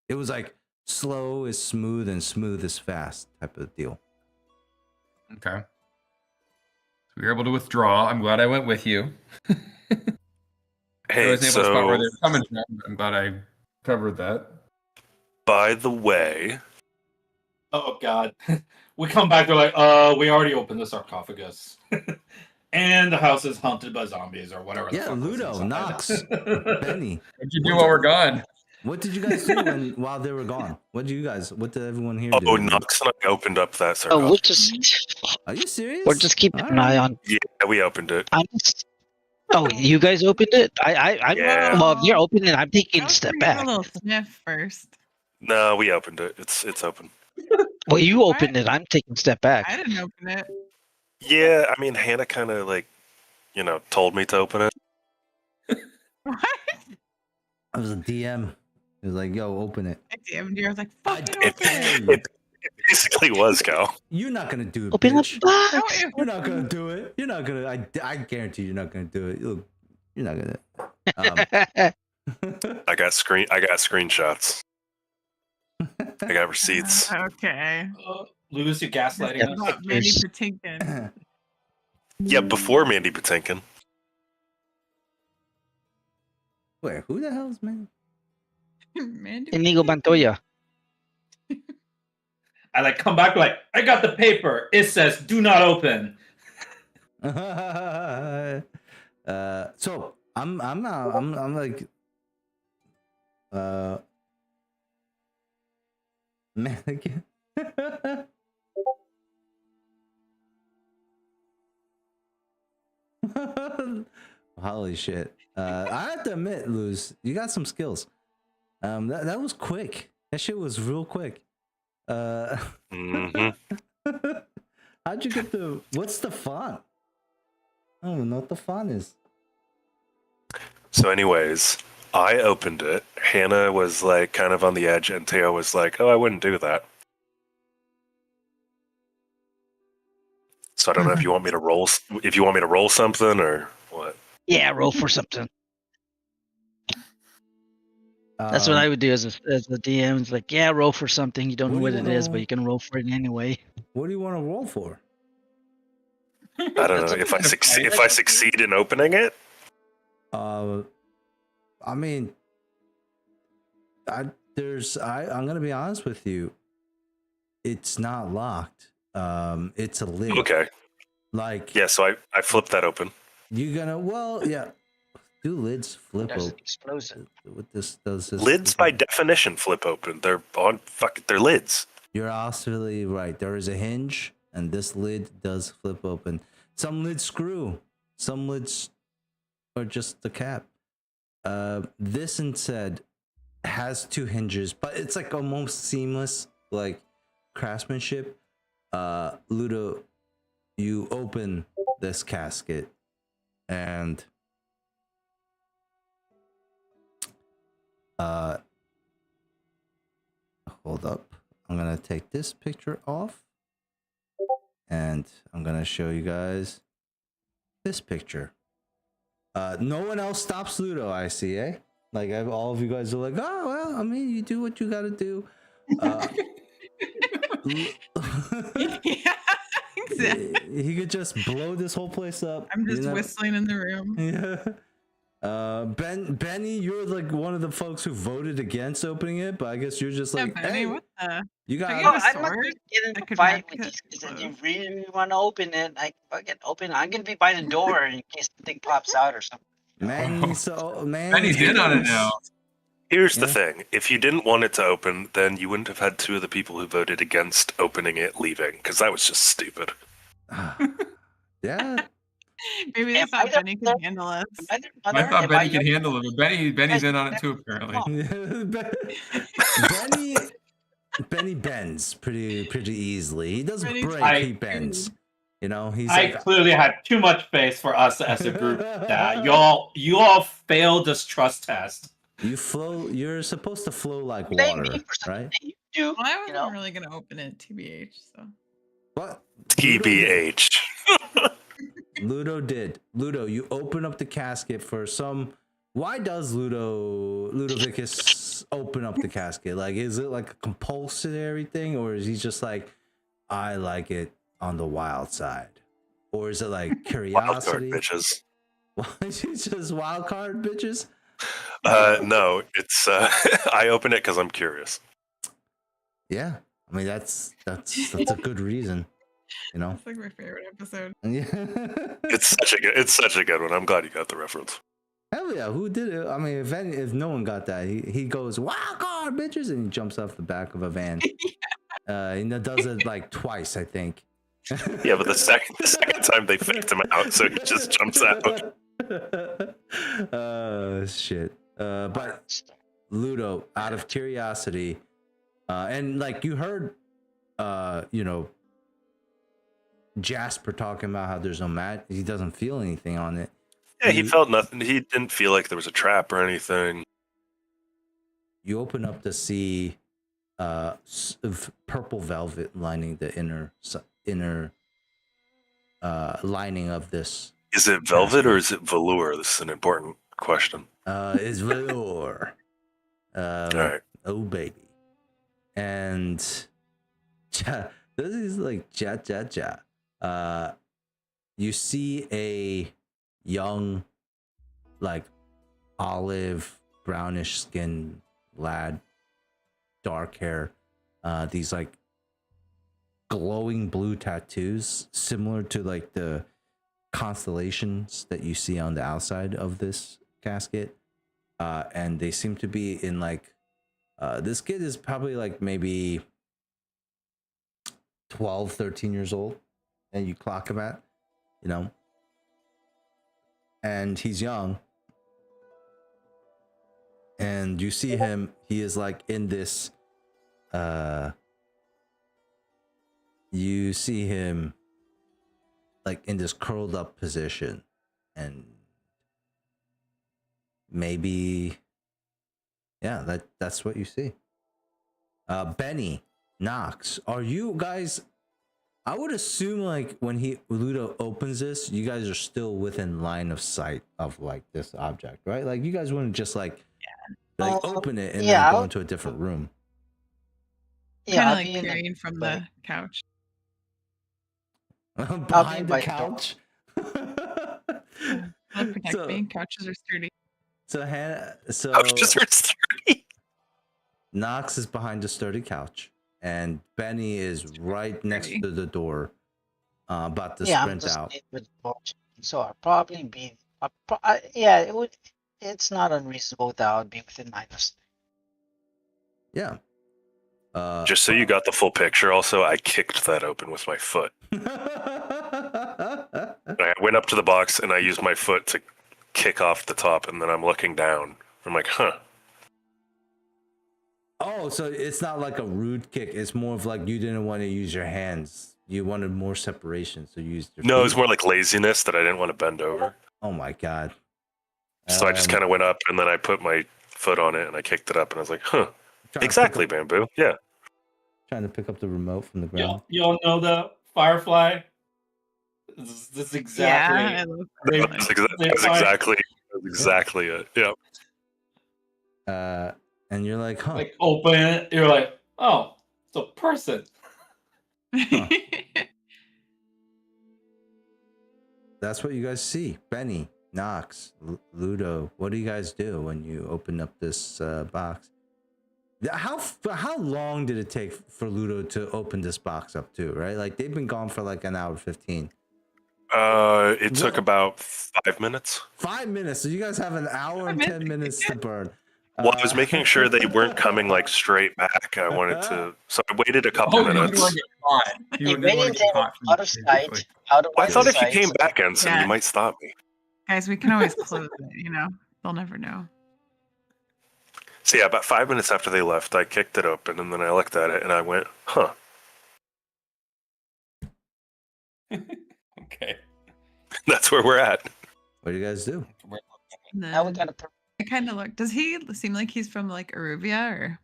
It was like slow is smooth and smooth is fast type of deal. Okay. So we were able to withdraw. I'm glad I went with you. I Hey, was able to spot where so they're coming from. I'm glad I covered that. by the way, Oh God. We come back, they're like, we already opened the sarcophagus. And the house is haunted by zombies or whatever. the Yeah, fuck was Ludo, inside. Knox, Benny. What'd you do while we're gone? What did you guys do while they were gone? What did everyone here do? oh, Knox and I opened up that Oh, sarcophagus. we'll just Are you serious? we're just keeping All an eye on. Yeah, we opened it. Oh, you guys opened it? I Yeah. Well, if you're opening it, I'm taking I a was step gonna give back. a little sniff first. No, we opened it. It's open. Well, you What? opened it. I'm taking a step back. I didn't open it. Yeah, I mean, Hannah kind of like, told me to open it. What? I was a DM. He was like, "Yo, open it." I DM'd you. I was like, fucking I- open it. Hey, It basically was, Cal. you're not gonna do it, Open the bitch. Don't box. you- You're not gonna do it. You're not gonna. I guarantee you're not gonna do it. You're not gonna. I got screenshots. I got receipts. Okay. Lose your gaslighting us. About Mandy Patinkin. Yeah, before Mandy Patinkin. Wait, who the hell is man? Mandy Inigo Montoya. I like come back like, I got the paper. It says do not open. So I'm like, mannequin. Holy shit! I have to admit, Luz, you got some skills. That was quick. That shit was real quick. hmm How'd you get the? What's the font? I don't even know what the font is. So, anyways, I opened it. Hannah was like kind of on the edge, and Teo was like, "Oh, I wouldn't do that." So I don't know if you want me to roll. If you want me to roll something or what. Yeah, roll for something. That's what I would do as the DM. It's like, yeah, roll for something. You don't know What do what you it is, wanna- but you can roll for it anyway. What do you want to roll for? I don't know That's if I kind of succeed. fun. If I succeed in opening it, I mean, I'm gonna be honest with you. It's not locked. It's a lid. okay. Like, Yeah, so I flipped that open. you gonna? Well, yeah. Do lids flip There's an open? explosion. What this does this? Lids by definition flip open. They're on they're lids. You're absolutely right. There is a hinge, and this lid does flip open. Some lids screw. Some lids are just the cap. This instead has two hinges, but it's like almost seamless, like craftsmanship. Ludo, you open this casket, and hold up. I'm gonna take this picture off, and I'm gonna show you guys this picture. No one else stops Ludo, I see, eh? Like, all of you guys are like, oh, well, I mean, you do what you gotta do. Yeah, exactly. He could just blow this whole place up. I'm just You know? whistling in the room. Yeah. Benny, you're like one of the folks who voted against opening it, but I guess you're just like, Benny, hey, what the? you got. Forget No, a I'm not sword gonna get in that a could fight not with cut these guys. If close. you really want to open it, I fucking open it. I'm gonna be by the door in case something pops out or something. Man, so man, Benny's in on it now. Here's the Yeah. thing: if you didn't want it to open, then you wouldn't have had two of the people who voted against opening it leaving, because that was just stupid. Yeah. Maybe they Am I thought the Benny could mother? handle us. Am I their I mother? thought Am Benny I could your- handle it, but Benny's in on it too apparently. Benny bends pretty easily. He doesn't Benny's break, he bends. You know, he's I like, clearly had too much space for us as a group. That you all failed this trust test. you're supposed to flow like Blame water, me for something right? that you do. Well, I You wasn't know, really gonna open it, TBH. So What? TBH. Ludo did. Ludo, you open up the casket for some. Why does Ludovicus open up the casket? Like, is it like a compulsory thing, or is he just like, I like it on the wild side, or is it like Wild card curiosity? bitches. Why is he just wild card bitches? No, it's I open it because I'm curious. Yeah, I mean that's a good reason, you know. that's like my favorite episode. Yeah. It's such a good one. I'm glad you got the reference. Hell yeah, who did it? I mean, if no one got that, he goes wild card bitches and he jumps off the back of a van. And that does it like twice, I think. Yeah, but the second time they faked him out, so he just jumps out. Shit. But Ludo, out of curiosity, and like you heard, you know, Jasper talking about how there's no mat, he doesn't feel anything on it. Yeah, he felt nothing. He didn't feel like there was a trap or anything. You open up to see purple velvet lining the inner lining of this. Is it velvet or is it velour? This is an important question. Is velour. All right. Oh baby, and this is like ja. You see a young, like olive brownish skin lad, dark hair, these like glowing blue tattoos similar to like the constellations that you see on the outside of this casket, and they seem to be in like this kid is probably like maybe 12-13 years old, and you clock him at, you know, and he's young, and you see him, he is like in this you see him like in this curled up position, and maybe, yeah, that's what you see. Benny, Knox, are you guys? I would assume like when Ludo opens this, you guys are still within line of sight of like this object, right? Like you guys wouldn't just like open it and then go into a different room. Kind of I'll like be in the, peering from the couch. Behind the by the door. couch. They'll protect So- me. Couches are sturdy. So Hannah, so I was just sturdy. Knox is behind a sturdy couch, and Benny is right next to the door, about to I'm sprint just out. with watching. So I'll probably be. It would. It's not unreasonable that I would be within line of sight. Yeah. Just so you got the full picture, also, I kicked that open with my foot. I went up to the box and I used my foot to kick off the top, and then I'm looking down. I'm like, huh. Oh, so it's not like a rude kick. It's more of like you didn't want to use your hands. You wanted more separation, so you used your No, feet. it was more like laziness that I didn't want to bend over. Oh my god. So I just kind of went up and then I put my foot on it and I kicked it up and I was like, huh. Exactly, Bamboo. Yeah. Trying to pick up the remote from the ground. Y'all know the Firefly? This is exactly. Yeah, I love That's exactly it. Yeah. And you're like, huh? Like open it, you're like, oh, it's a person. That's what you guys see. Benny, Knox, Ludo. What do you guys do when you open up this box? How long did it take for Ludo to open this box up too? Right, like they've been gone for like an hour 15. It took about 5 minutes. 5 minutes. So you guys have an hour and 10 minutes to burn. Well, I was making sure they weren't coming like straight back. I wanted to, so I waited a couple You minutes. didn't want to get caught. You Hey, didn't want waiting to get table caught. out of sight, out of I thought if you sight. came back, Ensign, Yeah. you might stop me. Guys, we can always close it, you know? They'll never know. So yeah, about 5 minutes after they left, I kicked it open and then I looked at it and I went, huh. Okay. That's where we're at. What do you guys do? And Now we then gotta. I kind of look. Does he seem like he's from like Aruvia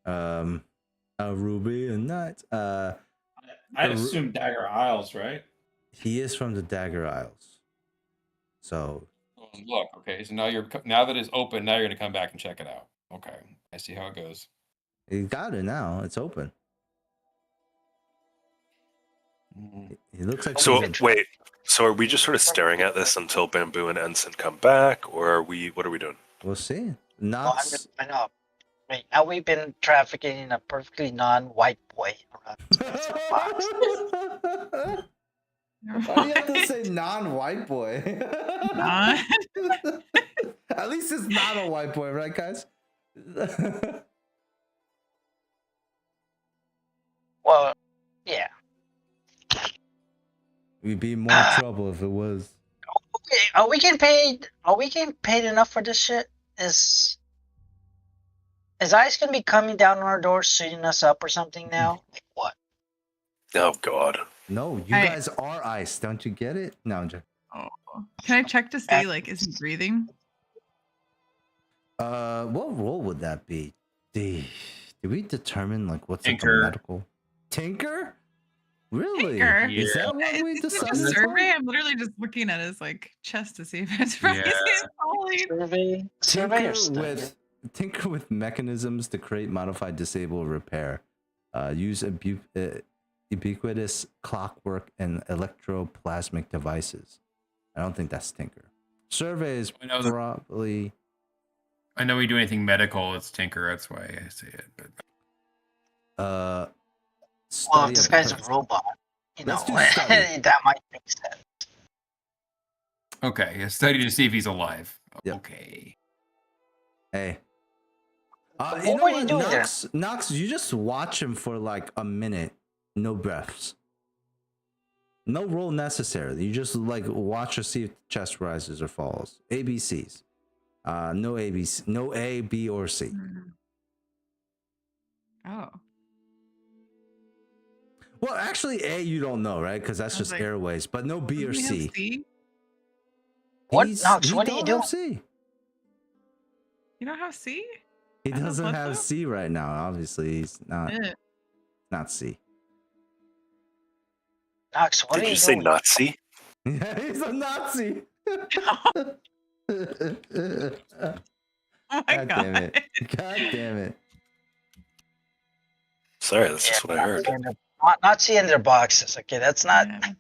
or? Ruby and Knight. I'd assume Dagger Isles, right? He is from the Dagger Isles. So Look, okay. So now that it's open, now you're gonna come back and check it out. Okay, I see how it goes. you got it now. It's open. He looks like So he's- wait, so are we just sort of staring at this until Bamboo and Ensign come back, or what are we doing? We'll see. Oh, Knox. I know. Right now we've been trafficking in a perfectly non-white boy around this box. Why do you have to say non-white boy? Not. At least it's not a white boy, right, guys? Well, yeah. We'd be in more trouble if it was. Okay, are we getting paid? Are we getting paid enough for this shit? Is ICE gonna be coming down on our door, shooting us up or something now? Like what? Oh God. No, you guys are ice. Don't you get it? No, I'm joking. Oh. Can I check to see like is he breathing? What role would that be? Did we determine like what's like a Tinker. medical? Tinker? Really? Tinker. Is that what we Is it just decided? survey? I'm literally just looking at his like chest to see if it's rising Yeah. and falling. Surveyor stuff. Tinker with mechanisms to create, modify, disable, or repair. Use ubiquitous clockwork and electroplasmic devices. I don't think that's Tinker. Survey is I know that- probably. I know we do anything medical, it's Tinker. That's why I say it. But Well, Study this of guy's a pers- robot. You know, Let's do study. that might make sense. okay, a study to see if he's alive. Yep. Okay. Hey. What You know were you what, doing there? Knox, you just watch him for like a minute. No breaths. No roll necessary. You just like watch to see if the chest rises or falls. ABCs. No ABC. No A, B, or C. Oh. Well, actually, A, you don't know, right? Because that's I was just like, airways, but no B or doesn't he have C. C? What, He's, Knox? he What are you don't doing? have C. You don't have C? He I don't doesn't know, have Pluto? C right now. Obviously, he's Eh. not C. Knox, what Did are you you say doing? Nazi? Yeah, he's a Nazi. Oh my God god. damn it. God damn it. Sorry, that's Yeah, just what I heard. not seeing their boxes. Okay, that's not. Yeah.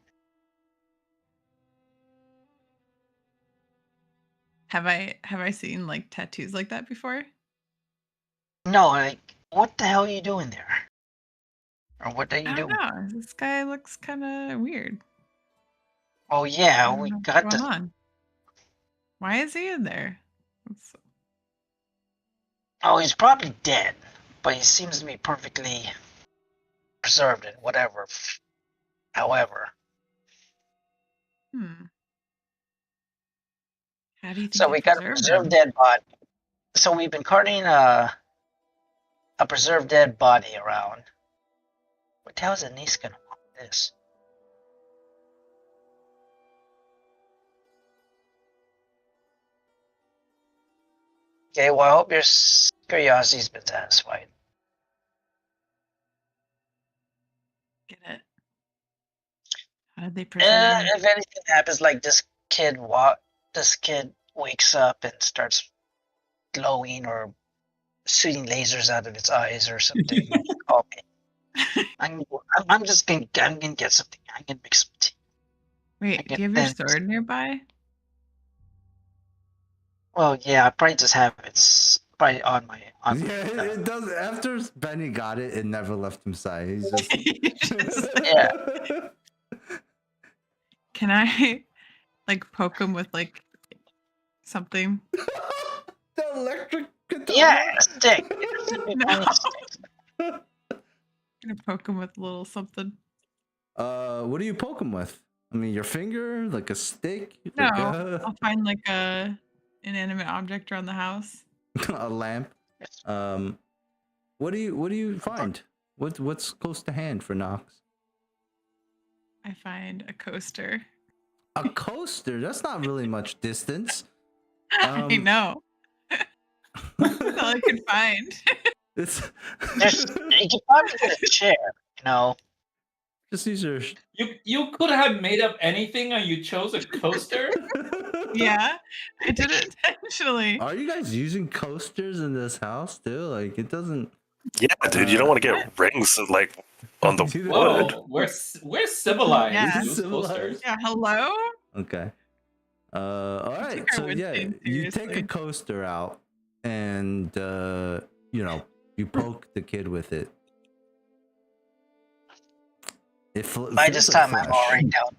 Have I seen like tattoos like that before? No, like, what the hell are you doing there? Or what are you I don't doing? know. This guy looks kind of weird. Oh I yeah, don't we know what's got going to. on. Why is he in there? It's- Oh, he's probably dead, but he seems to be perfectly preserved and whatever. However, Hmm. How do you think so they we got a preserved preserved them? dead body. So we've been carting a preserved dead body around. What the hell is Anise gonna want with this? Okay, well I hope your curiosity's been satisfied. Get it? How did they preserve him? If anything happens, like this kid wakes up and starts glowing or shooting lasers out of its eyes or something, call me. I'm just gonna get something. I'm gonna make some tea. Wait, get do you have your them- sword nearby? Well, yeah, I probably just have it's probably on my Yeah, it does. After Benny got it, it never left him side. He's just. You just- Yeah. Can I like poke him with like something? The electric katana. Yeah, a stick. No. Tiny stick. I'm gonna poke him with a little something. What do you poke him with? I mean, your finger, like a stick, No, like a, I'll find like a inanimate object around the house. a lamp. What do you find? What's close to hand for Knox? I find a coaster. A coaster. That's not really much distance. I know. That's all I could find. It's You could probably get a chair, you know. just use your. You could have made up anything and you chose a coaster? Yeah, I did it intentionally. Are you guys using coasters in this house too? Like it doesn't. Yeah, dude, you don't want to get rings like on the Dude, wood. Whoa, we're civilized. Yeah. Use coasters. Yeah, hello? Okay. All right. took our So yeah, Winston you take a seriously. coaster out, and you poke the kid with it. By this time, I'm already down.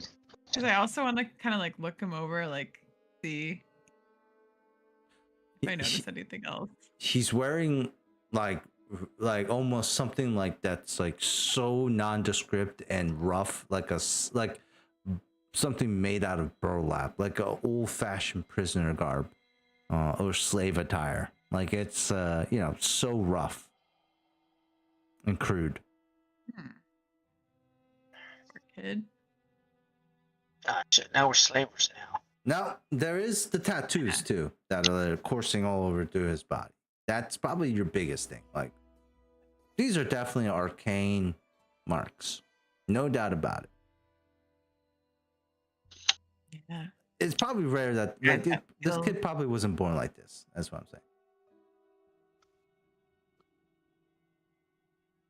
Because I also want to kind of like look him over, like see if I notice anything else. He's wearing like almost something like that's like so nondescript and rough, like something made out of burlap, like a old-fashioned prisoner garb or slave attire. Like it's so rough and crude. Poor kid. Ah, shit, now we're slavers now. Now there is the tattoos too that are coursing all over through his body. That's probably your biggest thing. Like these are definitely arcane marks, no doubt about it. Yeah. It's probably rare that Yeah, like that this feel- kid probably wasn't born like this. That's what I'm saying.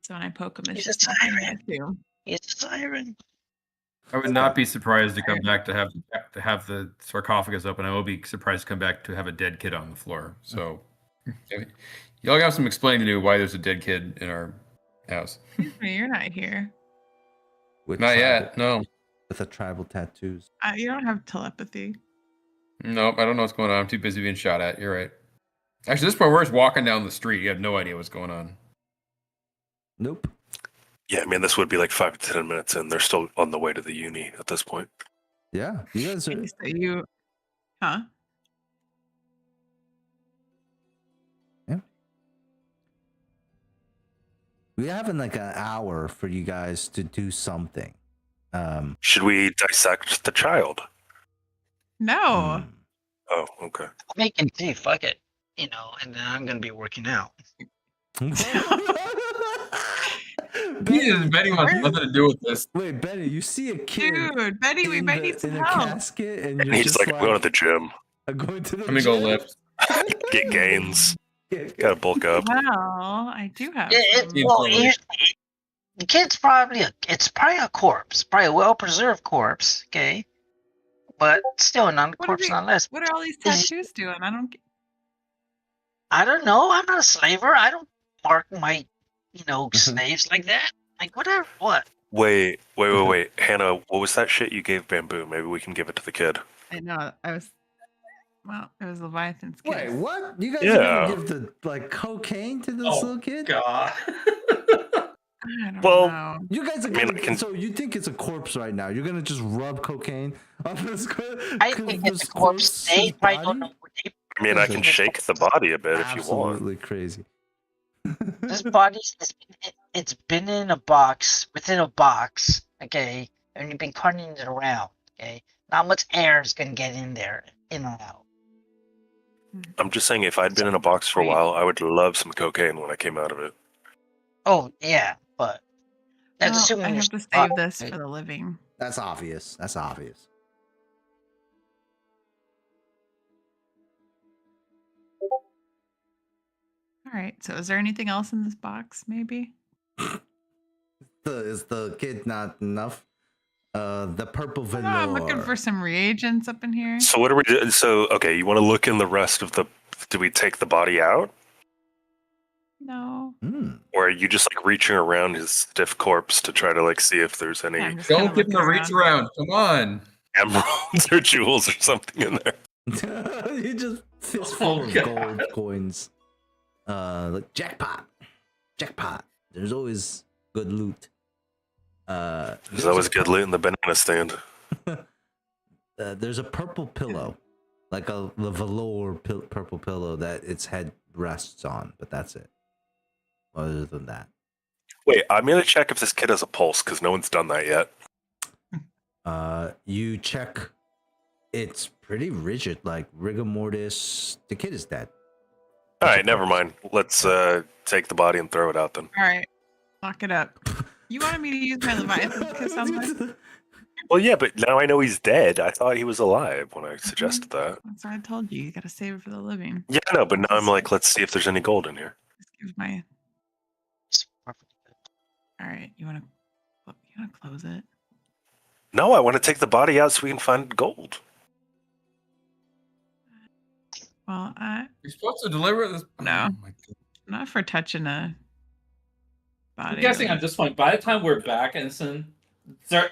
So when I poke him, it's He's a just something siren. I do. He's a siren. I would not be surprised to come back to have the sarcophagus open. I will be surprised to come back to have a dead kid on the floor. So, y'all got some explaining to do why there's a dead kid in our house. Excuse me, you're not here. With Not tribal- yet. No. With the tribal tattoos. You don't have telepathy. Nope. I don't know what's going on. I'm too busy being shot at. You're right. Actually, this point, we're just walking down the street. You have no idea what's going on. Nope. Yeah, I mean, this would be like 5 to 10 minutes in. They're still on the way to the uni at this point. Yeah, you guys are. So you, huh? We have in like an hour for you guys to do something. Should we dissect the child? No. hmm. Oh, okay. I'm making tea. Fuck it. You know, and then I'm gonna be working out. Jesus, Betty wants nothing to do with this. Wait, Betty, you see a kid Dude, Betty, we might need some in a help. casket, and And you're he's just like, I'm going to the gym. I'm going to the Let me go gym? lift. Get gains. Get- Gotta bulk up. Well, I do have It, some. Yeah. well, Totally. the kid's probably it's probably a corpse, probably a well-preserved corpse. Okay, but still, not a What are corpse, they- not less. What are all these Is- tattoos doing? I don't get. I don't know. I'm not a slaver. I don't mark my, Mhm. slaves like that. Like whatever. What? Wait. Hannah, what was that shit you gave Bamboo? Maybe we can give it to the kid. I know. Well, it was Leviathan's kiss. Wait, what? You guys Yeah. are gonna give the like cocaine to this Oh, little kid? God. I don't Well, know. You guys are I mean, gonna, I can- so you think it's a corpse right now? You're gonna just rub cocaine on this? I think it's a corpse. They probably don't know. I mean, I can shake the body a bit if you want. Absolutely crazy. This body's it's been in a box, within a box, okay, and you've been cutting it around, okay. Not much air is gonna get in there, in and out. I'm just saying, if I'd been in a box for a while, I would love some cocaine when I came out of it. Oh yeah, but that's Well, assuming I you're have to smart, save this right? for the living. That's obvious. That's obvious. All right. So, is there anything else in this box? Maybe. Is the kid not enough? The purple I velour. don't know, I'm looking for some reagents up in here. So what are we doing? So, okay, you want to look in the rest of the... Do we take the body out? No. Hmm. Or are you just like reaching around his stiff corpse to try to like see if there's any Yeah, I'm just kinda Don't give him looking a reach around. Come on. emeralds or jewels or something in there? You just fistful Oh, of God. gold coins. Like jackpot. There's always good loot. There's always good loot in the banana stand. There's a purple pillow, like the velour purple pillow that its head rests on, but that's it. Other than that, Wait, I'm gonna check if this kid has a pulse because no one's done that yet. you check. It's pretty rigid, like rigor mortis. The kid is dead. All right, never mind. Let's take the body and throw it out then. All right. Lock it up. You wanted me to use my Leviathan's kiss on this? Well, yeah, but now I know he's dead. I thought he was alive when I suggested that. That's what I told you. You got to save it for the living. Yeah, no, but now I'm like, let's see if there's any gold in here. Just give my. It's perfectly good. All right. You want to close it? No, I want to take the body out so we can find gold. Well, You're supposed to deliver this. No. Oh my God. not for touching a body. I'm guessing at this point, by the time we're back, Ensign, they're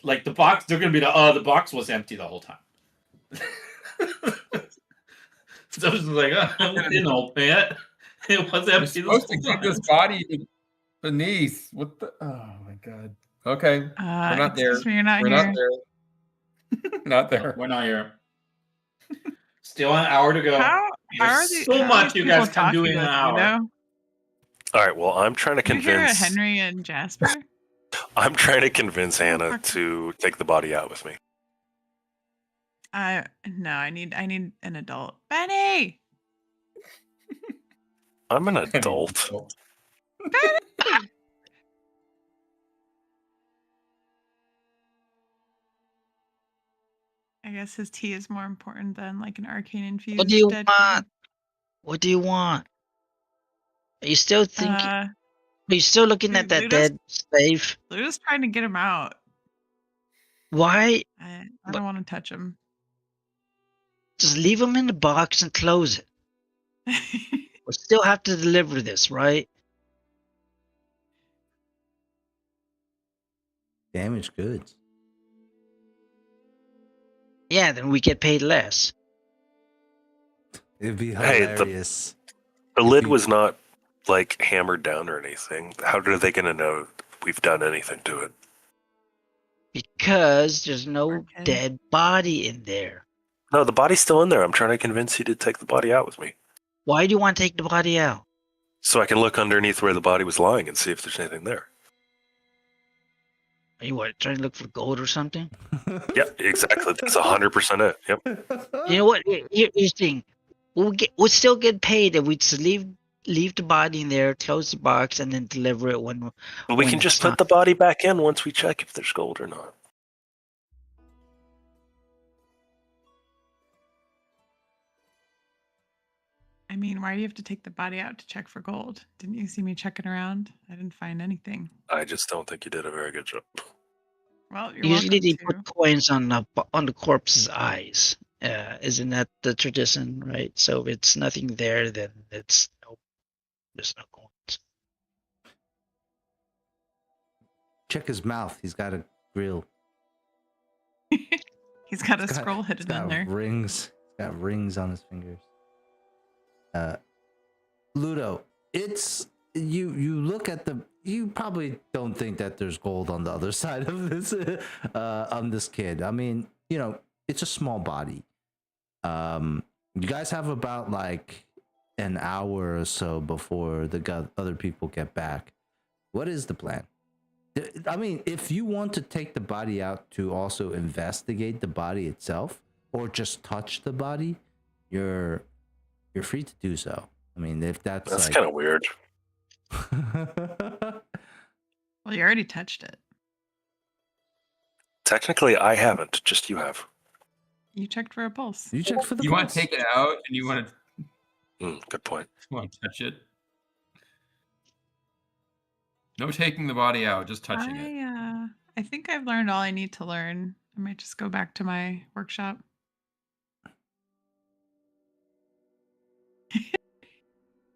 like the box. They're gonna be the box was empty the whole time. So it's like, we didn't open it. It was You're empty. supposed to keep this body beneath. What the? Oh my God. Okay. We're not there. Excuse me, you're not We're here. not there. Not there. We're not here. Still an hour to go. How There's are these, so how are much these you guys people can do talking in an to us, hour. you know? All right. Well, I'm trying to Did you hear convince. Henry and Jasper? I'm trying to convince Hannah to take the body out with me. No, I need an adult. Benny! I'm an adult. I guess his tea is more important than like an arcane infused. What do you dead want? What do you want? Are you still kid. thinking? Are you still looking at that Luda's- dead slave? They're just trying to get him out. Why? I But- don't want to touch him. Just leave him in the box and close it. We still have to deliver this, right? Damaged goods. Yeah, then we get paid less. It'd be Hey, hilarious. The lid was not like hammered down or anything. How are they going to know we've done anything to it? Because there's no Okay. dead body in there. No, the body's still in there. I'm trying to convince you to take the body out with me. Why do you want to take the body out? So I can look underneath where the body was lying and see if there's anything there. Are you what, trying to look for gold or something? Yeah, exactly. That's 100% it. Yep. You know what? Here's the thing. We'll still get paid if we just leave the body in there, close the box, and then deliver it when. But we when can it's just time. put the body back in once we check if there's gold or not. I mean, why do you have to take the body out to check for gold? Didn't you see me checking around? I didn't find anything. I just don't think you did a very good job. Well, you're Usually they welcome put coins on the corpse's eyes. Isn't that the tradition, right? So if it's nothing there, then there's no coins. Check his mouth. He's got a grill. to. He's got a He's got- scroll he's hidden in got there. rings. He's got rings on his fingers. Ludo, it's you look at you probably don't think that there's gold on the other side of this on this kid. I mean, it's a small body. You guys have about like an hour or so before the other people get back. What is the plan? I mean, if you want to take the body out to also investigate the body itself or just touch the body, you're free to do so. I mean, if that's like... kind of weird. Well, you already touched it. Technically, I haven't. Just you have. You checked for a pulse. You checked for the You want pulse. to take it out and you want to Good point. touch it. No taking the body out, just touching it. I think I've learned all I need to learn. I might just go back to my workshop.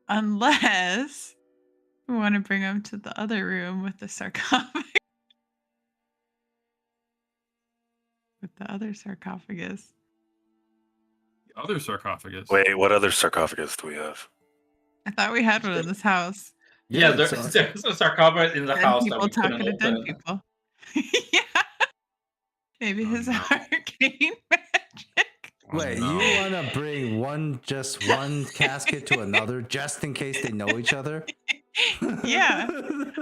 Unless we want to bring him to the other room with the sarcophagus. With the other sarcophagus. The other sarcophagus. Wait, what other sarcophagus do we have? I thought we had one in this house. Yeah, it's there's a sarcophagus in the Dead house that people we talking couldn't to dead open. people. Yeah. Maybe Oh, his no. arcane magic. Oh, Wait, no. you want to bring just one casket to another just in case they know each other? Yeah.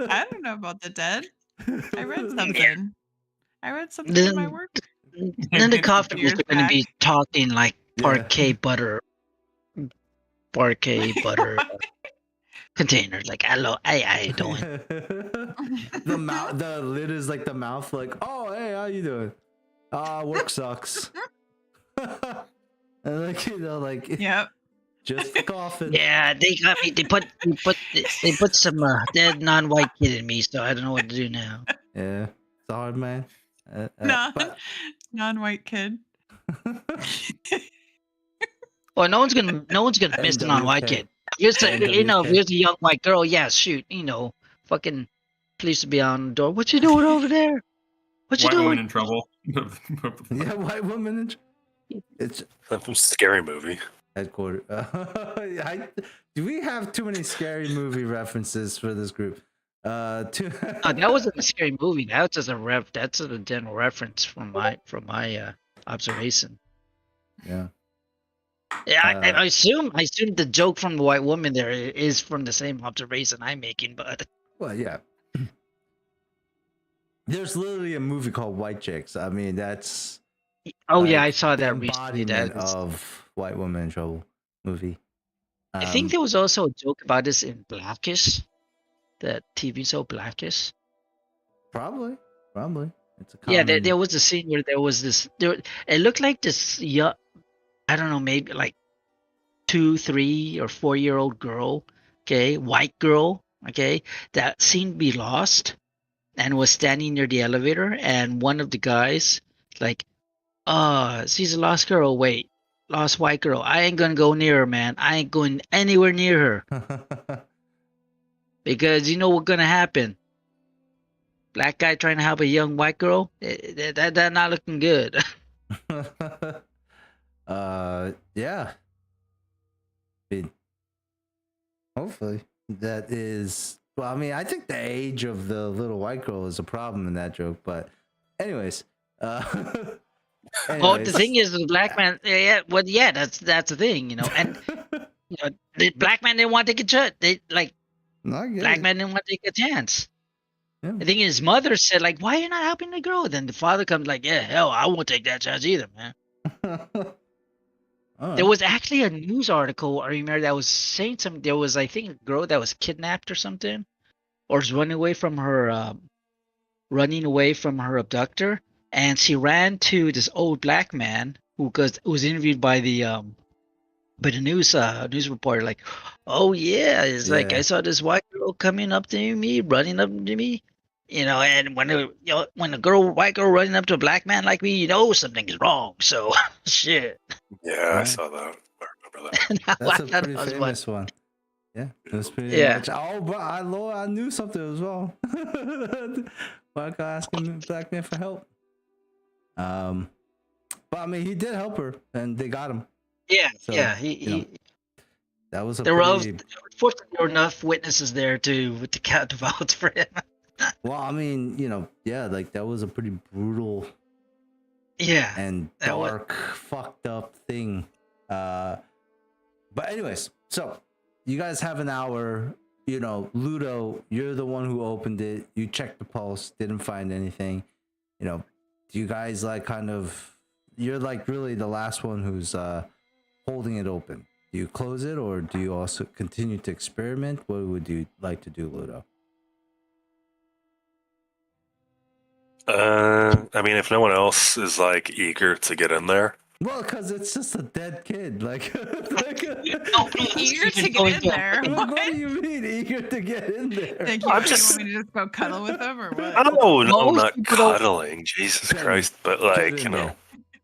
I don't know about the dead. I read something. I read something in my Then- work. Then the Years coffee is going to be talking like Yeah. parquet butter container. Like, hello, hey, how you doing? The lid is like the mouth, like, oh, hey, how you doing? Work sucks. And like, Yep. just the coffin. Yeah, they got me. They put some dead non-white kid in me, so I don't know what to do now. Yeah, it's hard, man. But- Non-white kid. Well, no one's gonna miss the non-white NWK. kid. If NWK. here's a young white girl. Yeah, shoot, fucking police will be on the door. What you doing over there? What you White woman doing? in trouble. yeah, white woman. It's That's a scary movie. headquarters. Do we have too many scary movie references for this group? That wasn't a scary movie. That's just a That's a general reference from my observation. Yeah. Yeah, I assume the joke from the white woman there is from the same observation I'm making, but Well, yeah. There's literally a movie called White Chicks. I mean, that's oh yeah, like, I saw the that recently. embodiment That is, of white woman in trouble movie. I think there was also a joke about this in Blackish, that TV show Blackish. probably. It's a Yeah, common... there was a scene where there was this. It looked like this. Yeah, I don't know, maybe like 2, 3, or 4-year-old girl. Okay, white girl. Okay, that seemed to be lost, and was standing near the elevator. And one of the guys, like, she's a lost girl. Wait, lost white girl. I ain't gonna go near her, man. I ain't going anywhere near her because you know what's gonna happen. Black guy trying to help a young white girl. That not looking good. Yeah. I mean, hopefully that is... Well, I mean, I think the age of the little white girl is a problem in that joke, but anyways. Oh, the anyways. thing is, the black man. Yeah, well, yeah, that's the thing, and the black man didn't want to get shot. They like I get Black it. man didn't want to take a chance. Yeah. I think his mother said, like, why are you not helping the girl? Then the father comes like, yeah, hell, I won't take that chance either, man. All There right. was actually a news article, I remember, that was saying something. There was, I think, a girl that was kidnapped or something, or was running away from her abductor, and she ran to this old black man who was interviewed by the news reporter, like, oh yeah, it's like, I Yeah. saw this white girl coming up to me, running up to me, and when a white girl running up to a black man like me, something is wrong. So shit. Yeah, I Right. saw that. I remember that. And I That's a thought pretty that was famous one. Yeah, it was pretty Yeah. much. Oh, but I knew something as well. White guy asking black man for help. But I mean, he did help her, and they got him. Yeah, So, yeah. That was a There were pretty. unfortunately there were enough witnesses there to count the votes for him. Well, I mean, yeah, like that was a pretty brutal Yeah. and That was- dark, fucked up thing. But anyways, so you guys have an hour. Ludo, you're the one who opened it. You checked the pulse, didn't find anything. Do you guys like kind of? You're like really the last one who's holding it open. Do you close it, or do you also continue to experiment? What would you like to do, Ludo? I mean, if no one else is like eager to get in there, Well, because it's just a dead kid. Like, Eager to get in there. what What? do you mean eager to get in there? Like, I'm you just- want me to just go cuddle with them or what? no, Most not people don't- cuddling. Jesus Benny, Christ! But Get like, in there.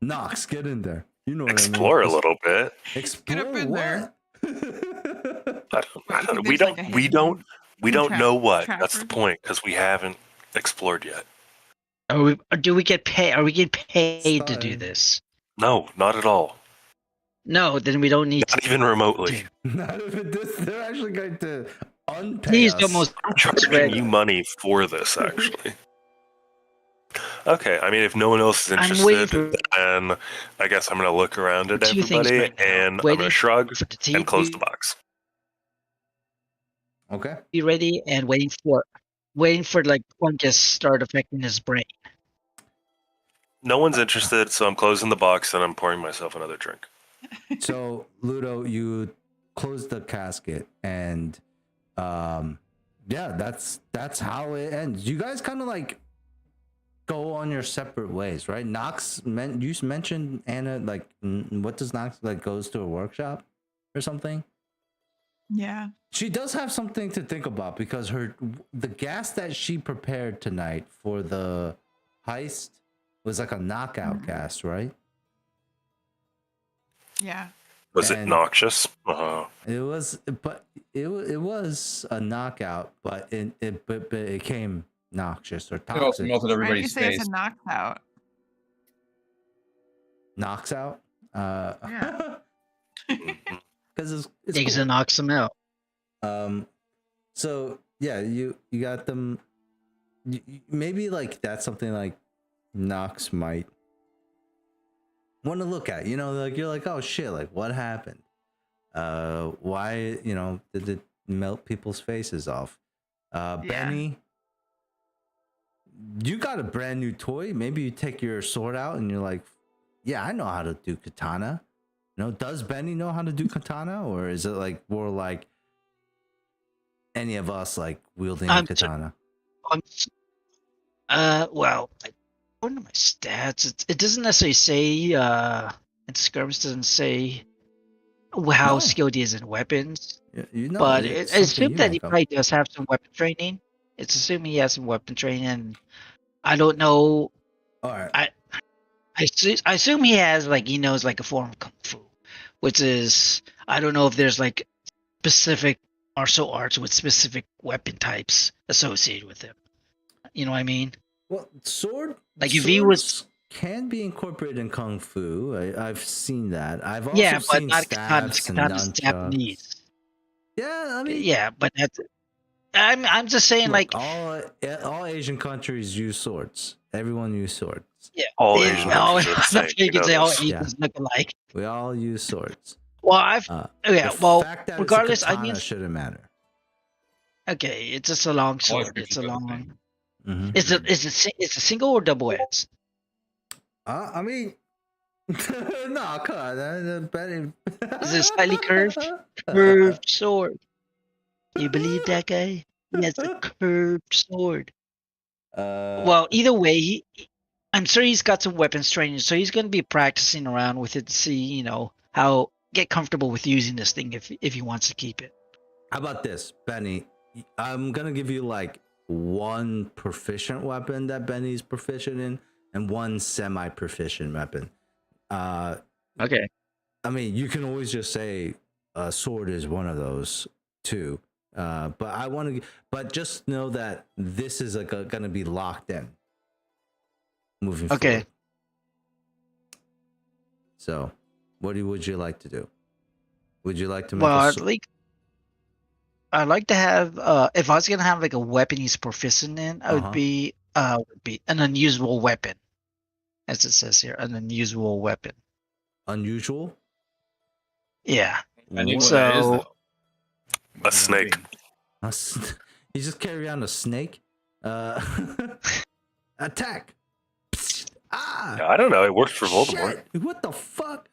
Knox, get in there. You know what explore I a mean? little bit. Explore up in there. what? I What, don't, you we think there's, don't. like, a We hidden don't. We don't trap- know what. trap That's the room? point because we haven't explored yet. Or do we get paid? Are we getting paid to do Sorry. this? No, not at all. No, then we don't need Not to. even remotely. Not even this. They're actually going to unpay Please us. almost I'm charging Right. you money for this, actually. Okay, I mean, if no one else is I'm waiting interested, then I guess I'm going to look around at two things everybody right now. and I'm Waiting going to shrug for the TV and close the box. Okay. be ready and waiting for like fungus start affecting his brain. No one's interested, so I'm closing the box and I'm pouring myself another drink. So Ludo, you close the casket, and yeah, that's how it ends. You guys kind of like go on your separate ways, right? Knox, you mentioned Anna. Like, what does Knox like? Goes to a workshop or something. Yeah. She does have something to think about because the gas that she prepared tonight for the heist was like a knockout gas, right? Yeah. Was it And- noxious? It was, but it was a knockout, but it came noxious or It also toxic. melted Why did you everybody's say face. it's a knockout? Knocks out. Yeah. Because it's Takes cool. and knocks him out. So yeah, you got them. Maybe like that's something like Knox might want to look at. Like you're like, oh shit, like what happened? Why did it melt people's faces off? Benny, you got a brand new toy. Maybe you take your sword out and you're like, yeah, I know how to do katana. Does Benny know how to do katana, or is it like more like any of us like wielding a katana? Well, according to my stats, it doesn't necessarily say. And Skirmish doesn't say how No. skilled he is in weapons, Know, but it's I something assume you that might he know. probably does have some weapon training. It's assuming he has some weapon training. And I don't know. All right. I assume he has he knows like a form of kung fu, which is I don't know if there's like specific martial arts with specific weapon types associated with them. You know what I mean? Well, Like, if he was- swords can be incorporated in kung fu. I've seen that. I've also Yeah, but seen not katana. staffs and Katana's nunchucks. Japanese. Yeah, I mean, Yeah, but that's. I'm just saying look, like all Asian countries use swords. Everyone use swords. yeah. All yeah, Asian all- countries are the I'm same, not sure you you can know say all this. Asians look alike. We all use swords. Well, I've The well fact that regardless. it's a I katana mean, shouldn't matter. Okay, it's just a long All sword. It's descriptions a are the long. same. Mhm. Is it single or double edged? I mean, no, come on. Benny. Is it slightly curved? Curved sword. You believe that guy? He has a curved sword. Well, either way, I'm sure he's got some weapons training, so he's going to be practicing around with it to see, how get comfortable with using this thing if he wants to keep it. How about this, Benny? I'm gonna give you like one proficient weapon that Benny's proficient in, and one semi-proficient weapon. Okay. I mean, you can always just say a sword is one of those too. But I want to, but just know that this is like gonna be locked in moving Okay. forward. So, what would you like to do? Would you like to make Well, a I'd like to have if I was gonna have like a weapon he's proficient in, I would be an unusual weapon, as it says here, an unusual weapon. unusual? Yeah. I knew what that is, So- though. A snake. You just carry around a snake? Attack! Ah! Yeah, I don't know. It worked for Voldemort. Shit! What the fuck?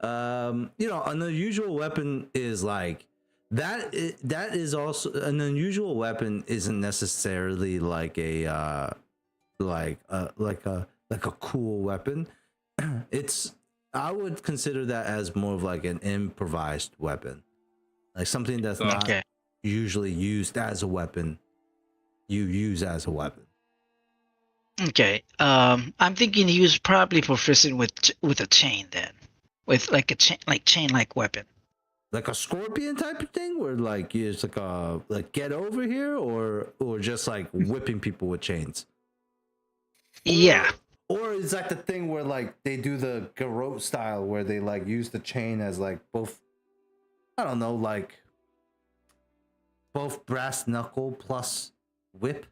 An unusual weapon is like that. That is also an unusual weapon. Isn't necessarily like a cool weapon. It's I would consider that as more of like an improvised weapon, like something that's not Okay. usually used as a weapon. You use as a weapon. Okay. I'm thinking he was probably proficient with a chain then, with like a chain like weapon. Like a scorpion type of thing, where like it's like a get over here, or just like whipping people with chains. Yeah. Or it's like the thing where like they do the garrote style, where they like use the chain as like both, I don't know, like both brass knuckle plus whip.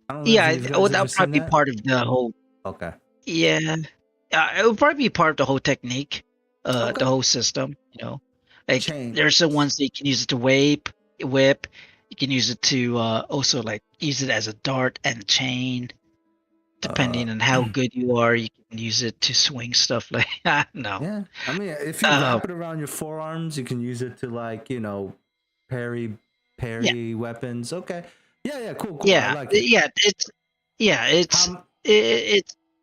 I don't know Yeah. if you guys Well, ever that'll seen probably be that? part of the whole. Okay. Yeah. It would probably be part of the whole technique, Okay. the whole system. Like Chain. there's the ones that you can use it to whip. You can use it to also like use it as a dart and a chain. Depending on how good you are, you can use it to swing stuff like I don't know. Yeah, I mean, if you wrap it around your forearms, you can use it to like parry weapons. Okay, yeah, cool. Yeah, I like it.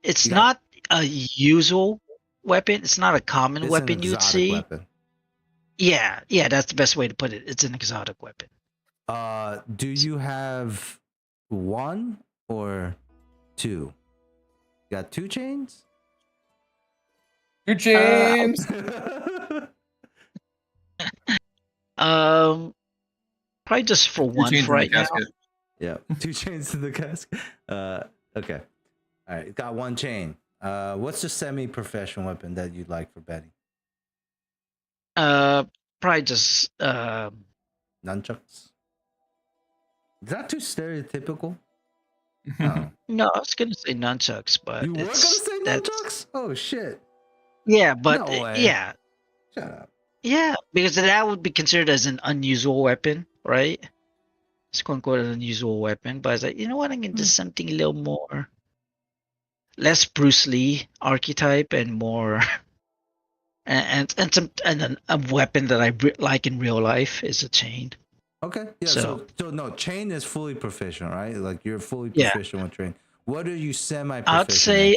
It's You got- not a usual weapon. It's not a common It's weapon an you'd exotic see. weapon. Yeah, that's the best way to put it. It's an exotic weapon. Do you have one or two? You got two chains? Your James. Probably just for Two one chains for in the right now. casket. Yeah, two chains in the casket. Okay. All right, got one chain. What's the semi-professional weapon that you'd like for Betty? Probably just Nunchucks? Is that too stereotypical? Oh. no, I was gonna say nunchucks, but You were gonna say nunchucks? Oh shit! Yeah, but No way. yeah, Shut up. yeah, because that would be considered as an unusual weapon, right? It's quote unquote an unusual weapon, but it's like, you know what? I'm gonna do something a little more, less Bruce Lee archetype and more, and a weapon that I like in real life is a chain. Okay. Yeah. So no, chain is fully proficient, right? Like you're fully proficient with chain. What are you semi-proficient? I'd say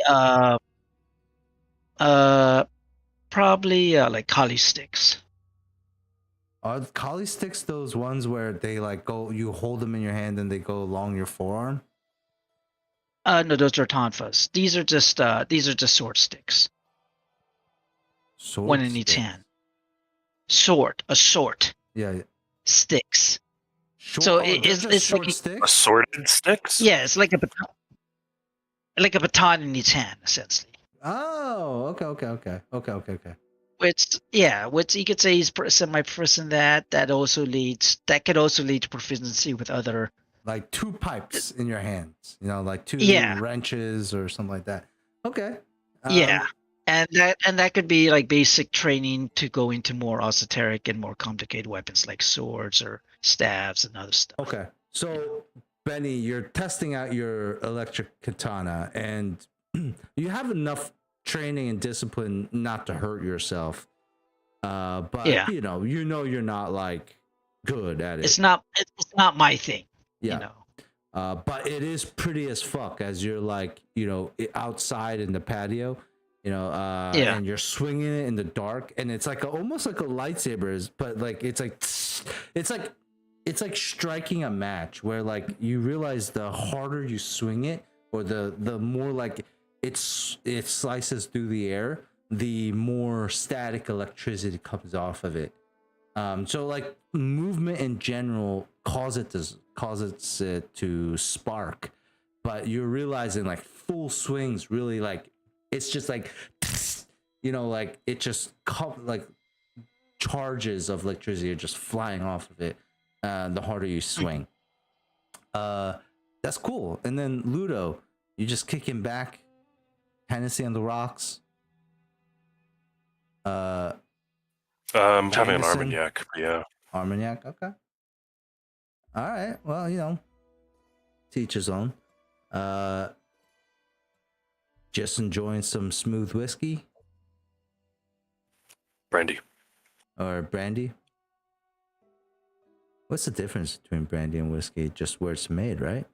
probably like collie sticks. Are collie sticks those ones where they like go? You hold them in your hand and they go along your forearm? No, those are tonfas. These are just sword sticks. Sword One in each sticks. hand. A sword. Yeah. Sticks. Short, So they're it's just short like sticks. Assorted sticks? yeah, it's like a baton. Like a baton in each hand, essentially. Oh, okay. Which you could say is semi-proficient. That could also lead to proficiency with other. Like two pipes in your hands, like two Yeah. wrenches or something like that. Okay. Yeah. And that could be like basic training to go into more esoteric and more complicated weapons like swords or staves and other stuff. Okay. So, Benny, you're testing out your electric katana, and you have enough training and discipline not to hurt yourself. But Yeah. you know you're not like good at it. It's not my thing. Yeah. You know. But it is pretty as fuck as you're like, outside in the patio, Yeah. and you're swinging it in the dark, and it's like almost like a lightsaber, but like it's like striking a match where like you realize the harder you swing it, or the more like it slices through the air, the more static electricity comes off of it. So like movement in general causes it to spark, but you're realizing like full swings really like it's just like like it just like charges of electricity are just flying off of it. The harder you swing, that's cool. And then Ludo, you just kicking back, Hennessy on the rocks. Having an Jameson? Armagnac, yeah. Armagnac, okay. All right. Well, teach his own. Just enjoying some smooth whiskey Brandy. or brandy. What's the difference between brandy and whiskey? Just where it's made, right?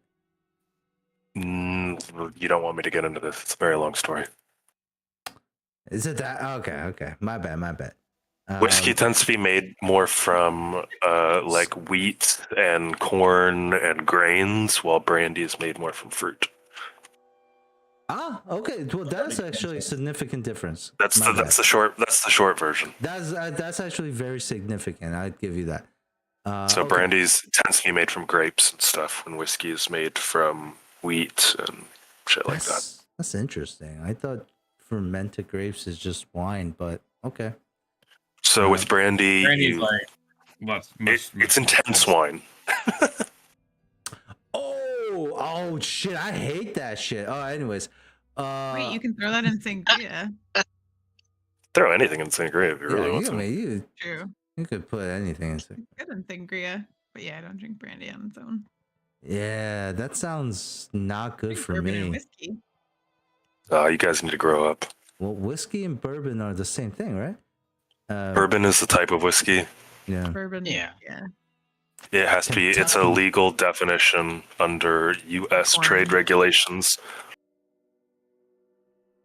You don't want me to get into this. It's a very long story. Is it that? Okay. My bad. Whiskey tends to be made more from like wheat and corn and grains, while brandy is made more from fruit. Okay. Well, that's actually a significant difference. That's the short version. That's actually very significant. I'd give you that. So okay. brandy's tends to be made from grapes and stuff, when whiskey is made from wheat and shit like that. That's interesting. I thought fermented grapes is just wine, but okay. So with brandy, Brandy's like it's intense wine. Oh shit! I hate that shit. Oh, anyways. Wait, you can throw that in sangria. Throw anything in sangria if you really want to. True. You could put anything in. It's good in sangria. But yeah, I don't drink brandy on its own. Yeah, that sounds not good Drink for bourbon and me. whiskey. You guys need to grow up. Well, whiskey and bourbon are the same thing, right? Bourbon is the type of whiskey. Yeah. Bourbon. Yeah. It has to be. It's a Kentucky. legal definition under U.S. Corn. trade regulations.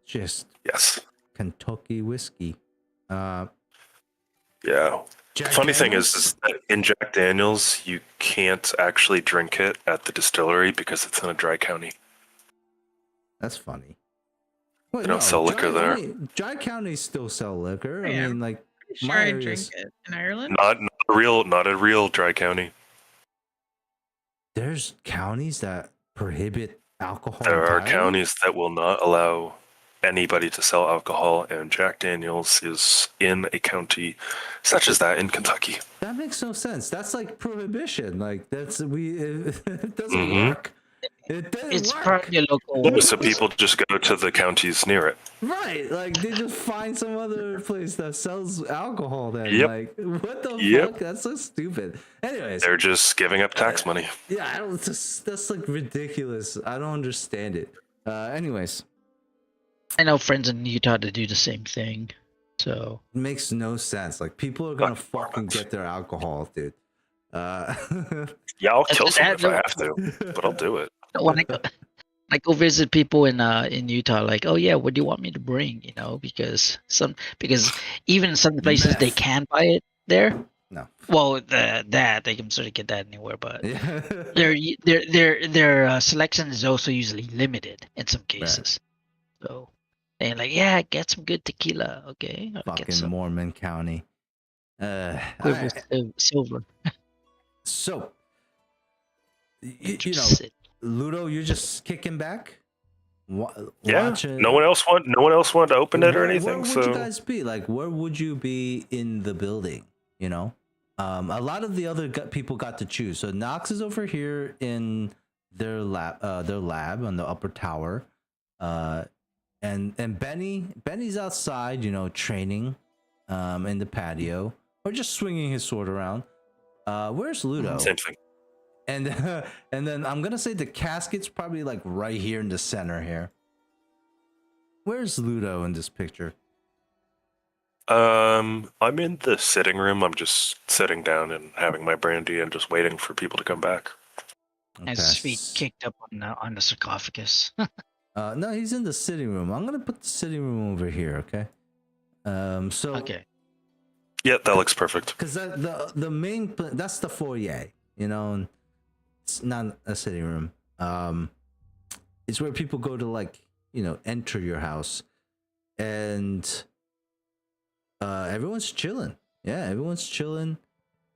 Just Yes. Kentucky whiskey. Yeah. Jack Funny thing Daniels? is that in Jack Daniels, you can't actually drink it at the distillery because it's in a dry county. That's funny. Wait, They don't sell liquor there. Dry counties still sell liquor. Yeah. I mean, like Pretty my sure I area's- drink it in Ireland. Not a real dry county. there's counties that prohibit alcohol. There are entirely? counties that will not allow anybody to sell alcohol, and Jack Daniels is in a county such as that in Kentucky. That makes no sense. That's like prohibition. Like it doesn't Mhm. work. It doesn't It's work. probably a local. So people just go to the counties near it. Right, like they just find some other place that sells alcohol. Then, Yep. like, what the Yep. fuck? That's so stupid. Anyways, They're just giving up tax money. yeah, I don't. That's like ridiculous. I don't understand it. Anyways, I know friends in Utah that do the same thing. So it makes no sense. Like, people are gonna Fuck fucking farmers. get their alcohol, dude. Yeah, I'll kill That's- someone if I that- have to, but I'll do it. when I go visit people in Utah, like, oh yeah, what do you want me to bring? You know, because even in some places they Meth. can buy it there. No. Well, that they can sort of get that anywhere, but Yeah. their selection is also usually limited in some cases. So they're like, yeah, get some good tequila, okay? I'll get Fucking some Mormon County. Quiver Alright, silver. so Just you know, sit. Ludo, you're just kicking back. Yeah. Watching. No one else wanted to open it or Where anything. would So you guys be? Like, where would you be in the building? You know, a lot of the other people got to choose. So Knox is over here in their lab on the upper tower, and Benny's outside, training, in the patio or just swinging his sword around. Where's Ludo? Same thing. And and then I'm gonna say the casket's probably like right here in the center here. Where's Ludo in this picture? I'm in the sitting room. I'm just sitting down and having my brandy and just waiting for people to come back. Has his feet kicked up on the sarcophagus. No, he's in the sitting room. I'm gonna put the sitting room over here, okay? So Okay. Yeah, that looks perfect. because the main that's the foyer, and it's not a sitting room. It's where people go to like enter your house, and everyone's chilling. Yeah, everyone's chilling,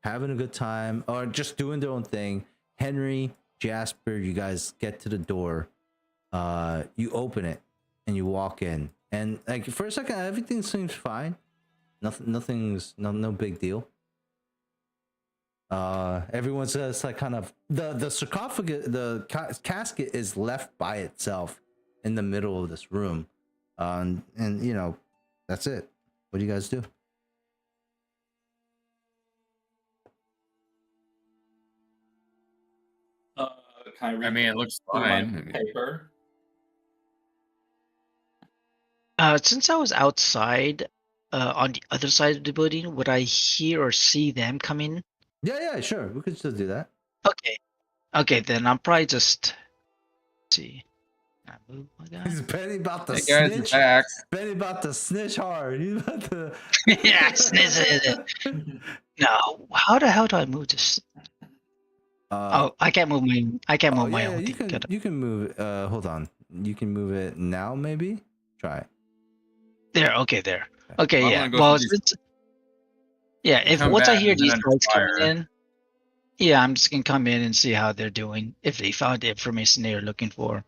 having a good time, or just doing their own thing. Henry, Jasper, you guys get to the door. You open it and you walk in, and like for a second, everything seems fine. Nothing's no big deal. Everyone's just like kind of the sarcophagus, casket is left by itself in the middle of this room, and that's it. What do you guys do? Can I read I mean, it looks through my fine. paper? Since I was outside, on the other side of the building, would I hear or see them come in? Yeah, sure. We could still do that. Okay, then I'm probably just see. Can I move my guy? He's Benny about to Hey guys, snitch. you're back. Benny about to snitch hard. He's about to. Yeah, sniz it. No, how the hell do I move this? Oh, I can't move my. I can't move my own. You thing. can. You can move. Hold on. You can move it now. Maybe try. There. Okay, there. Okay, I'm yeah. gonna go Well, through these- yeah. If come once I back hear and these then guys coming fire. in, yeah, I'm just gonna come in and see how they're doing. If they found the information they were looking for.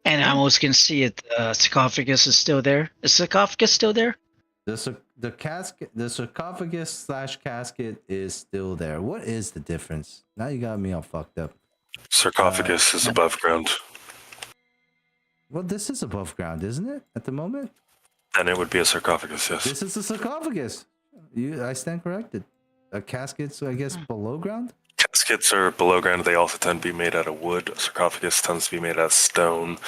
And I almost can see it. Sarcophagus is still there. Is sarcophagus still there? The casket, the sarcophagus / casket is still there. What is the difference? Now you got me all fucked up. Sarcophagus is above ground. Well, this is above ground, isn't it? At the moment, Then it would be a sarcophagus, yes. this is a sarcophagus. I stand corrected. A casket's, I guess, below ground. Caskets are below ground. They also tend to be made out of wood. Sarcophagus tends to be made out of stone,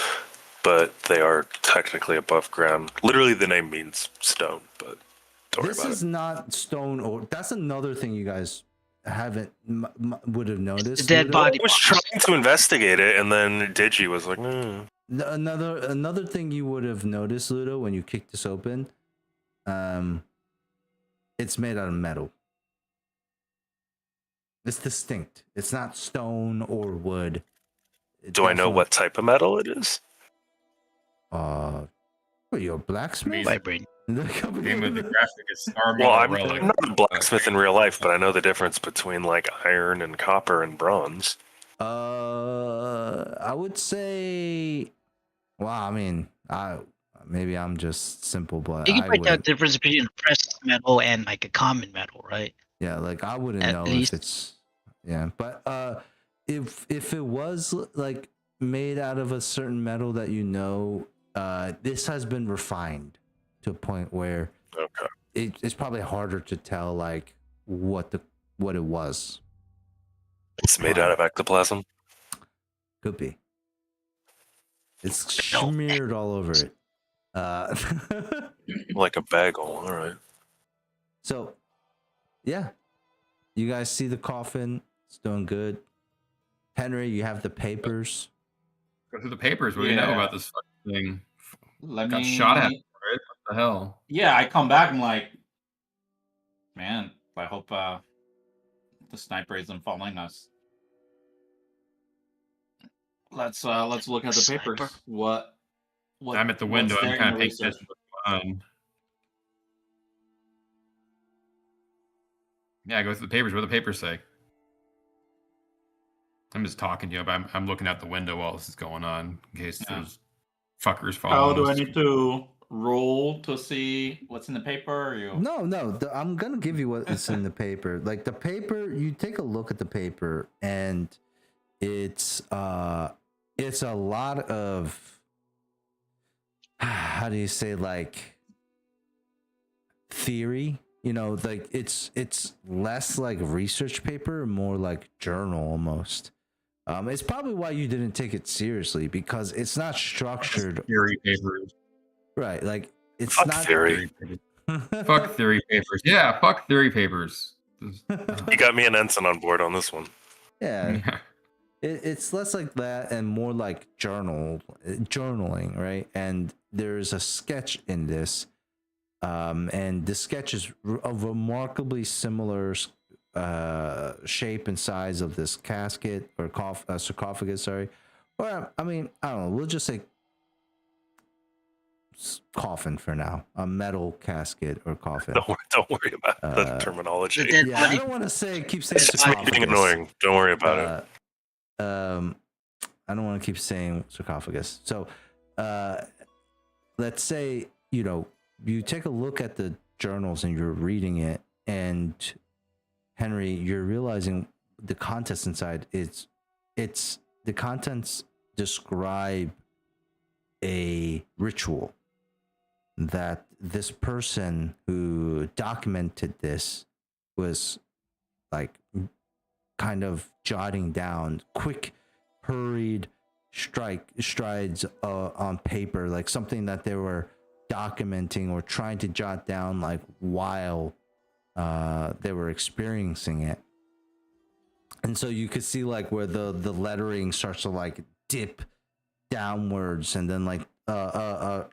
but they are technically above ground. Literally, the name means stone, but don't worry This about is it. not stone, or that's another thing you guys haven't would have noticed. dead Ludo. body. I was trying to investigate it, and then Digi was like, Another thing you would have noticed, Ludo, when you kicked this open, it's made out of metal. It's distinct. It's not stone or wood. do I know what type of metal it is? What, you're a blacksmith? Vibrating. Game of the graphic is Star Well, I'm Relic. not a blacksmith in real life, but I know the difference between like iron and copper and bronze. I would say. Well, I mean, maybe I'm just simple, but You can I break down wouldn't. the difference between a precious metal and like a common metal, right? Yeah, like I wouldn't At know least. if it's. Yeah, but if it was like made out of a certain metal that this has been refined to a point where Okay. it's probably harder to tell like what it was. It's made out of ectoplasm. Could be. It's No. smeared all over it. Like a bagel. All right. So, yeah, you guys see the coffin. It's doing good. Henry, you have the papers. Go through the papers. What do you know Yeah. about this fucking thing? Let Got me shot at. Right? What the hell? Yeah, I come back. I'm like, man, I hope the sniper isn't following us. Let's look at the papers. Sniper. What I'm at the window. what's I'm there kind in of the paying attention research? to what's going on. Yeah, go through the papers. What do the papers say? I'm just talking to you, but I'm looking out the window while this is going on in case Yeah. there's fuckers How following do I us. need to roll to see what's in the paper? Or you... No, I'm gonna give you what's in the paper. Like the paper, you take a look at the paper, and it's a lot of. how do you say, like, theory, you know, like it's less like research paper, more like journal almost. It's probably why you didn't take it seriously, because it's not structured Theory papers. right. Like it's Fuck not theory. Fuck theory papers. Yeah, fuck theory papers. You got me and Ensign on board on this one. Yeah, Yeah. it's less like that and more like journaling, right? And there's a sketch in this, and the sketch is a remarkably similar shape and size of this casket or sarcophagus. Sorry, or I mean, I don't know. We'll just say coffin for now. A metal casket or coffin. Don't worry about the terminology. The dead Yeah, I body. don't want to keep saying It's just me being sarcophagus. annoying. Don't worry about it. I don't want to keep saying sarcophagus. So, let's say, you know, you take a look at the journals and you're reading it, and Henry, you're realizing the contents inside. It's the contents describe a ritual that this person who documented this was like kind of jotting down quick, hurried strides on paper, like something that they were documenting or trying to jot down like while they were experiencing it. And so you could see like where the lettering starts to like dip downwards, and then like an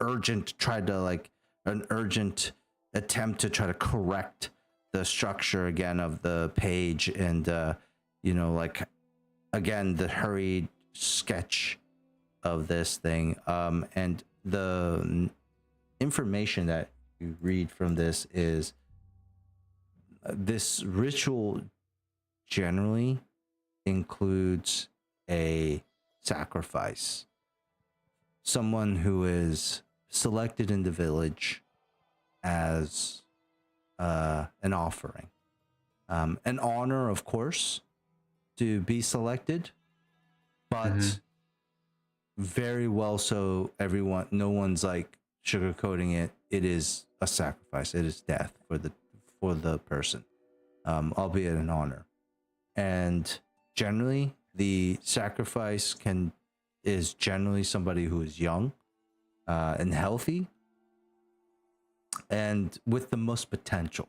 urgent attempt to try to correct the structure again of the page, and you know, like again the hurried sketch of this thing, and the information that you read from this is this ritual generally includes a sacrifice. Someone who is selected in the village as an offering. An honor, of course, to be selected, but very well so no one's like sugarcoating it. It is a sacrifice. It is death for the person, albeit an honor. And generally, the sacrifice is generally somebody who is young and healthy and with the most potential.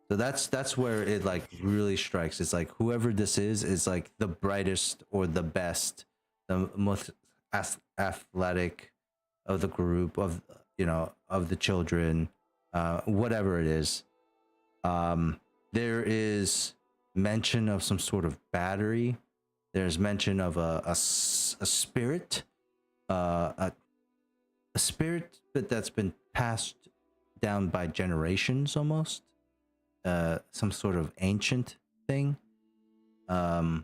So that's where it like really strikes. It's like whoever this is like the brightest or the best, the most athletic of the group, of of the children, whatever it is. There is mention of some sort of battery. There's mention of a spirit, a spirit, but that's been passed down by generations almost. Some sort of ancient thing. And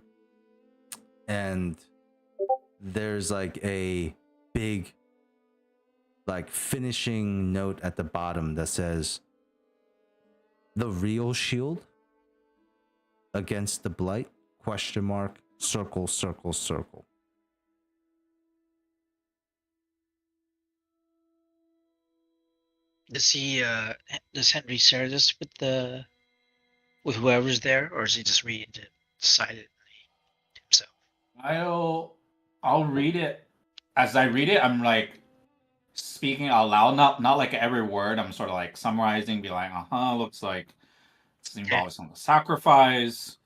there's like a big like finishing note at the bottom that says the real shield against the blight ? Circle, circle, circle. Does Henry share this with whoever's there, or is he just reading it silently himself? I'll read it. As I read it, I'm like speaking out loud, not like every word. I'm sort of like summarizing, be like, looks like this involves some sacrifice,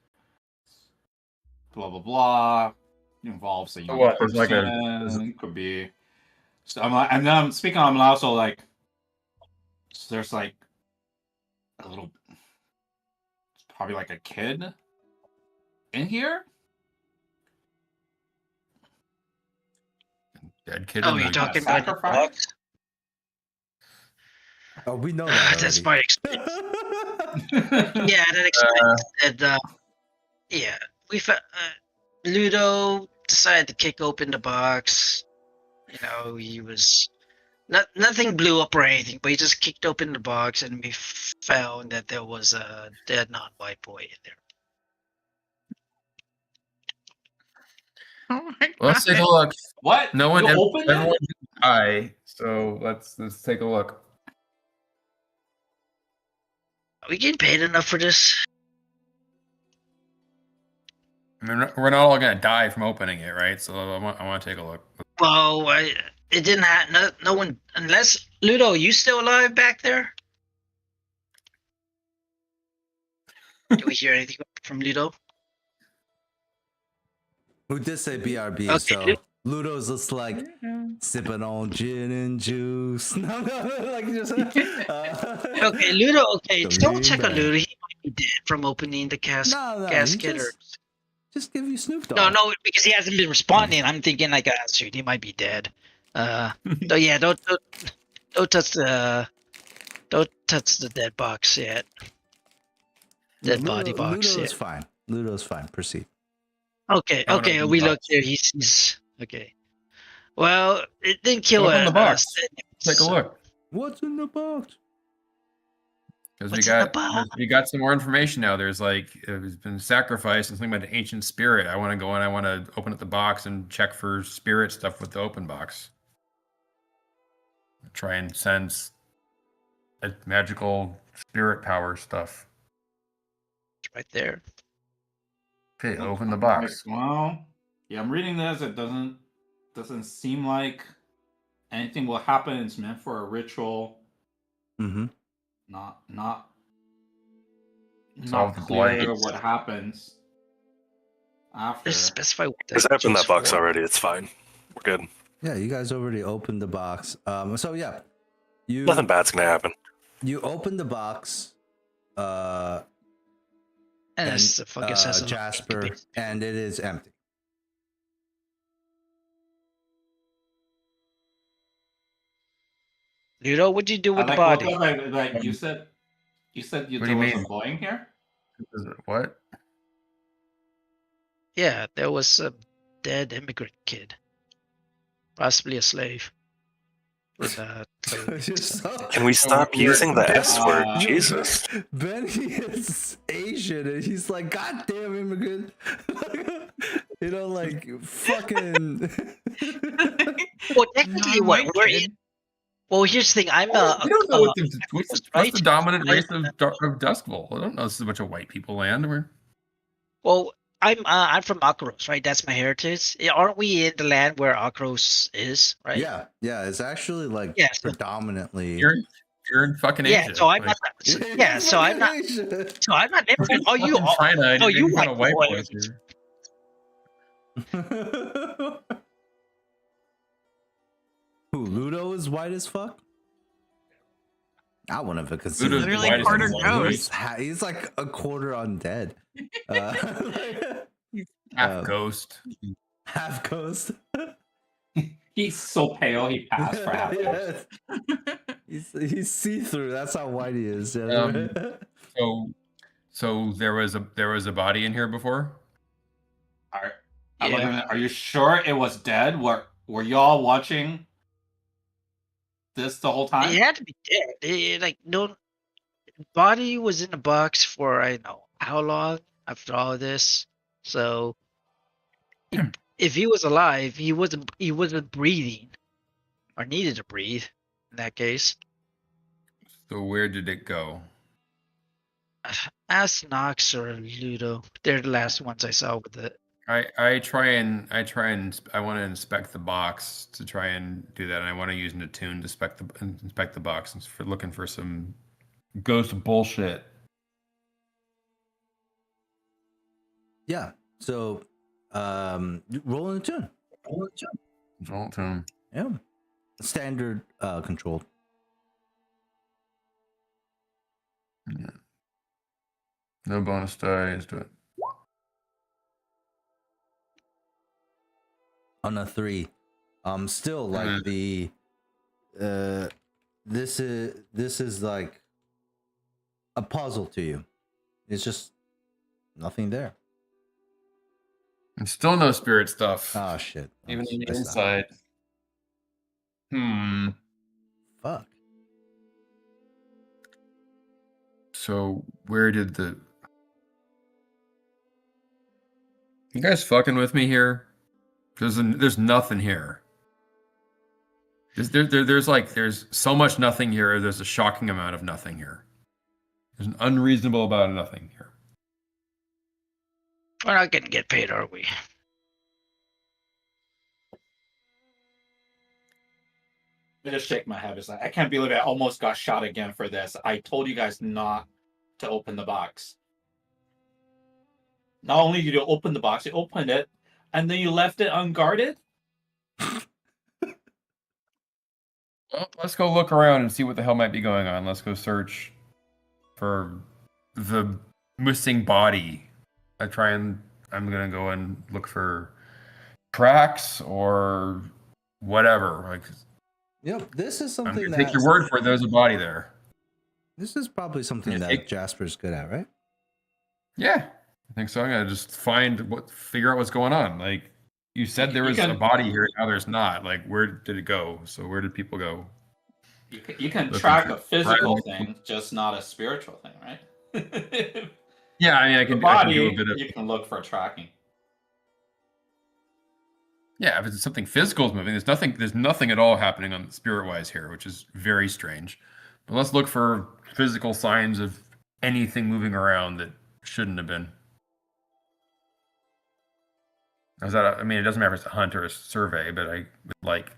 blah blah blah. Involves a young What, person. there's like could be. So I'm like, and then I'm speaking. I'm also like, so there's like a little, it's probably like a kid in here. Dead kid. Oh, in you're the- talking about the sacrifice? box? Oh, we know that That's already. part explains. Yeah, that explains that. Yeah, Ludo decided to kick open the box. You know, he was nothing blew up or anything, but he just kicked open the box, and we found that there was a dead non-white boy in there. Oh my god. Let's take a look. What? No one. You opened it? Everyone, Aye. So let's take a look. Are we getting paid enough for this? I mean, we're not all gonna die from opening it, right? So I want to take a look. Well, it didn't have no one unless Ludo. You still alive back there? Do we hear anything from Ludo? Who did say BRB? Okay, So Ludo's just like sipping on gin and juice. No, like just. Okay, Ludo. Okay, Don't don't lean check on back. Ludo. He might be dead from opening the No, casket. Or just give you Snoop Dogg. no, because he hasn't been responding. I'm thinking like, shoot, he might be dead. So yeah, don't touch the dead box yet. Dead body box. Ludo's Yeah. fine. Ludo's fine. Proceed. Okay, I wanna okay. open We the look box. there. He's okay. Well, it didn't kill Open the box. us. Take a look. What's in the box? Because What's in the box? we got some more information now. There's like it's been sacrificed and something about an ancient spirit. I want to go in. I want to open up the box and check for spirit stuff with the open box. Try and sense a magical spirit power stuff. It's right there. Okay, open the Nice. box. Well, yeah, I'm reading this. It doesn't seem like anything will happen. It's meant for a ritual. Mm-hmm. Not Solve the blight. clear what happens after. Just specify what Because I opened that box for. already. It's fine. We're good. Yeah, you guys already opened the box. So yeah, you Nothing bad's gonna happen. you opened the box. And And, it's the fucking says Jasper, and it is empty. Ludo, what'd you do with the Like, body? like you said What do there you was mean? a boy in here. What? Yeah, there was a dead immigrant kid, possibly a slave. With Can we stop we're- using the S word? Uh, Jesus. Benny is Asian, and he's like, "God damn immigrant!" You know, like fucking. well, technically, what Non-white we're kid. in. Well, here's the thing. I'm We don't know what's right? the dominant I- race of Duskville. I don't know. This is a bunch of white people land. well, I'm from Akros, right? That's my heritage. Aren't we in the land where Akros is, right? Yeah, it's actually like Yeah, so- predominantly. You're in fucking Yeah, Asia. so I'm Like, not. So I'm not. Asian. So I'm not immigrant. Oh, you fucking are. China. And Oh, you're you kind of white white boys boys. here. Who, Ludo is white as fuck? I wouldn't have considered. Ludo's Literally white as quarter white. ghost. He's like a quarter undead. Half ghost. Half ghost. He's so pale. He passed for half. Yes. He's see-through. That's how white he is. So there was a body in here before. Are you sure it was dead? Were y'all watching this the whole time? It had to be dead. Like no body was in a box for I don't know how long after all this. So if he was alive, he wasn't breathing or needed to breathe in that case. So where did it go? Ask Nox or Ludo. They're the last ones I saw with it. I want to inspect the box to try and do that. And I want to use an attune to inspect the box and for looking for some ghost bullshit. Yeah. So, roll in a tune. Roll tune. Yeah. Standard controlled. Yeah. No bonus die. Let's do it. On a 3. Still like the this is like a puzzle to you. It's just nothing there. And still no spirit stuff. Oh shit. Even on the That's not- inside. Fuck. So where did the... You guys fucking with me here? There's nothing here. There's so much nothing here. There's a shocking amount of nothing here. There's an unreasonable amount of nothing here. We're not gonna get paid, are we? I just shake my head. It's like I can't believe I almost got shot again for this. I told you guys not to open the box. Not only did you open the box, you opened it, and then you left it unguarded. Well, let's go look around and see what the hell might be going on. Let's go search for the missing body. I'm gonna go and look for tracks or whatever. Like, Yep, this is I'm something gonna that take your word for it. There's a body there. this is probably something Yeah, that Jasper's good at, right? Yeah, I think so. I'm gonna just figure out what's going on. Like, you said there was a body here, now there's not. Like, where did it go? So where did people go? You can Looking track for a physical tribal- thing, just not a spiritual thing, right? Yeah, I mean, I The can body, do a bit of. you can look for tracking. Yeah, if it's something physical is moving, there's nothing at all happening on spirit-wise here, which is very strange. But let's look for physical signs of anything moving around that shouldn't have been. I mean, it doesn't matter if it's a hunt or a survey, but I would like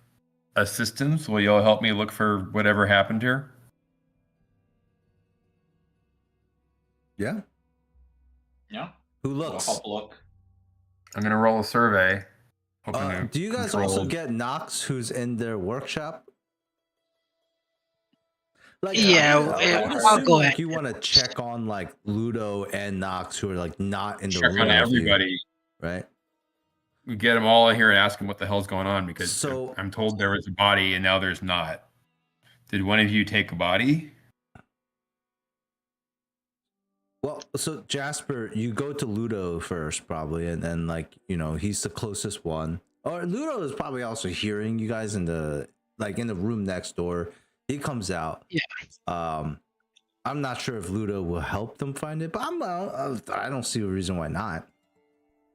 assistance. Will you all help me look for whatever happened here? Yeah. Yeah. Who We'll looks? help look. I'm gonna roll a survey. hoping to Do you guys also control- get Knox, who's in their workshop? Like, Yeah, I would I'll assume, go like, ahead. you want to check on like Ludo and Knox, who are like not in the check room on with you, everybody? right? We get them all in here and ask them what the hell's going on because So- I'm told there was a body and now there's not. Did one of you take a body? Well, so Jasper, you go to Ludo first, probably, and then like he's the closest one. Or Ludo is probably also hearing you guys in the room next door. He comes out. Yeah. I'm not sure if Ludo will help them find it, but I don't see a reason why not.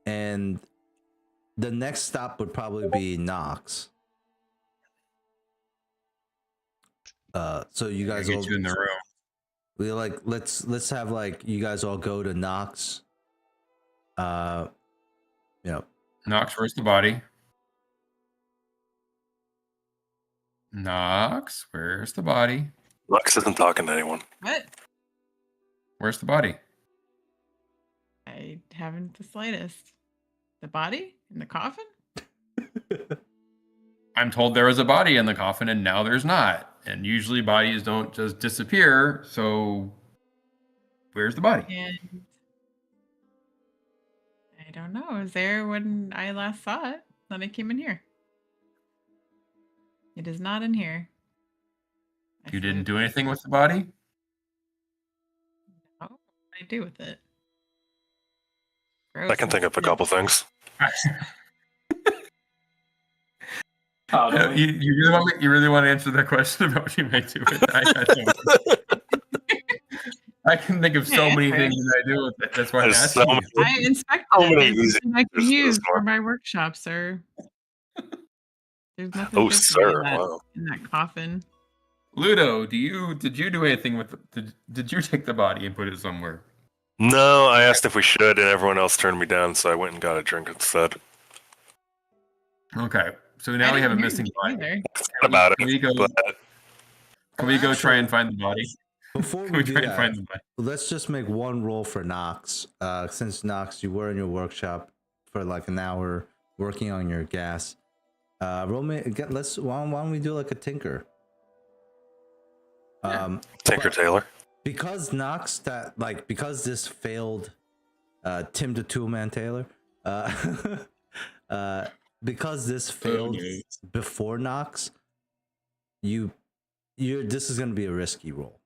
And the next stop would probably be Knox. So you guys Get all you in the room. we let's have like you guys all go to Knox. Knox, where's the body? Knox, where's the body? Lux isn't talking to anyone. What? Where's the body? I haven't the slightest. The body in the coffin? I'm told there was a body in the coffin and now there's not. And usually bodies don't just disappear. So where's the body? And I don't know. It was there when I last saw it. Then I came in here. It is not in here. I You saw didn't it. do anything with the body? No, what did I do with it? I can think of a couple things. Oh, no, You really want to answer that question about what you might do with it? I can think of so many things that I do with it. That's why I'm There's asking so you. I inspected How it. many It's of these something I can answers use is for there? my workshop, sir. There's nothing Oh, good to do sir. in that, Wow. in that coffin. Ludo, did you do anything with did you take the body and put it somewhere? No, I asked if we should, and everyone else turned me down, so I went and got a drink instead. Okay. So I now we have a didn't missing hear body. either. It's not about Can we it, go- but Can we go try and find the body? Before Can we we do try and that, find the body? let's just make one roll for Knox. Since Knox, you were in your workshop for like an hour working on your gas. Roll me again. Why don't we do like a tinker? Tinker but Taylor. because Knox because this failed, Tim the Toolman Taylor. Because this failed Okay. before Knox, this is gonna be a risky roll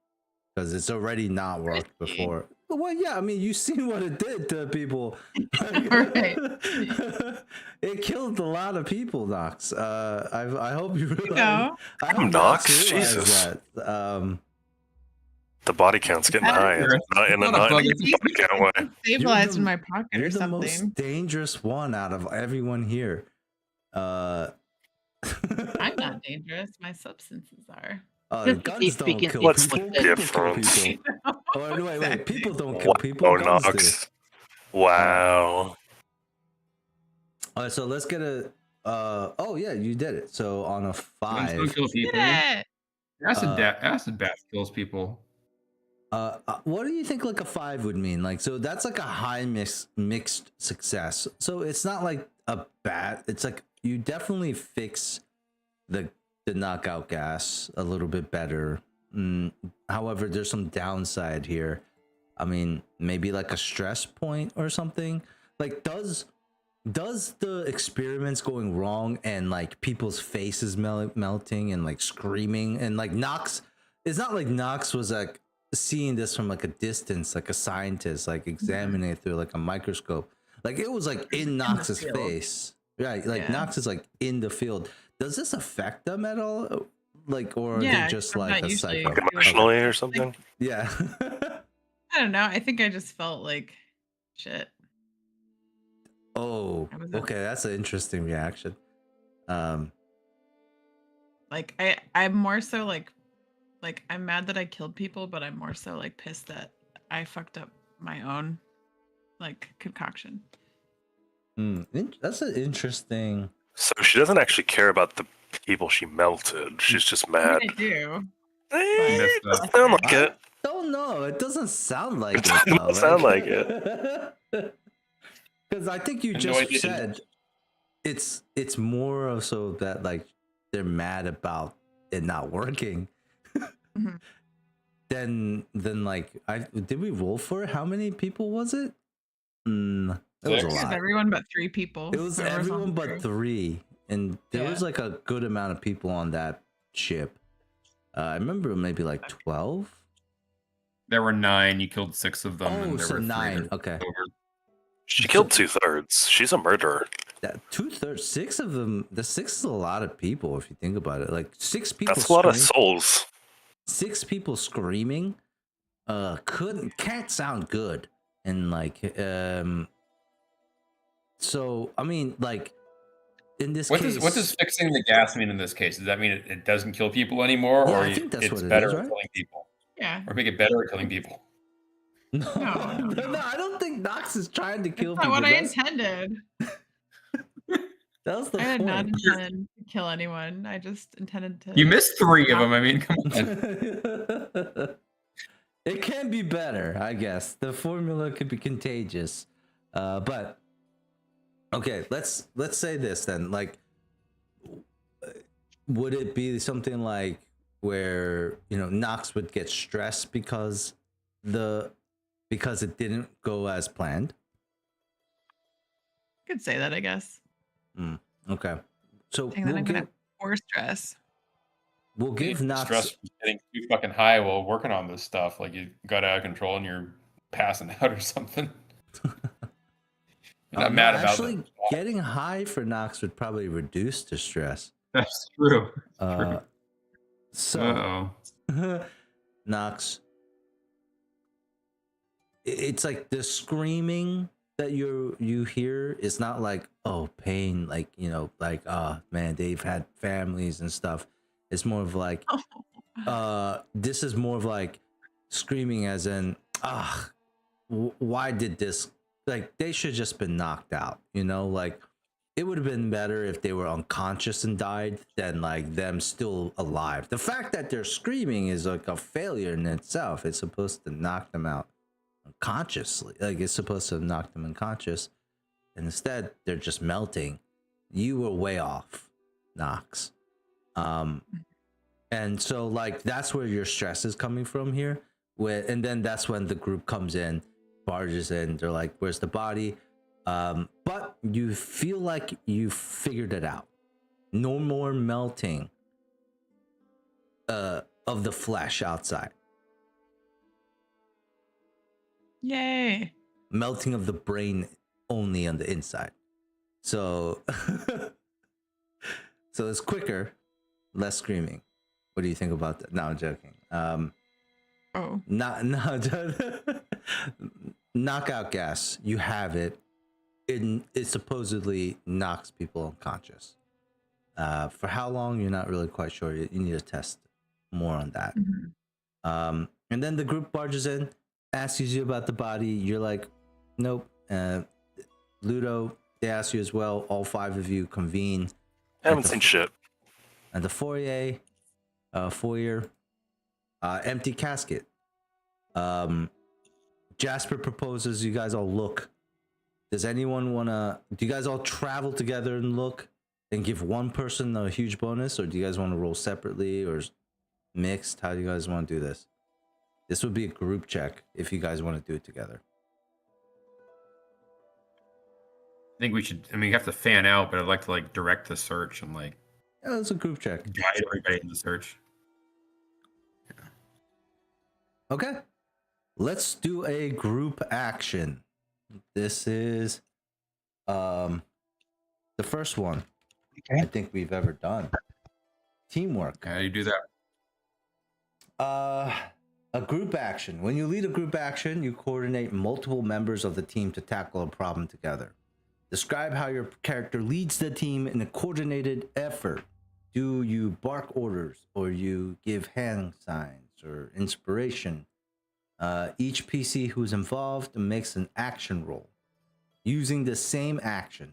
because it's already not worked Risky? before. Well, yeah, I mean, you've seen what it did to people. Right. It killed a lot of people, Knox. I hope you realize. know. I hope Knox? realized Jesus. that. The body count's getting That high. is- Not in a it's not a bug, body it's a count way. Stabilized the- in my pocket You're or the something. most dangerous one out of everyone here. I'm not dangerous my substances are. Typically Guns don't speaking, kill What's people. the People kill difference? people. Or wait, Exactly. people don't kill people. Wow, Guns do. Nox. Wow. All right, so let's get a. Oh yeah, you did it. So on a Guns 5. don't kill Did people. it! Acid bath kills people. What do you think like a 5 would mean? Like, so that's like a high mixed success. So it's not like a bad. It's like you definitely fix the knockout gas a little bit better. However, there's some downside here. I mean, maybe like a stress point or something. Like, does the experiments going wrong and like people's faces melting and like screaming and like Nox? It's not like Nox was like seeing this from like a distance, like a scientist, like examining it through like a microscope. Like it was like in Nox's field. face, right? Like Yeah. Nox is like in the field. Does this affect them at all? Like, or are Yeah, they just I'm like not a usually psycho? doing Emotionally that. or something? Yeah. I don't know. I think I just felt like shit. Oh, I was okay, that's an interesting reaction. Like I'm more so like I'm mad that I killed people, but I'm more so like pissed that I fucked up my own like concoction. That's an interesting. So she doesn't actually care about the people she melted. She's just I mad. mean, I do. It But- doesn't sound like I it. don't know. It doesn't sound like it. It doesn't sound like it. Because I think you No just idea. said it's more of so that like they're mad about it not working. Mhm. Then like did we roll for it? How many people was it? It was a Six. It was lot. everyone but 3 people. It was whoever's on everyone the but crew. 3, and there was Yeah. like a good amount of people on that ship. I remember maybe like 12. There were 9. You killed 6 of them. Oh, and there so were 3 9. that Okay. over. She killed 2/3. She's a murderer. That 2/3, 6 of them. The 6 is a lot of people if you think about it. Like 6 people. That's a lot of scream- souls. 6 people screaming. Can't sound good. And like So I mean, like in this What case, does fixing the gas mean in this case? Does that mean it doesn't kill people anymore, Yeah, or I think that's it's what it better is, at right? killing people, Yeah. or make it better at killing people? No, No. I don't think Nox is trying to kill That's not people. what I That's- intended. That was the I did not point. intend to kill anyone. I just intended to. You missed 3 of Stop. them. I mean, come on. It can be better, I guess. The formula could be contagious. But okay, let's say this then. Like, would it be something like where Nox would get stressed because it didn't go as planned? Could say that, I guess. Okay, so Saying that I'm gonna have more stress. we'll give Getting Nox. stressed from getting too fucking high while working on this stuff. Like you got out of control and you're passing out or something. You're not No, mad about actually, that. getting high for Nox would probably reduce the stress. That's true. So Uh-oh. Nox, it's like the screaming that you hear is not like, oh, pain, like like, oh man, they've had families and stuff. It's more of like this is more of like screaming as in, why did this, like they should just been knocked out, like it would have been better if they were unconscious and died than like them still alive. The fact that they're screaming is like a failure in itself. It's supposed to knock them out unconsciously. Like it's supposed to knock them unconscious. And instead they're just melting. You were way off, Nox. And so like that's where your stress is coming from here. And then that's when the group comes in, barges in, they're like, where's the body? But you feel like you figured it out. No more melting of the flesh outside. Yay. Melting of the brain only on the inside. So so it's quicker, less screaming. What do you think about that? No, I'm joking. Knockout gas, you have it. It supposedly knocks people unconscious. For how long, you're not really quite sure. You need to test more on that. And then the group barges in, asks you about the body. You're like, nope. Ludo, they ask you as well. All 5 of you convene. I haven't seen shit. At the foyer, empty casket. Jasper proposes you guys all look. Does anyone wanna? Do you guys all travel together and look, and give one person a huge bonus, or do you guys want to roll separately or mixed? How do you guys want to do this? This would be a group check if you guys want to do it together. I think we should. I mean, you have to fan out, but I'd like to like direct the search and like Yeah, it's a group check. guide everybody in the search. Okay. Let's do a group action. This is the first one I think we've ever done. Teamwork. How do you do that? A group action. When you lead a group action, you coordinate multiple members of the team to tackle a problem together. Describe how your character leads the team in a coordinated effort. Do you bark orders, or you give hand signs or inspiration? Each PC who's involved makes an action roll using the same action,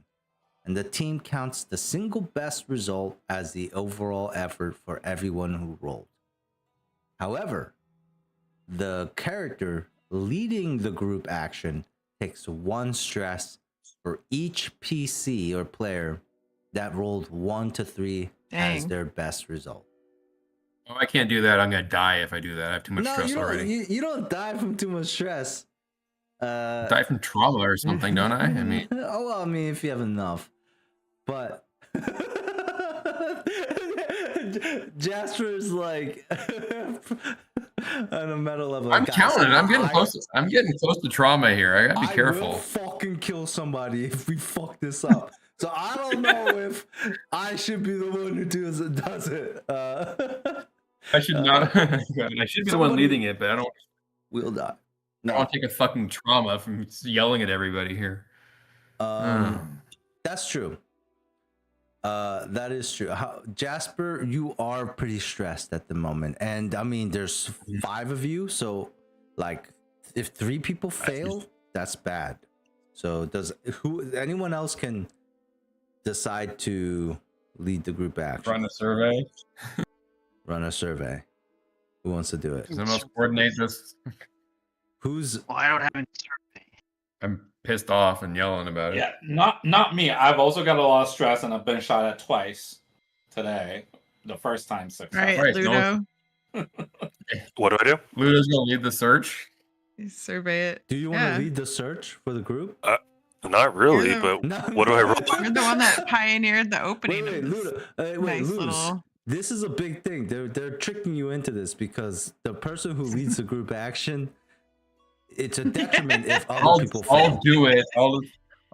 and the team counts the single best result as the overall effort for everyone who rolled. However, the character leading the group action takes 1 stress for each PC or player that rolled 1 to 3 as Dang. their best result. Oh, I can't do that. I'm gonna die if I do that. I have too much No, stress you don't, already. you don't die from too much stress. Die from trauma or something, don't I? I mean, oh, well, I mean, if you have enough. But Jasper's like on a meta level. I'm guys, counting. I'm getting close. I'm getting close to trauma here. I gotta be I careful. will fucking kill somebody if we fuck this up. So I don't know if I should be the one who does it. I should not. I should be the one somebody- leading it, but I don't. We'll die. I No, don't take a fucking trauma from yelling at everybody here. That's true. That is true. Jasper, you are pretty stressed at the moment, and I mean, there's 5 of you, so like, if 3 people fail, that's bad. So anyone else can decide to lead the group action? Run a survey. Run a survey. Who wants to do it? Does anyone else coordinate this? Who's Well, I don't have any survey. I'm pissed off and yelling about it. Yeah, not me. I've also got a lot of stress, and I've been shot at twice today. The first time success. Right, Right, Ludo. What do I do? Ludo's gonna lead the search. You survey it. do you want Yeah. to lead the search for the group? Not really, You're but No, what do I roll? You're the one that pioneered the opening. Wait, of this Ludo. Wait, nice Luz. little. This is a big thing. They're tricking you into this because the person who leads the group action, it's a detriment if other people fail. I'll do it.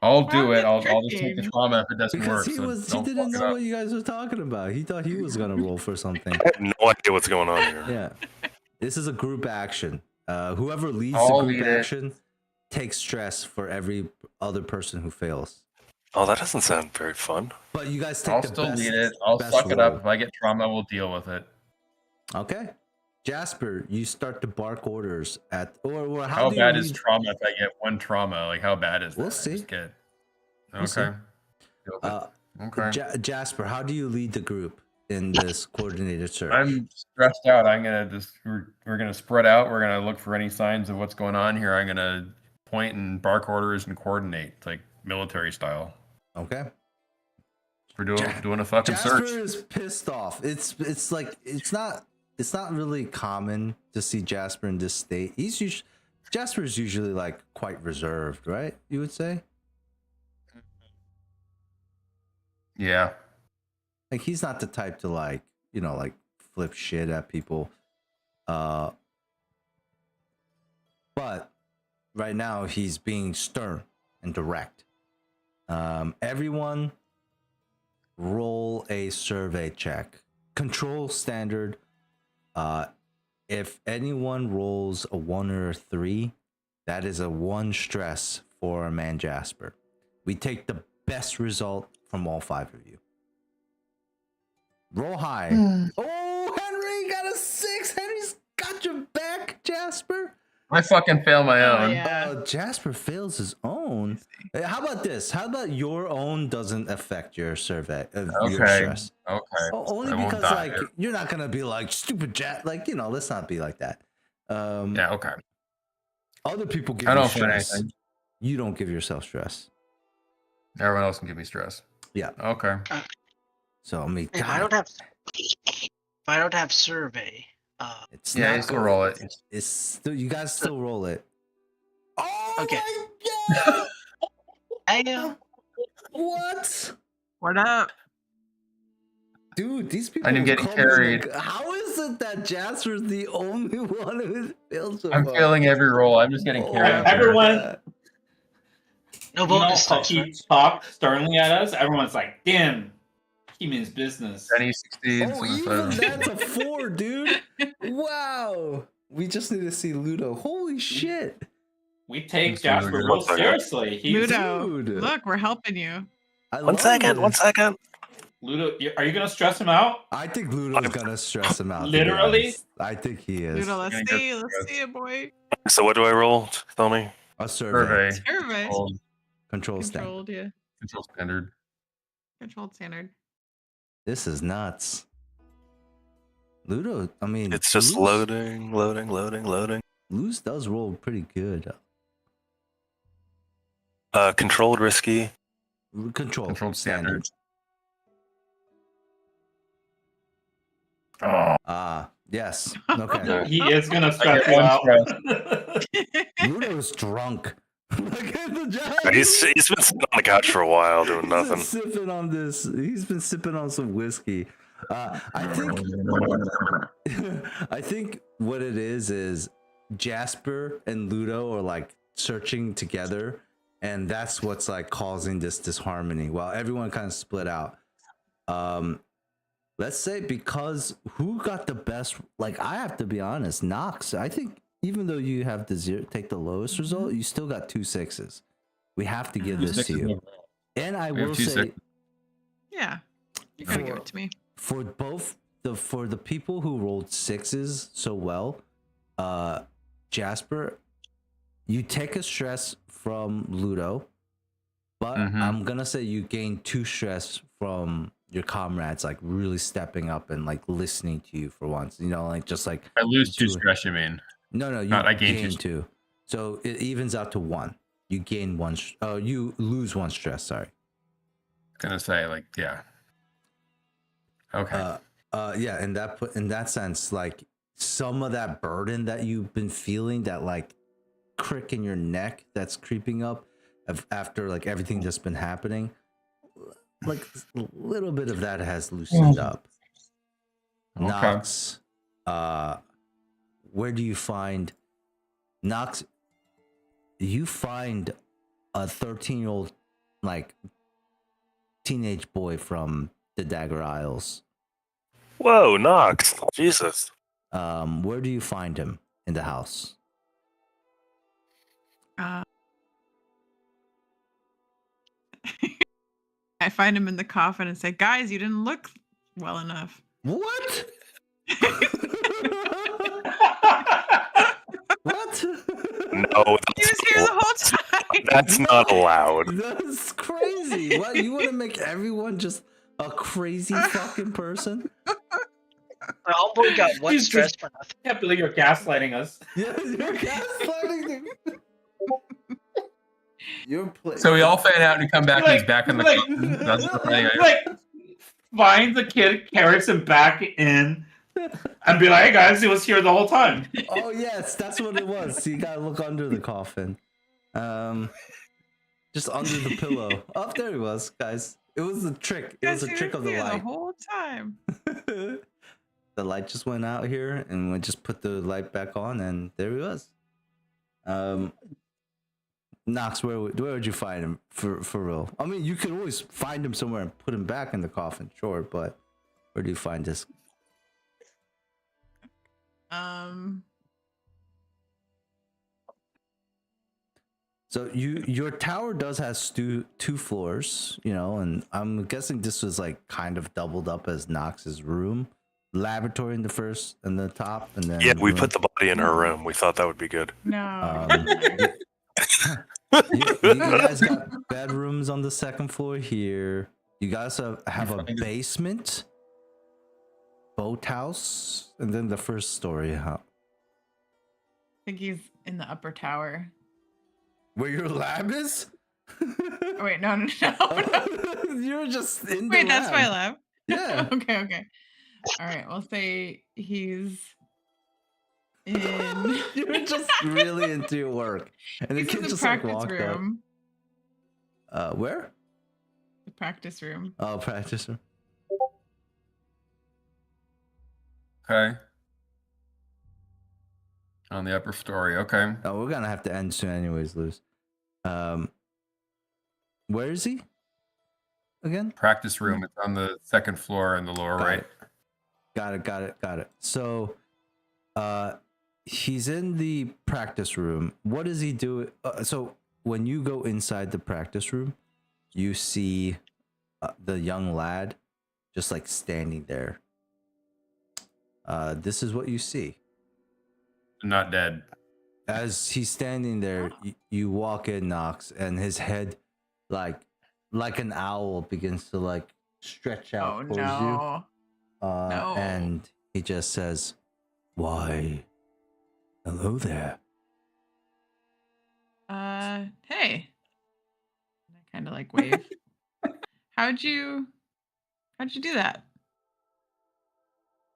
I'll do Why it. I'll are you just take the tricking? trauma if it doesn't Because work. he So don't didn't fuck it know up. what you guys were talking about. He thought he was gonna roll for something. I have no idea what's going on here. Yeah, this is a group action. Whoever leads I'll the group lead it. action takes stress for every other person who fails. Oh, that doesn't sound very fun. But you guys take I'll the still best. lead it. I'll best suck it up. roll. If I get trauma, we'll deal with it. Okay, Jasper, you start to bark orders at or How do you bad is lead- trauma if I get 1 trauma? Like, how bad is that? We'll I see. just get... We'll see. Okay. Deal with it. Okay. Jasper, how do you lead the group in this coordinated search? I'm stressed out. I'm gonna just we're gonna spread out. We're gonna look for any signs of what's going on here. I'm gonna point and bark orders and coordinate, like military style. Okay. We're doing a fucking Jasper search. is pissed off. It's like it's not really common to see Jasper in this state. Jasper's usually like quite reserved, right? You would say? Yeah. Like he's not the type to like flip shit at people. But right now he's being stern and direct. Everyone roll a survey check. Control standard. If anyone rolls a 1 or a 3, that is a 1 stress for a man Jasper. We take the best result from all 5 of you. Roll high. Oh, Henry got a 6. Henry's got your back, Jasper. I fucking fail my Oh, own. yeah. Jasper fails his own. Hey, how about this? How about your own doesn't affect your survey of your Okay. stress? Okay. Only I won't because die like here. you're not gonna be like stupid like let's not be like that. Yeah. Okay. Other people give I you don't feel stress. anything. You don't give yourself stress. Everyone else can give me stress. Yeah. Okay. So I mean, If God, I don't have survey, it's Yeah, not you still roll it. It's still you guys still roll it. Oh Okay. my God! I know. What? What up? Dude, these people I'm getting come in carried. like, how is it that Jasper's the only one who fails so I'm far? failing every roll. I'm just getting Oh carried. my up here. Everyone- God. No You know bonus how dice, he right? talked sternly at us? Everyone's like, damn, he means business. Any succeeds. Oh, even that's a 4, dude. Wow. We just need to see Ludo. Holy shit. We take This one's Jasper good. real seriously. He's Ludo, Dude. look, we're helping you. I One love second. One this. second. Ludo. Are you gonna stress him out? I think Ludo's gonna stress him out. to be Literally? honest. I think he is. Ludo, let's Gonna go see. through Let's this. see it, boy. So what do I roll? Tell me. A survey. Survey. Survey. Control standard. Controlled, yeah. Control standard. Controlled standard. This is nuts. Ludo, I mean, It's just Luz- loading. Luz does roll pretty good. Controlled risky. Controlled standard. standard. Oh. Yes. Okay. He is gonna stress Okay, you I'm out. stressed. Ludo's drunk. Look at the giant. He's been sitting on the couch for a while doing He's been nothing. sipping on this. He's been sipping on some whiskey. I think what it is Jasper and Ludo are like searching together, and that's what's like causing this disharmony while everyone kind of split out. Let's say because who got the best, like I have to be honest, Knox, I think even though you have the take the lowest result, you still got 2 6s. We have to give this to you. And I We have will 2 say 6s. Yeah. You gotta give it to me. for both the people who rolled 6s so well, Jasper, you take a stress from Ludo, but I'm gonna say you gain 2 stress from your comrades, like really stepping up and like listening to you for once. You know, like just like I lose 2 2 stress, you mean? No, you I gain gain 2. 2. So it evens out to 1. You gain 1. You lose 1 stress. Sorry. Gonna say like yeah. Okay. Yeah, in that sense, like some of that burden that you've been feeling, that like crick in your neck that's creeping up after like everything that's been happening, like a little bit of that has loosened up. Okay. Knox, where do you find Knox? You find a 13-year-old like teenage boy from the Dagger Isles. Whoa, Knox. Jesus. Where do you find him in the house? I find him in the coffin and say, guys, you didn't look well enough. What? What? No, He was here the whole time. that's not allowed. That's crazy. What, you want to make everyone just a crazy fucking person? My homeboy got 1 He's stress just- for nothing. I can't believe you're gaslighting us. Yeah, you're gaslighting them. You're playing. So we all fan out and come back and he's back in the like, coffin. That's the thing. like, find the kid, carries him back in, and be like, hey guys, he was here the whole time. Oh yes, that's what it was. So you gotta look under the coffin. Just under the pillow. Oh, there he was, guys. It was a trick. It was a Guys, he trick of the here light. the whole time. The light just went out here, and we just put the light back on, and there he was. Knox, where would you find him for real? I mean, you could always find him somewhere and put him back in the coffin, sure, but where do you find this? So your tower does has two floors, you know, and I'm guessing this was like kind of doubled up as Knox's room, laboratory in the first and the top, and then Yeah, we room. put the body in her room. We thought that would be good. No. Um, you guys got bedrooms on the second floor here. You guys have a basement, boathouse, and then the first story. I think he's in the upper tower. Where your lab is? Oh, wait, no. You're just in the Wait, that's my lab. lab. Yeah. Okay. All right, we'll say he's in. You're just really into your work, and the He's in kid the just like practice walked room. up. Where? The practice room. Oh, practice room. Okay. On the upper story. Okay. Oh, we're gonna have to end soon, anyways, Luz. Where is he? Again? Practice room. It's on the second floor in the lower Got right. it. Got it. So, he's in the practice room. What does he do? So when you go inside the practice room, you see the young lad just like standing there. This is what you see. Not dead. As he's standing there, you walk in, Knox, and his head, like an owl, begins to like stretch out Oh towards no. you. No. And he just says, "Why, hello there." Hey. I kind of like wave. How'd you do that?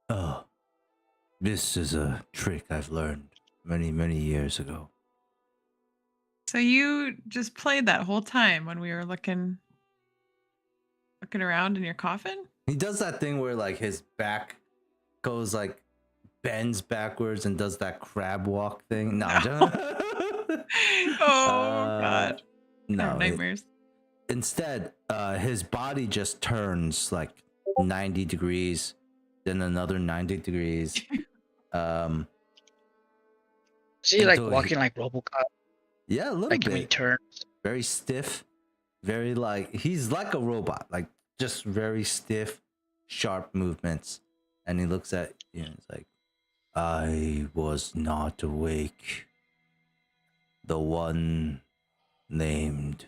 Oh, this is a trick I've learned many years ago. So you just played that whole time when we were looking around in your coffin? He does that thing where like his back goes like bends backwards and does that crab walk thing. No, Oh god. I no. have nightmares. Instead, his body just turns like 90 degrees, then another 90 degrees. Is he like until walking like RoboCop? Yeah, a little Like when he bit. turns? Very stiff, very like he's like a robot, like just very stiff, sharp movements. And he looks at you and he's like, "I was not awake. The one named,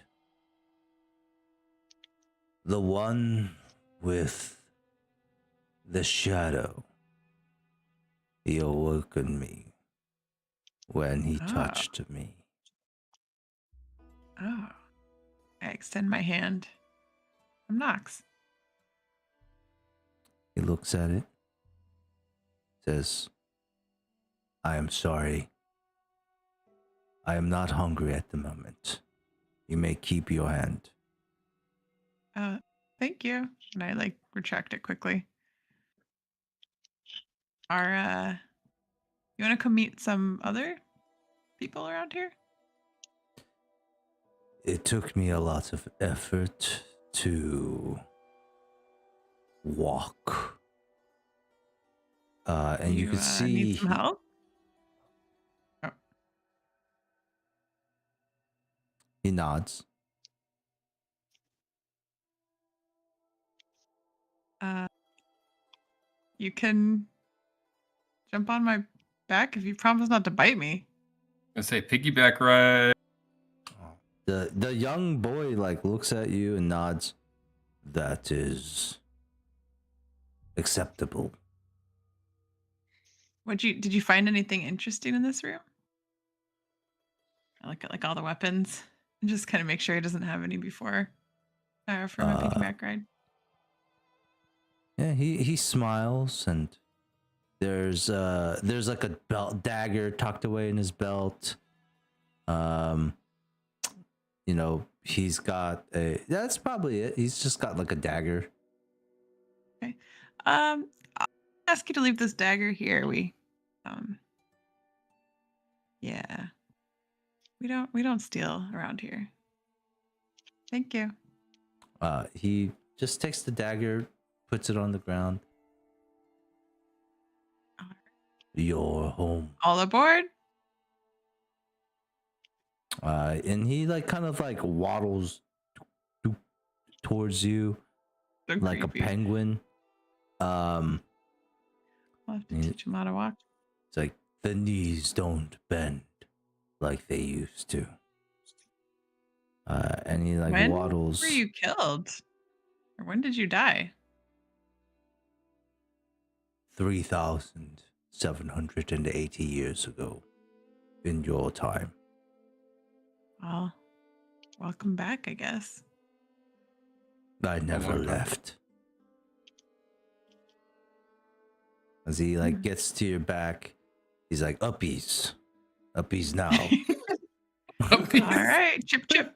the one with the shadow. He awoken me when he touched me." Oh. I extend my hand. I'm Knox. He looks at it, says, "I am sorry. I am not hungry at the moment. You may keep your hand." Thank you. And I like retract it quickly. You wanna come meet some other people around here? It took me a lot of effort to walk. And you could see need some help? he nods. You can jump on my back if you promise not to bite me. I say piggyback ride. The young boy like looks at you and nods. That is acceptable. Did you find anything interesting in this room? I look at like all the weapons and just kind of make sure he doesn't have any before for my piggyback ride. Yeah, he smiles and there's like a belt dagger tucked away in his belt. You know, he's got that's probably it. He's just got like a dagger. Okay. I'll ask you to leave this dagger here. Yeah. We don't steal around here. Thank you. He just takes the dagger, puts it on the ground. Your home. All aboard? And he like kind of like waddles towards you So like creepy. a penguin. I'll have to Yeah. teach him how to walk. It's like the knees don't bend like they used to. And he like When waddles. were you killed? Or when did you die? 3,780 years ago in your time. Well, welcome back, I guess. I never long time. left. As he like gets to your back, he's like, uppies now. All right, chip chip.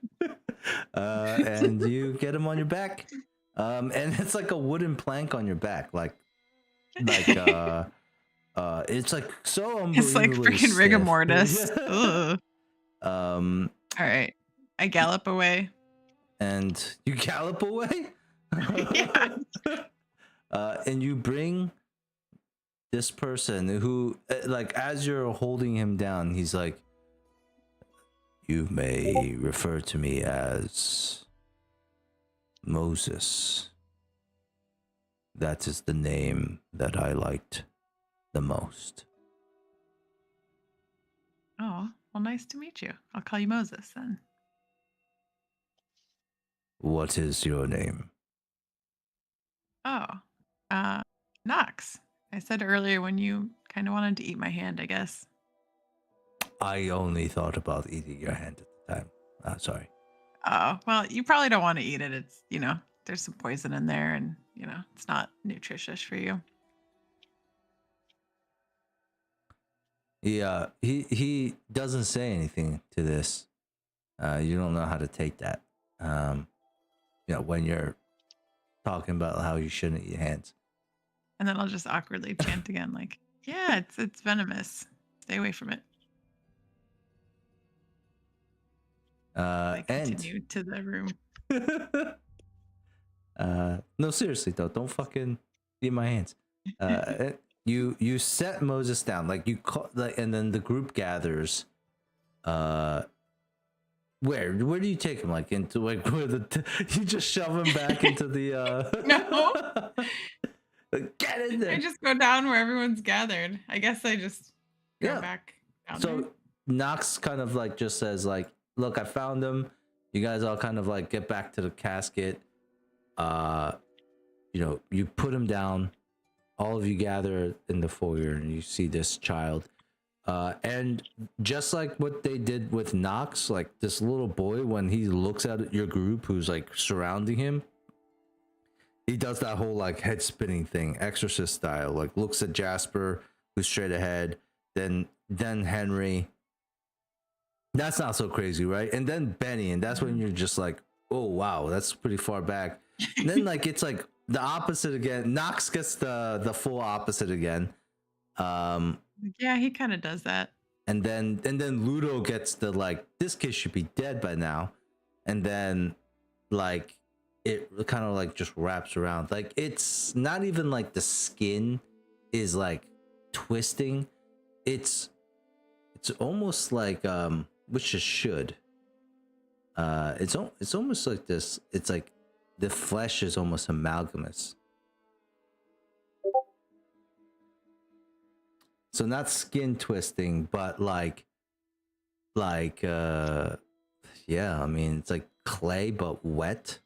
And you get him on your back. And it's like a wooden plank on your back, it's like so unbelievably It's like freaking rigor stiff. mortis. Yeah. Ugh. All right, I gallop away. And you gallop away. Yeah. And you bring this person who, like, as you're holding him down, he's like, you may refer to me as Moses. That is the name that I liked the most. Oh, well, nice to meet you. I'll call you Moses then. What is your name? Oh, Nox. I said earlier when you kind of wanted to eat my hand, I guess. I only thought about eating your hand at the time. Sorry. Oh, well, you probably don't want to eat it. It's, there's some poison in there and, it's not nutritious for you. Yeah, he doesn't say anything to this. You don't know how to take that. When you're talking about how you shouldn't eat hands. And then I'll just awkwardly chant again, like, yeah, it's venomous. Stay away from it. I continue to the room. No, seriously though, don't fucking eat my hands. You set Moses down, like you call, like, and then the group gathers. Where do you take him? Like into like where you just shove him back into the No. Get in there. I just go down where everyone's gathered. I guess I just go Yeah. back down So there. Nox kind of like just says like, look, I found him. You guys all kind of like get back to the casket. You put him down. All of you gather in the foyer and you see this child. And just like what they did with Nox, like this little boy, when he looks at your group who's like surrounding him, he does that whole like head spinning thing, exorcist style, like looks at Jasper, who's straight ahead, then Henry. That's not so crazy, right? And then Benny, and that's when you're just like, oh wow, that's pretty far back. And then like it's like the opposite again. Nox gets the full opposite again. Yeah, he kind of does that. And then Ludo gets the like, this kid should be dead by now. And then like it kind of like just wraps around. Like it's not even like the skin is like twisting. It's almost like which it should. It's almost like this. It's like the flesh is almost amalgamous. So not skin twisting, but like yeah, I mean it's like clay but wet.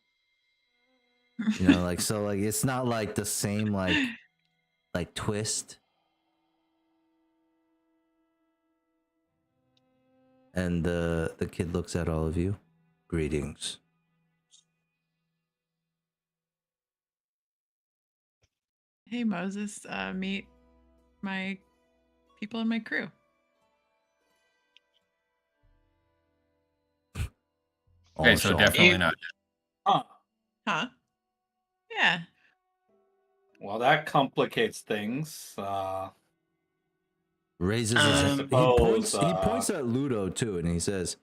Like so like it's not like the same like twist. And the kid looks at all of you. Greetings. Hey, Moses, meet my people in my crew. Okay, so definitely not. Huh. Huh? Yeah. Well, that complicates things. Raises his hand. Suppose, He points at Ludo too, and he says,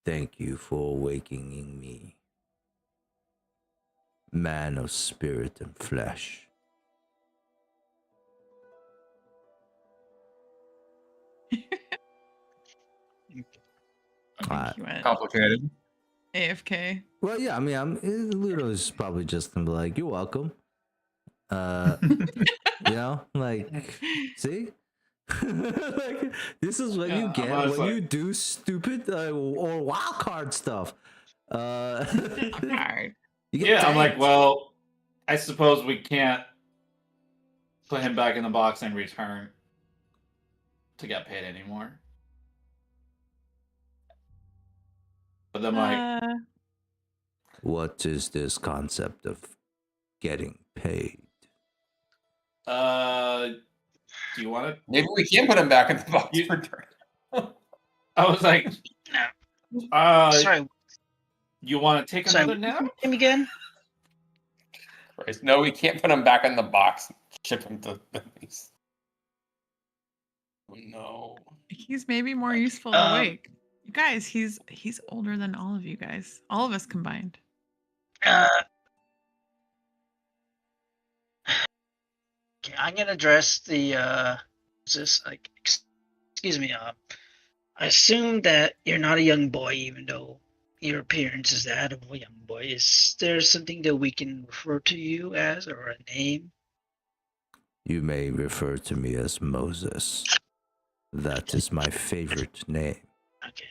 "Thank you for awakening me, man of spirit and flesh." I think he went Complicated. AFK. Well, yeah, I mean, Ludo's probably just gonna be like, "You're welcome." Like, see, like this is what you get when you do stupid or wild card stuff. Hard. You get Yeah, I'm like, tanked. well, I suppose we can't put him back in the box and return to get paid anymore. But then like, What is this concept of getting paid? do you want to? Maybe we can put him back in the box You- for turn. I was like, Sorry, you want to take sorry. another nap? Him again? Christ, no, we can't put him back in the box and ship him to Benny's. Oh, no. He's maybe more useful awake. You guys, he's older than all of you guys. All of us combined. Okay, I'm gonna address the excuse me, I assume that you're not a young boy, even though your appearance is that of a young boy. Is there something that we can refer to you as, or a name? You may refer to me as Moses. That is my favorite name. Okay.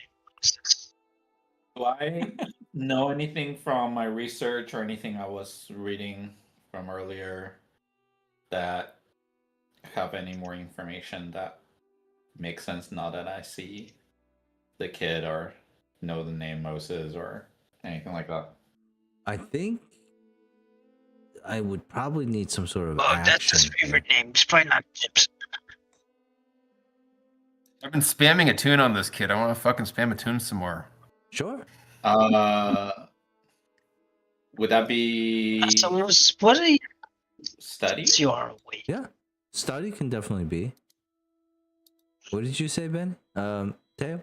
Do I know anything from my research or anything I was reading from earlier that have any more information that makes sense now that I see the kid or know the name Moses or anything like that? I think I would probably need some sort of Oh, action. that's his favorite name. It's probably not Chips. I've been spamming a tune on this kid. I want to fucking spam a tune some more. Sure. Would that be So what are you? study? You are awake. Yeah. Study can definitely be. What did you say, Ben? Teo?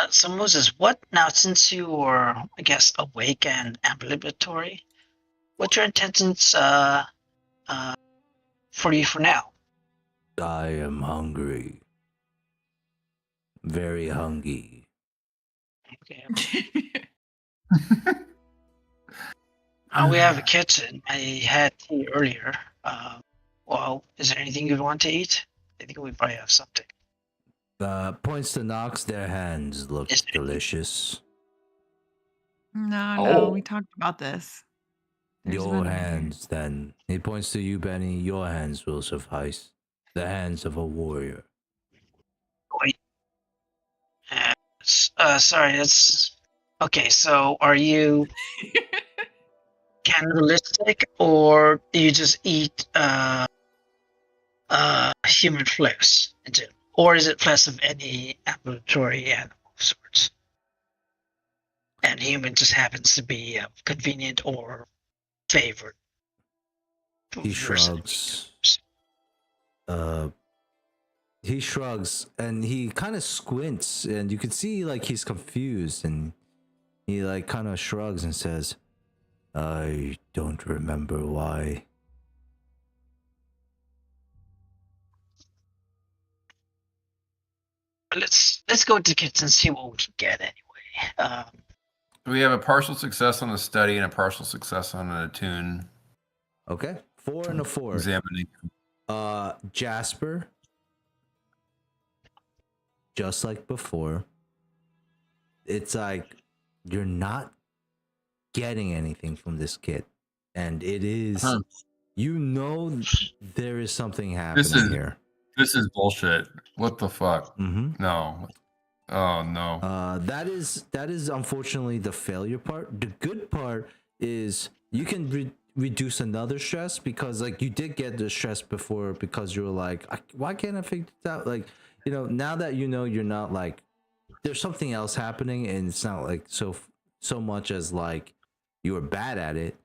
So Moses, what now? Since you are, I guess, awake and ambulatory, what's your intentions for you for now? I am hungry. Very hungry. Okay. We have a kitchen. I had tea earlier. Well, is there anything you want to eat? I think we probably have something. Points to Knox. Their hands look Is it- delicious. No, we talked about this. There's Your one right here. hands, then. He points to you, Benny. Your hands will suffice. The hands of a warrior. Wait. Sorry, that's okay. So, are you cannibalistic, or do you just eat human flesh, or is it flesh of any ambulatory animal of sorts? And human just happens to be convenient or favored. He versus shrugs. He shrugs and he kind of squints, and you can see like he's confused, and he like kind of shrugs and says, "I don't remember why." Let's go to the kitchen and see what we can get anyway. We have a partial success on the study and a partial success on a tune. Okay, 4 and a 4. Examining. Jasper, just like before, it's like you're not getting anything from this kid, and it is there is something happening here. This is bullshit. What the fuck? Mm-hmm. No. Oh no. That is unfortunately the failure part. The good part is you can reduce another stress, because like you did get the stress before, because you were like, why can't I figure this out? Like, now that you're not like, there's something else happening, and it's not like so much as like you were bad at it.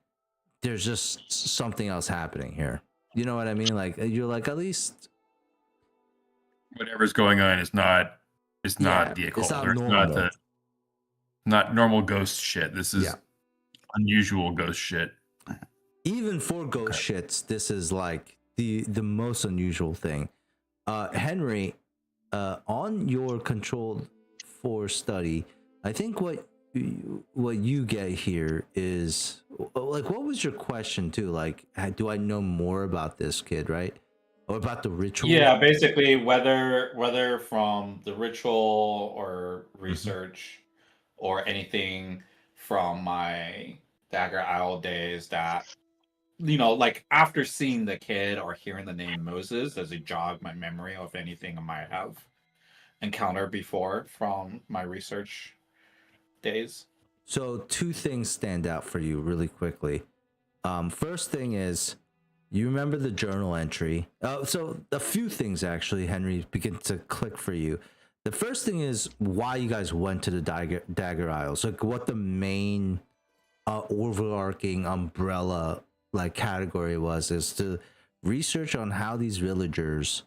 There's just something else happening here. You know what I mean? Like you're like, at least Whatever's going on is not the occult. it's not Or normal. not normal ghost shit. This is unusual ghost shit. Even for ghost shits, this is like the most unusual thing. Henry, on your controlled for study, I think what you get here is like, what was your question too? Like, do I know more about this kid, right? Or about the ritual? Yeah, basically whether from the ritual or research or anything from my Dagger Isle days that like after seeing the kid or hearing the name Moses, does it jog my memory of anything I might have encountered before from my research days? So two things stand out for you really quickly. First thing is, you remember the journal entry. So a few things actually, Henry, begin to click for you. The first thing is why you guys went to the Dagger Isles. Like, what the main overarching umbrella like category was, is to research on how these villagers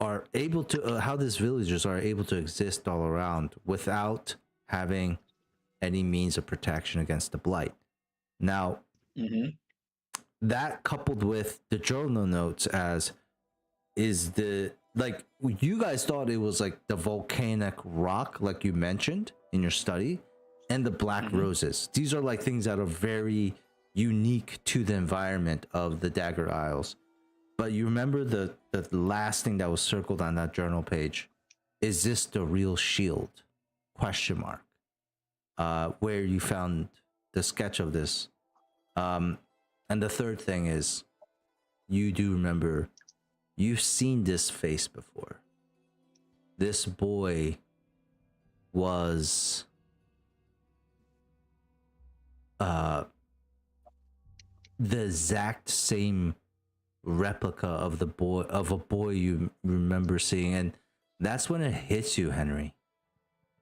are able to exist all around without having any means of protection against the blight. Now, that coupled with the journal notes is the, like, you guys thought it was like the volcanic rock, like you mentioned in your study, and the black roses. These are like things that are very unique to the environment of the Dagger Isles. But you remember the last thing that was circled on that journal page? Is this the real shield? Question mark. Where you found the sketch of this. And the third thing is, you do remember, you've seen this face before. This boy was the exact same replica of a boy you remember seeing, and that's when it hits you, Henry.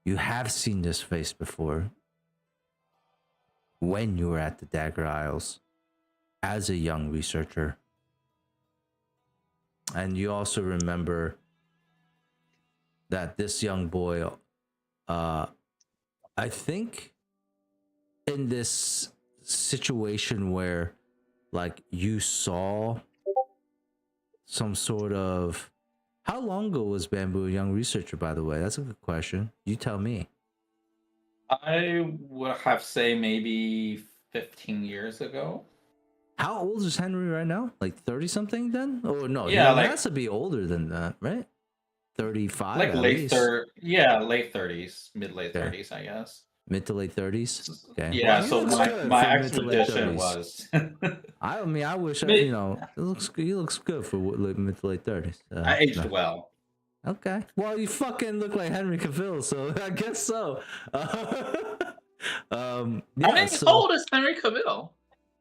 You have seen this face before when you were at the Dagger Isles as a young researcher. And you also remember that this young boy, I think in this situation where, like, you saw some sort of... How long ago was Bamboo a young researcher, by the way? That's a good question. You tell me. I would have say maybe 15 years ago. How old is Henry right now? Like 30 something then? Oh no, Yeah, he like, has to be older than that, right? 35 like at late least. late 30s, mid-late Okay. 30s, I guess. Mid to late 30s. Okay. Yeah, Well, he so looks good my for mid to late expedition 30s. was I mean, I wish Mid- he looks good. He looks good for mid to late 30s. I aged well. Okay. Well, you fucking look like Henry Cavill, so I guess so. I mean, so how old is Henry Cavill?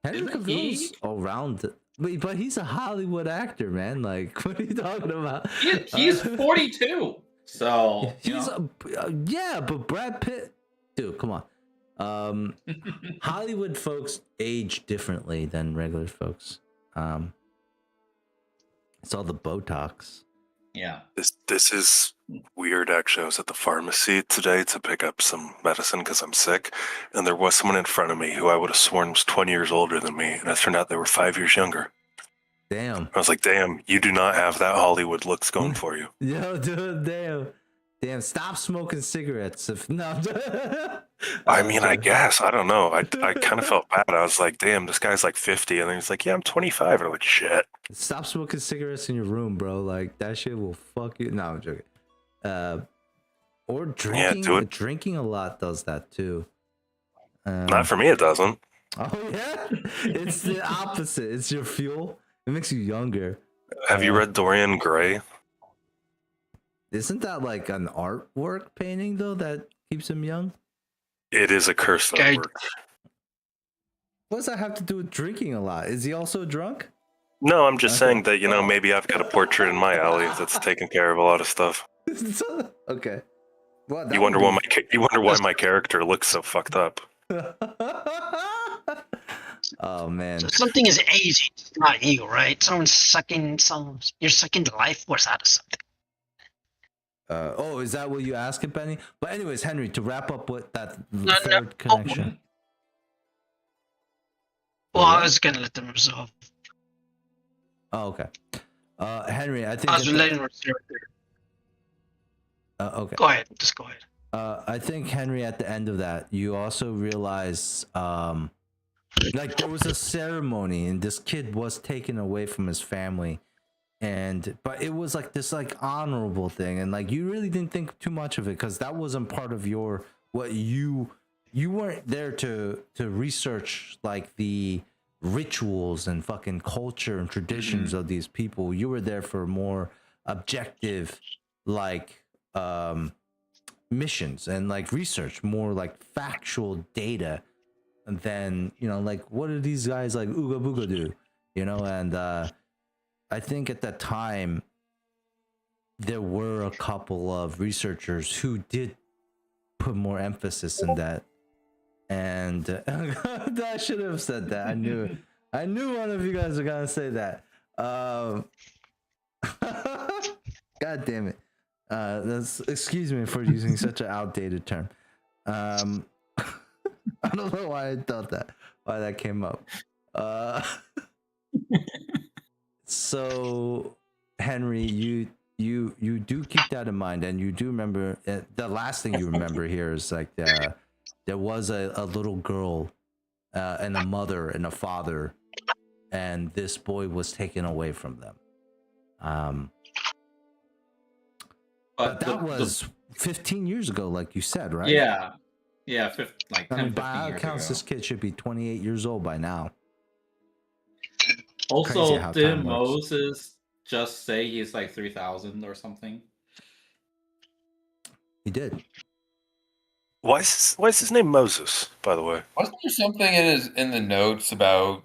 Henry isn't Cavill's he- around, but he's a Hollywood actor, man. Like, what are you talking about? He's 42. So He's yeah, but Brad Pitt, dude, come on. Hollywood folks age differently than regular folks. It's all the Botox. yeah. This is weird. Actually, I was at the pharmacy today to pick up some medicine because I'm sick, and there was someone in front of me who I would have sworn was 20 years older than me, and it turned out they were 5 years younger. Damn. I was like, damn, you do not have that Hollywood looks going for you. Yo, dude, damn. Stop smoking cigarettes. No. I mean, I guess. I don't know. I kind of felt bad. I was like, damn, this guy's like 50. And then he's like, yeah, I'm 25. And I'm like, shit. Stop smoking cigarettes in your room, bro. Like, that shit will fuck you. No, I'm joking. Or drinking. do it. Drinking a lot does that too. Not for me, it doesn't. Oh, yeah? It's the opposite. It's your fuel. It makes you younger. Have you read Dorian Gray? Isn't that like an artwork painting, though, that keeps him young? It is a curse that Guy- works. What does that have to do with drinking a lot? Is he also drunk? No, I'm just Okay. saying that, maybe I've got a portrait in my alley that's taking care of a lot of stuff. Okay. Well, that You wonder would why my character looks so fucked up. Oh man. So something is aging, it's not you, right? You're sucking the life force out of something. Is that what you asking, Penny? But anyways, Henry, to wrap up with that No. third connection. Well, I was gonna let them resolve. Oh, okay. Henry, I think I was letting them resolve. Okay. Go ahead. Just go ahead. I think Henry, at the end of that, you also realize, like there was a ceremony, and this kid was taken away from his family, but it was like this like honorable thing, and like you really didn't think too much of it because that wasn't part of your what you weren't there to research like the rituals and fucking culture and traditions of these people. You were there for more objective, like missions and like research, more like factual data, and then like what do these guys like ooga booga do, and I think at that time there were a couple of researchers who did put more emphasis in that, and I should have said that. I knew one of you guys were gonna say that. God damn it. Excuse me for using such an outdated term. I don't know why I thought that, why that came up. So Henry, you do keep that in mind, and you do remember the last thing you remember here is like there was a little girl and a mother and a father, and this boy was taken away from them. But that was 15 years ago, like you said, right? Yeah, like 10, I mean, 15 by our years accounts, ago. this kid should be 28 years old by now. Crazy Also, how did time works. Moses just say he's like 3,000 or something? He did. Why is his name Moses, by the way? Wasn't there something in the notes about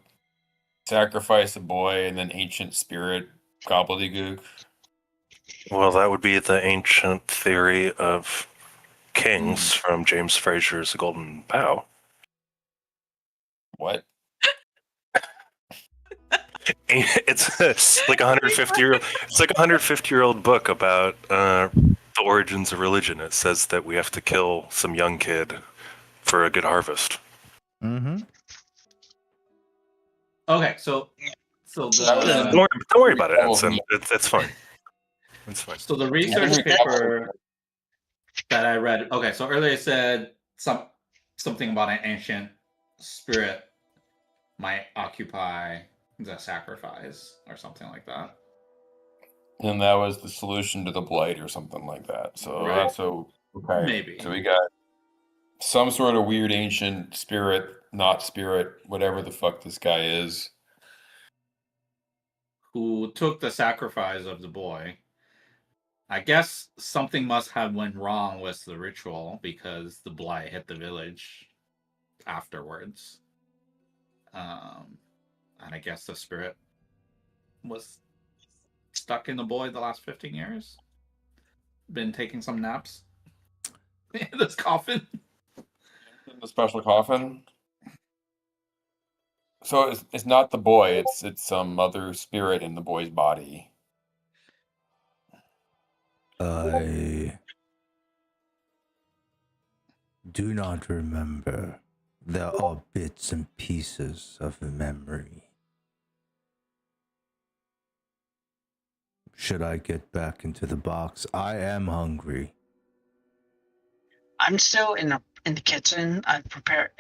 sacrifice a boy and then ancient spirit gobbledygook? Well, that would be the ancient theory of kings from James Fraser's The Golden Bough. What? It's like 150-year-old. It's like a 150-year-old book about the origins of religion. It says that we have to kill some young kid for a good harvest. Mm-hmm. Okay, so Don't the Don't worry about it, Ensign. It's fine. It's fine. so the research paper that I read. Okay, so earlier it said something about an ancient spirit might occupy the sacrifice or something like that. And that was the solution to the blight or something like that. So Right. that's okay. Maybe. So we got some sort of weird ancient spirit, not spirit, whatever the fuck this guy is. Who took the sacrifice of the boy. I guess something must have went wrong with the ritual because the blight hit the village afterwards. And I guess the spirit was stuck in the boy the last 15 years. Been taking some naps in this coffin. In the special coffin. So it's not the boy, it's some other spirit in the boy's body. I do not remember. There are bits and pieces of memory. Should I get back into the box? I am hungry. I'm still in the kitchen. I prepare.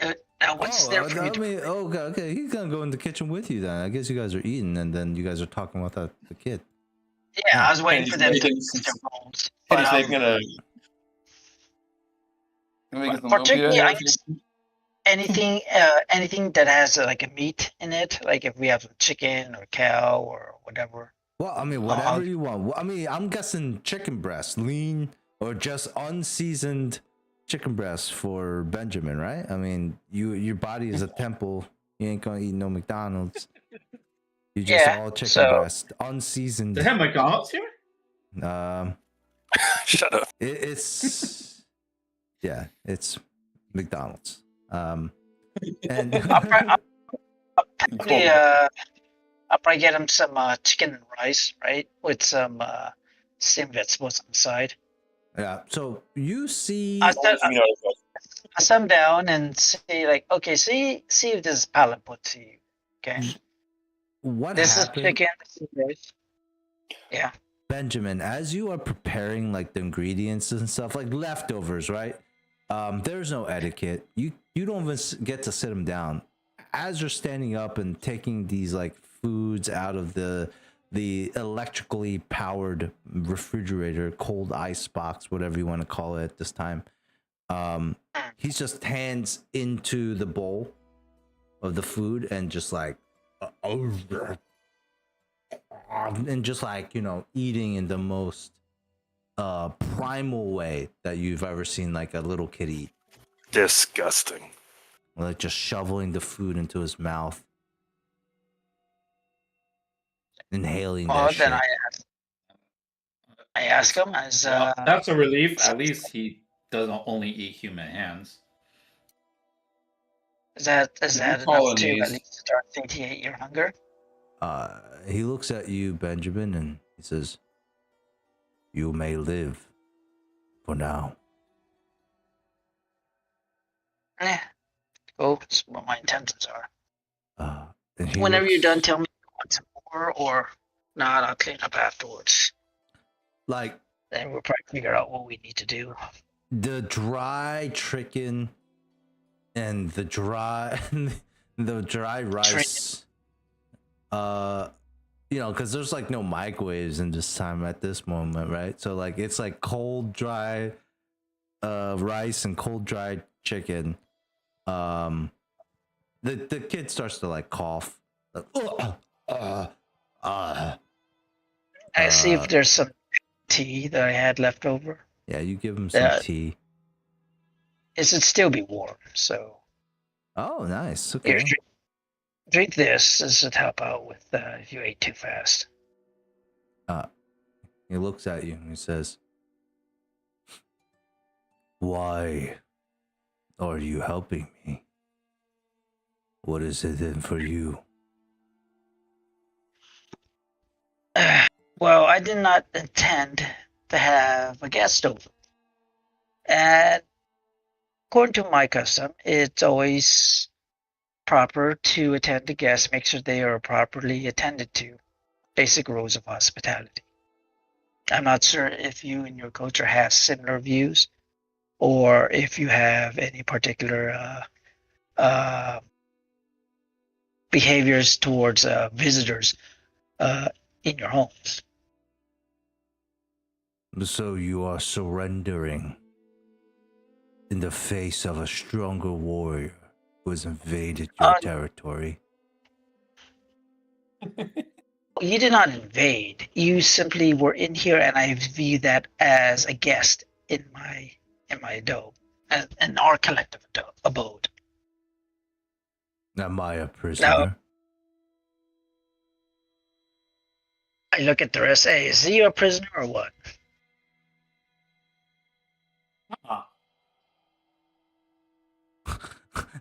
What's there for me? Okay. He's gonna go in the kitchen with you then. I guess you guys are eating, and then you guys are talking about the kid. Yeah, I was waiting he's for them to making fix their roles. And But, he's making some particularly, lumpia I here. guess anything that has like a meat in it, like if we have chicken or cow or whatever. Well, I mean, whatever you want. Well, I mean, I'm guessing chicken breast, lean or just unseasoned chicken breast for Benjamin, right? I mean, your body is a temple. You ain't gonna eat no McDonald's. You just all chicken breast, unseasoned. They have McDonald's here? Shut up. It's McDonald's. And I'll probably get him some chicken and rice, right, with some steamed vegetables on the side. yeah. So you see, I sit him down and say, like, okay, see if this is palatable to you. Okay. what This happened? is chicken. This is rice. Yeah. Benjamin, as you are preparing like the ingredients and stuff, like leftovers, right? There's no etiquette. You don't even get to sit them down. As you're standing up and taking these like foods out of the electrically powered refrigerator, cold ice box, whatever you want to call it at this time, he's just hands into the bowl of the food and just like and just like, you know, eating in the most primal way that you've ever seen like a little kid eat, Disgusting. like just shoveling the food into his mouth, inhaling Well, that shit. then I ask him as Well, that's a relief. At least he doesn't only eat human hands. is that enough to at colonies. least start satiate your hunger? He looks at you, Benjamin, and he says, "You may live for now." Yeah. Oh, that's what my intentions are. And he Whenever you're looks done, tell me if you want some more or not. I'll clean up afterwards. like Then we'll probably figure out what we need to do. the dry chicken and the dry rice. You know, because there's like no microwaves in this time at this moment, right? So like it's like cold dry rice and cold dry chicken. The kid starts to like cough, like, I see if there's some tea that I had left over. yeah, you give him some Yeah. tea. It should still be warm, so Oh, nice. here, Okay. drink this. This should help out with if you ate too fast. He looks at you and he says, "Why are you helping me? What is it in for you?" Well, I did not intend to have a guest over. And according to my custom, it's always proper to attend to guests, make sure they are properly attended to. Basic rules of hospitality. I'm not sure if you and your culture have similar views or if you have any particular behaviors towards visitors in your homes. So you are surrendering in the face of a stronger warrior who has invaded your territory. You did not invade. You simply were in here, and I view that as a guest in my abode, in our collective abode. Am I a prisoner? I look at the rest. Hey, is he a prisoner or what?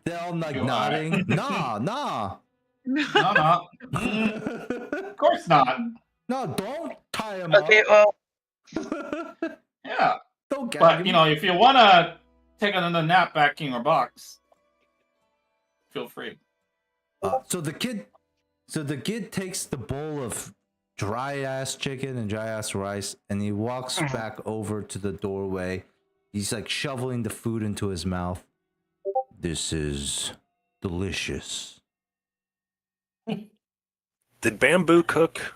They're all like You nodding. are. Nah. No. Of course not. No, don't tie him Okay, up. well, Yeah. Don't gag But him. you know, if you wanna take another nap back in your box, feel free. So the kid takes the bowl of dry ass chicken and dry ass rice, and he walks back over to the doorway. He's like shoveling the food into his mouth. This is delicious. Did Bamboo cook?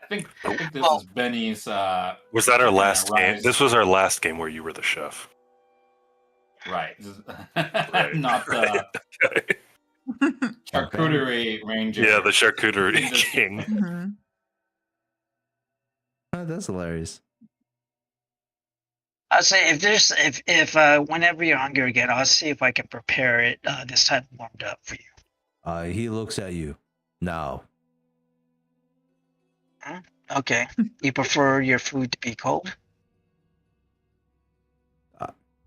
I think this is Benny's. Was that our last game? rise. This was our last game where you were the chef. Right. Right. Not the Okay. charcuterie ranger. Yeah, the charcuterie He's a- king. Mhm. Oh, that's hilarious. I'll say if whenever you're hungry again, I'll see if I can prepare it this time warmed up for you. He looks at you. Now, Okay. You prefer your food to be cold?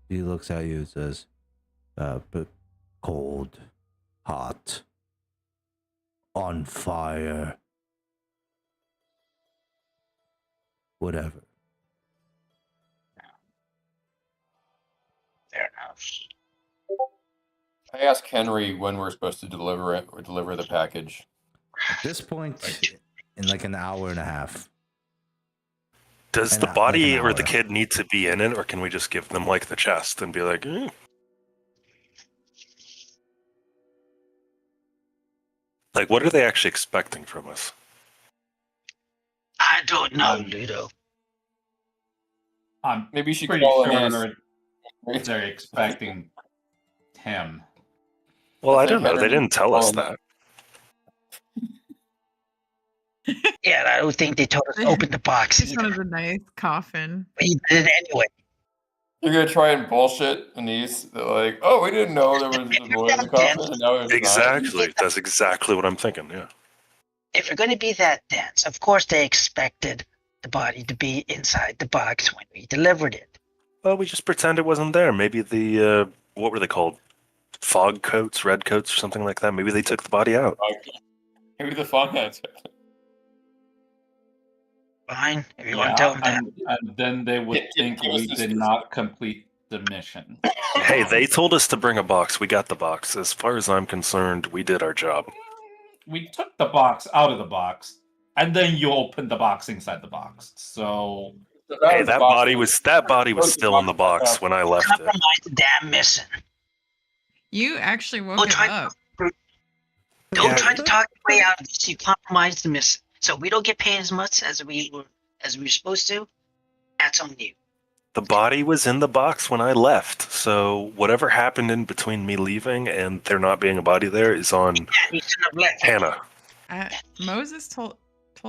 he looks at you and says, but cold, hot, on fire, whatever. Fair enough. I asked Henry when we're supposed to deliver it or deliver the package. At this point, in like an hour and a half. Does And the like body an or the hour. kid need to be in it, or can we just give them like the chest and be like, Like, what are they actually expecting from us? I don't know, Ludo. I'm Maybe she pretty call sure they're expecting him. Well, I That's don't know. like They didn't tell us Oh, that. Yeah, I don't think they told us to open the box Just either. wanted a nice coffin. But you did it anyway. You're gonna try and bullshit Anise. They're like, oh, we didn't know there was a boy in the coffin, and now it's not. Exactly. That's exactly what I'm thinking. Yeah. If you're going to be that dense, of course they expected the body to be inside the box when we delivered it. Well, we just pretend it wasn't there. Maybe the what were they called? Fog coats, red coats, or something like that. Maybe they took the body out. Maybe the fog hats. Fine, if you want to tell them that. and then they would Give think us we this- did not complete the mission. Hey, they told us to bring a box. We got the box. As far as I'm concerned, we did our job. We took the box out of the box, and then you opened the box inside the box. So Hey, that body was still in the box when I left it. Compromise the damn mission. You actually woke Oh, him try- up. Don't Yeah. try to talk your way out of this. You compromised the mission. So we don't get paid as much as we were supposed to. That's on you. The body was in the box when I left. So whatever happened in between me leaving and there not being a body there is on Yeah, you shouldn't have left. Hannah. Moses told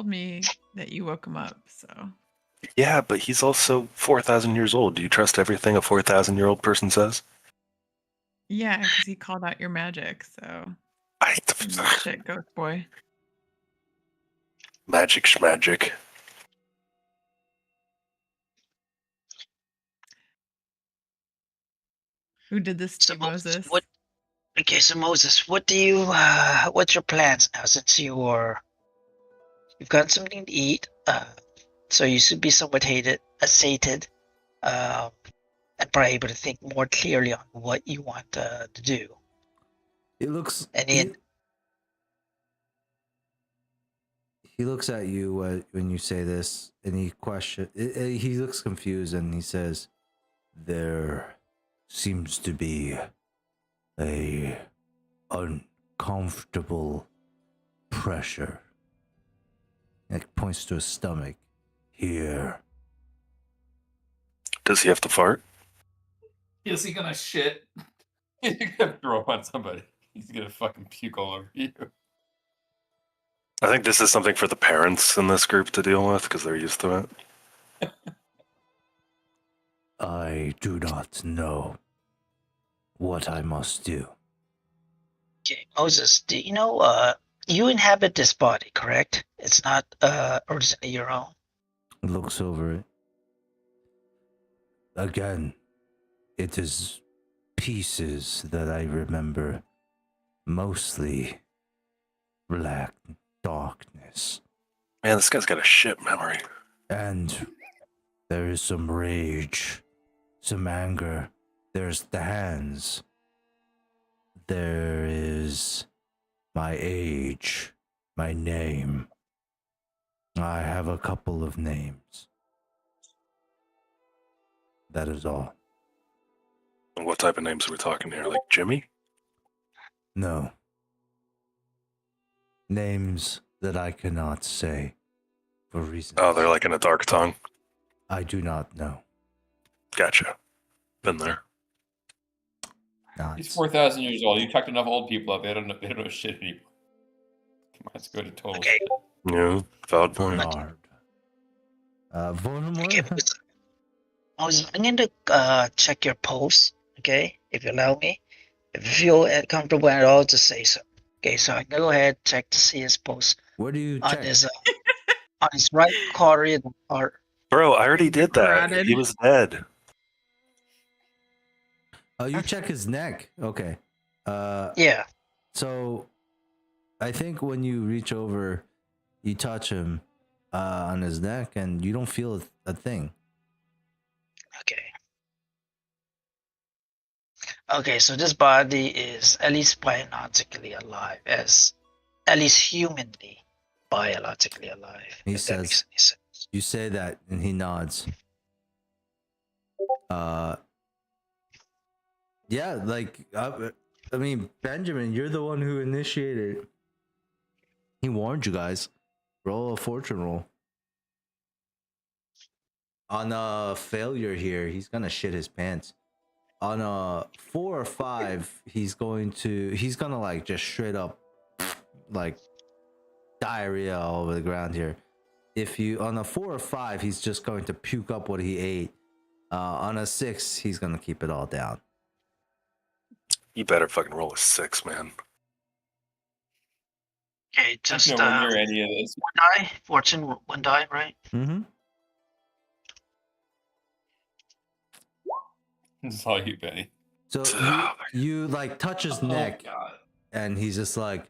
me that you woke him up. So Yeah, but he's also 4,000 years old. Do you trust everything a 4,000-year-old person says? yeah, because he called out your magic. So shit, ghost boy. Magic schmagic. Who did this to Moses? What? Okay, so Moses, what do you? What's your plans now? Since you've got something to eat, so you should be somewhat sated, and probably able to think more clearly on what you want to do. It looks. And then, He looks at you when you say this, and he looks confused, and he says, "There seems to be a uncomfortable pressure." It points to his stomach. Here. Does he have to fart? is he gonna shit? He's gonna throw up on somebody. He's gonna fucking puke all over you. I think this is something for the parents in this group to deal with because they're used to it. I do not know what I must do. okay, Moses, do you know? You inhabit this body, correct? It's not originally your own. Looks over it. Again, it is pieces that I remember, mostly black darkness. Man, this guy's got a shit memory. And there is some rage, some anger. There's the hands. There is my age, my name. I have a couple of names. That is all. What type of names are we talking here? Like Jimmy? No. Names that I cannot say for reasons Oh, they're like in a dark tongue. I do not know. Gotcha. Been there. Not. He's 4,000 years old. You talked enough old people up. They don't know shit anymore. Come on, let's go to total. Okay. shit. Yeah, valid point. Hard. Voldemort? Okay, Moses, I'm going to check your pulse, okay? If you allow me. If you feel comfortable at all, just say so. Okay, so I'm going to go ahead and check to see his pulse Where do you on check? his right carotid artery. Bro, I already did that. Carotid. He was dead. Oh, you check his neck. Okay. Yeah. So I think when you reach over, you touch him on his neck, and you don't feel a thing. Okay. Okay, so this body is at least biologically alive, as at least humanly, biologically alive. He if that makes says- any sense. You say that, and he nods. Yeah, like I mean, Benjamin, you're the one who initiated it. He warned you guys. Roll a fortune roll. On a failure here, he's gonna shit his pants. On a 4 or 5, he's gonna like just straight up like diarrhea all over the ground here. If you on a 4 or 5, he's just going to puke up what he ate. On a 6, he's gonna keep it all down. You better fucking roll a 6, man. Okay, There's just nowhere near any of this. one die. Fortune, one die, right? Mm-hmm. This is all you, Benny. So you like touch his neck, God. and he's just like,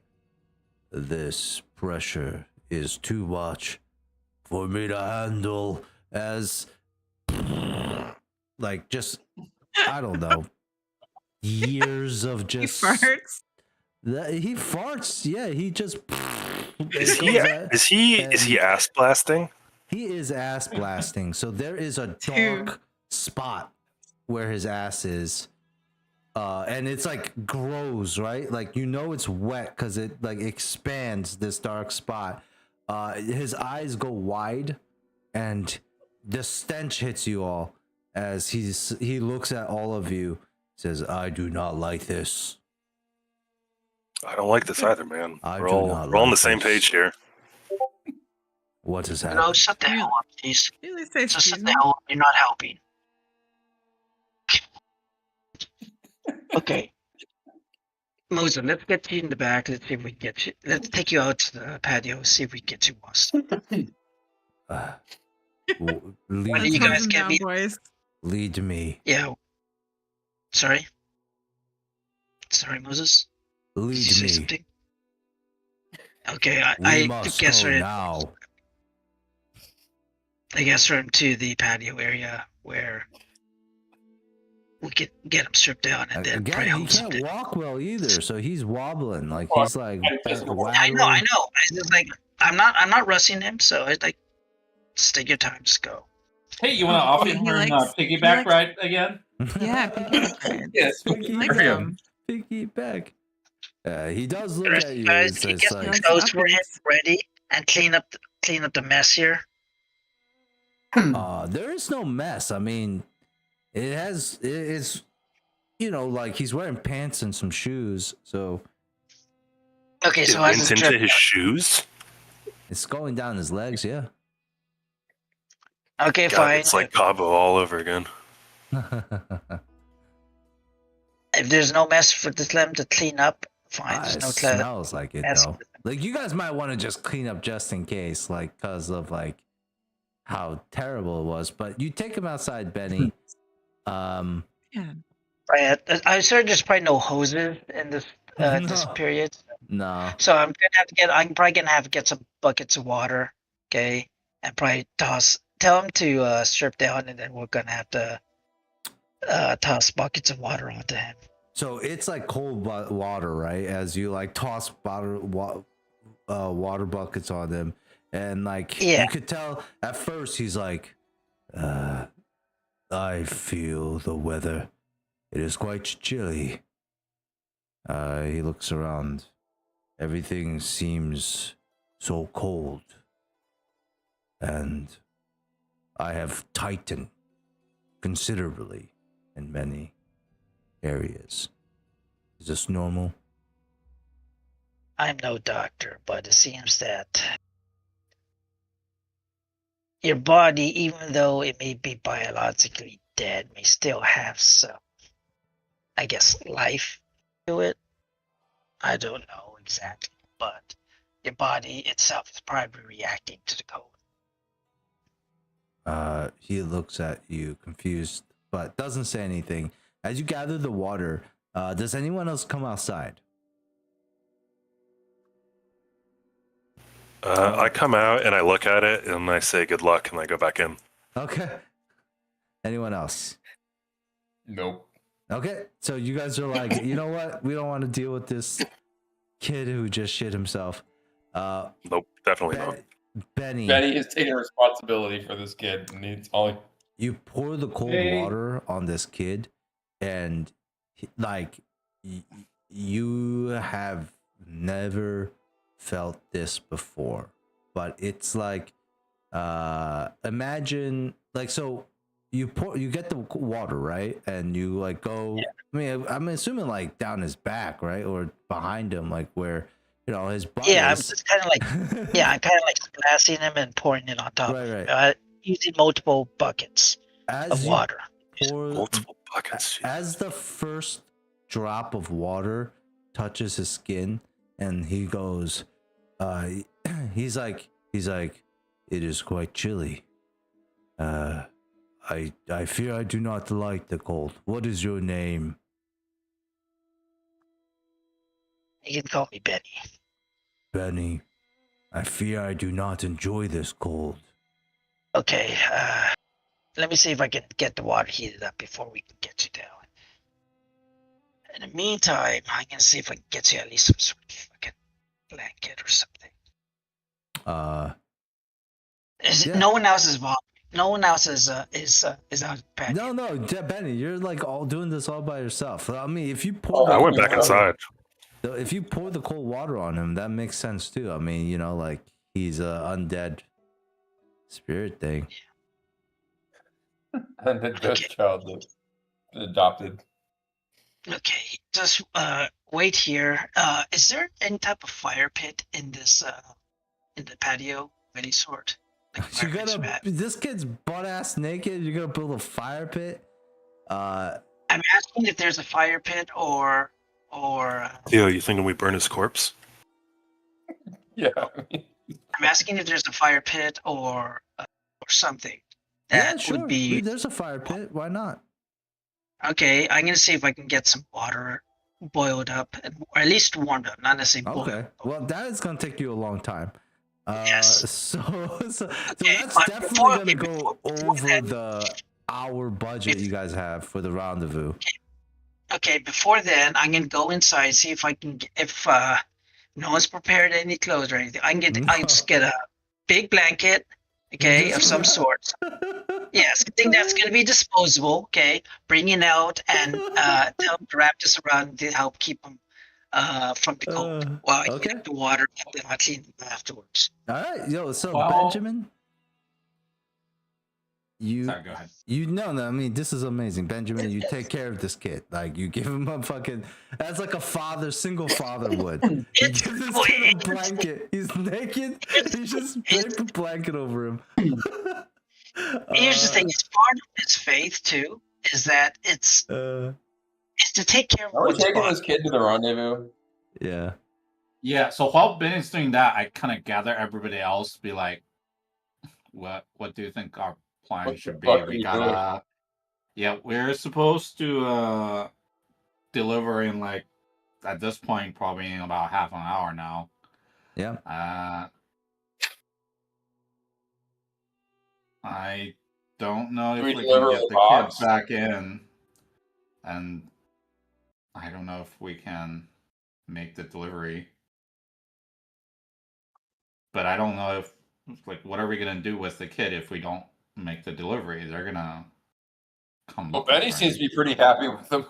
"This pressure is too much for me to handle." As like just I don't know, years of He just farts. He farts. Yeah, he just. Is he ass blasting? He is ass blasting. So there is a Dude. dark spot where his ass is. And it's like grows, right? Like you know it's wet because it like expands this dark spot. His eyes go wide, and the stench hits you all as he looks at all of you. Says, "I do not like this." I don't like this either, man. I do We're all not we're on like the same this. page here. What is No, happening? shut the hell up, please. Can you say Just excuse shut me? the hell up. You're not helping. Okay. Moza, let's get you in the back. Let's see if we can get you. Let's take you out to the patio. See if we can get you lost. Lead, What do Let's you hose guys him get down, me? boys. lead me. Yeah. Sorry. Sorry, Moses. Did you Lead say me. something? Okay, We I must guess go we're now. I guess we're to the patio area where we could get him stripped down and then Again, probably he hose him can't down. walk well either, so he's wobbling. Like Well, he's like I just- I waddling. know. I just like I'm not rushing him, so I like just take your time, just go. Hey, you want to Oh, offer he him a likes- he piggyback likes- ride again? Yeah, piggyback rides. Yes, Piggy Like hurry up. them. Piggyback. He does The look rest at of you. guys, It's, can you it's get like, some Like clothes for him updates. ready and clean up the mess here. there is no mess. I mean, it's like he's wearing pants and some shoes, so Okay, It so I went just into drip. his shoes. it's going down his legs. Yeah. Okay, God, fine. it's like Cabo all over again. If there's no mess for the slim to clean up, fine. There's It no clean. smells like it mess. though. Like you guys might want to just clean up just in case, like because of like how terrible it was. But you take him outside, Benny. Yeah. Right. I'm sure there's probably no hoses in this this No. period. No. So I'm probably gonna have to get some buckets of water, okay, and probably tell him to strip down, and then we're gonna have to toss buckets of water onto him. So it's like cold water, right? As you like toss water buckets on them, and like Yeah. you could tell at first he's like, "I feel the weather. It is quite chilly." He looks around. Everything seems so cold, and I have tightened considerably in many areas. Is this normal? I'm no doctor, but it seems that your body, even though it may be biologically dead, may still have some, I guess, life to it. I don't know exactly, but your body itself is probably reacting to the cold. He looks at you confused, but doesn't say anything. As you gather the water, does anyone else come outside? I come out and I look at it and I say good luck and I go back in. Okay. Anyone else? Nope. Okay. So you guys are like, you know what? We don't want to deal with this kid who just shit himself. Nope, definitely not. Benny, Benny is taking responsibility for this kid, and it's all. you pour the cold Hey. water on this kid, and like you have never felt this before, but it's like imagine like so you get the water right, and you like go. I mean, I'm assuming like down his back, right, or behind him, like where his butt Yeah, I'm is. just kind of like, yeah, I'm kind of like splashing him and pouring it on top. Right, right. Using multiple buckets of As you water. pour Multiple buckets. as the first drop of water touches his skin, and he goes, he's like, it is quite chilly. I fear I do not like the cold. What is your name? You can call me Benny. Benny. I fear I do not enjoy this cold. Okay, let me see if I can get the water heated up before we can get you down. In the meantime, I'm gonna see if I can get you at least some sort of fucking blanket or something. Yeah. No one else is involved. No one else is out of bed. No, Benny, you're like all doing this all by yourself. I mean, if you pour, I went back inside. If you pour the cold water on him, that makes sense too. I mean, like he's a undead spirit thing. And the ghost child adopted. Okay, just wait here. Is there any type of fire pit in this in the patio of any sort? Like You gotta. This kid's butt ass naked. You're gonna build a fire pit. I'm asking if there's a fire pit or Theo, you thinking we burn his corpse? Yeah. I'm asking if there's a fire pit or something that Yeah, sure. would be There's a fire pit. Why not? okay. I'm gonna see if I can get some water boiled up, or at least warmed up, not necessarily boiled. Okay. Well, that is gonna take you a long time. Yes. So Okay, that's but definitely gonna before go over that- the hour budget you guys have for the rendezvous. Okay, before then, I'm gonna go inside, see if I can if no one's prepared any clothes or anything. I just get a big blanket, okay, of some sort. Yes, I think that's gonna be disposable. Okay, bring it out and tell them to wrap this around to help keep them from the cold. While I okay. get the water and then I clean them afterwards. All right, yo. So Well- Benjamin, Sorry, go ahead. no. I mean, this is amazing, Benjamin. You take care of this kid. Like you give him a fucking. That's like a single father would. You It's give this kid a blanket. He's naked. You just drape a blanket over him. Here's the thing: it's part of his faith too. Is that it's to take care of Are we what's taking body. this kid to the rendezvous? Yeah. Yeah, so while Benny's doing that, I kind of gather everybody else, be like, what do you think our plan What the should be? fuck are We you gotta, yeah, we're supposed to deliver in like, at this point, probably in about half an hour now. Yeah. I don't know if we we deliver can get with the box? kids back in, and I don't know if we can make the delivery. But I don't know if, like, what are we gonna do with the kid if we don't make the delivery? They're gonna come. Well, looking Benny for seems him. to be pretty happy with them.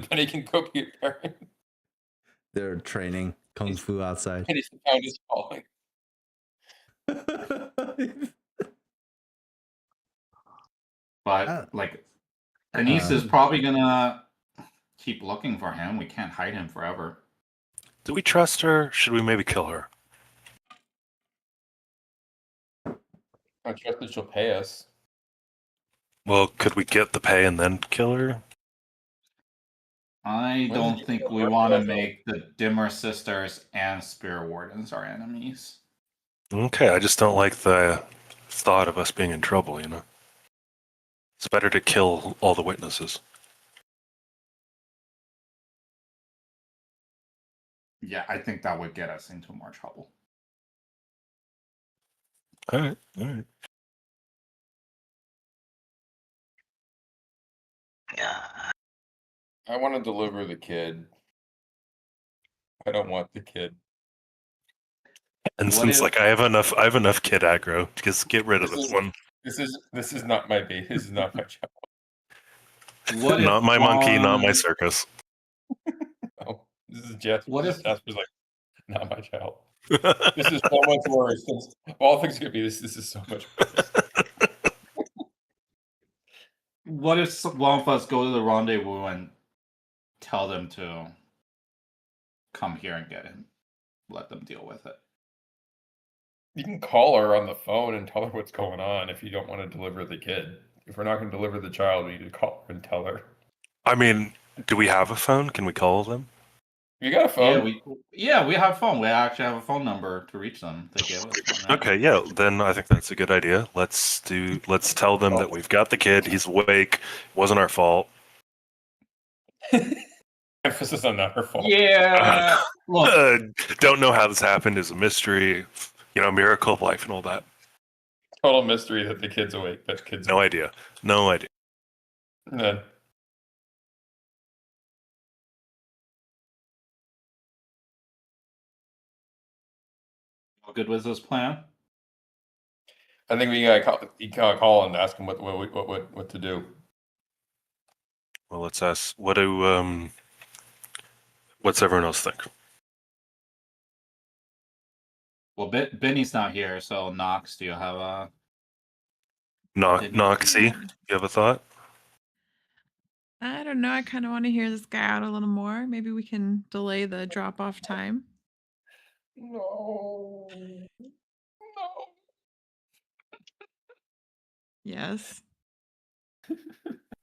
Benny can go be a parent. They're training kung fu outside. Benny's the pound is falling. But like, Denise is probably gonna keep looking for him. We can't hide him forever. Do we trust her? Should we maybe kill her? I trust that she'll pay us. Well, could we get the pay and then kill her? I When's don't it think gonna we work want to out, though? make the Dimmer sisters and Spear Wardens our enemies. Okay, I just don't like the thought of us being in trouble, you know? It's better to kill all the witnesses. Yeah, I think that would get us into more trouble. Alright. I want to deliver the kid. I don't want the kid. And What since if- like I have enough kid aggro, just get rid of This this is- one. This is not my baby. This is not my child. What if Not my monkey, not my one- circus. No, this is Jasper. What if- Jasper's like, not my child? This is so much worse. All things could be. This is so much worse. What if one of us go to the rendezvous and tell them to come here and get him? Let them deal with it. You can call her on the phone and tell her what's going on if you don't want to deliver the kid. If we're not going to deliver the child, we need to call her and tell her. I mean, do we have a phone? Can we call them? You got a phone? Yeah, we have a phone. We actually have a phone number to reach them. They gave us one. Right? Okay, yeah, then I think that's a good idea. Let's tell them that we've got the kid, he's awake, wasn't our fault. Emphasis on not her fault. Yeah. Look, Don't know how this happened, is a mystery, miracle of life and all that. Total mystery that the kid's awake. That kid's No idea. No idea. None. good with this plan? I think we gotta call and ask him what to do. Well, let's ask, what's everyone else think? Well, Benny's not here, so Knox, do you have a... Noxy, you have a thought? I don't know. I kind of want to hear this guy out a little more. Maybe we can delay the drop off time. No. No. Yes.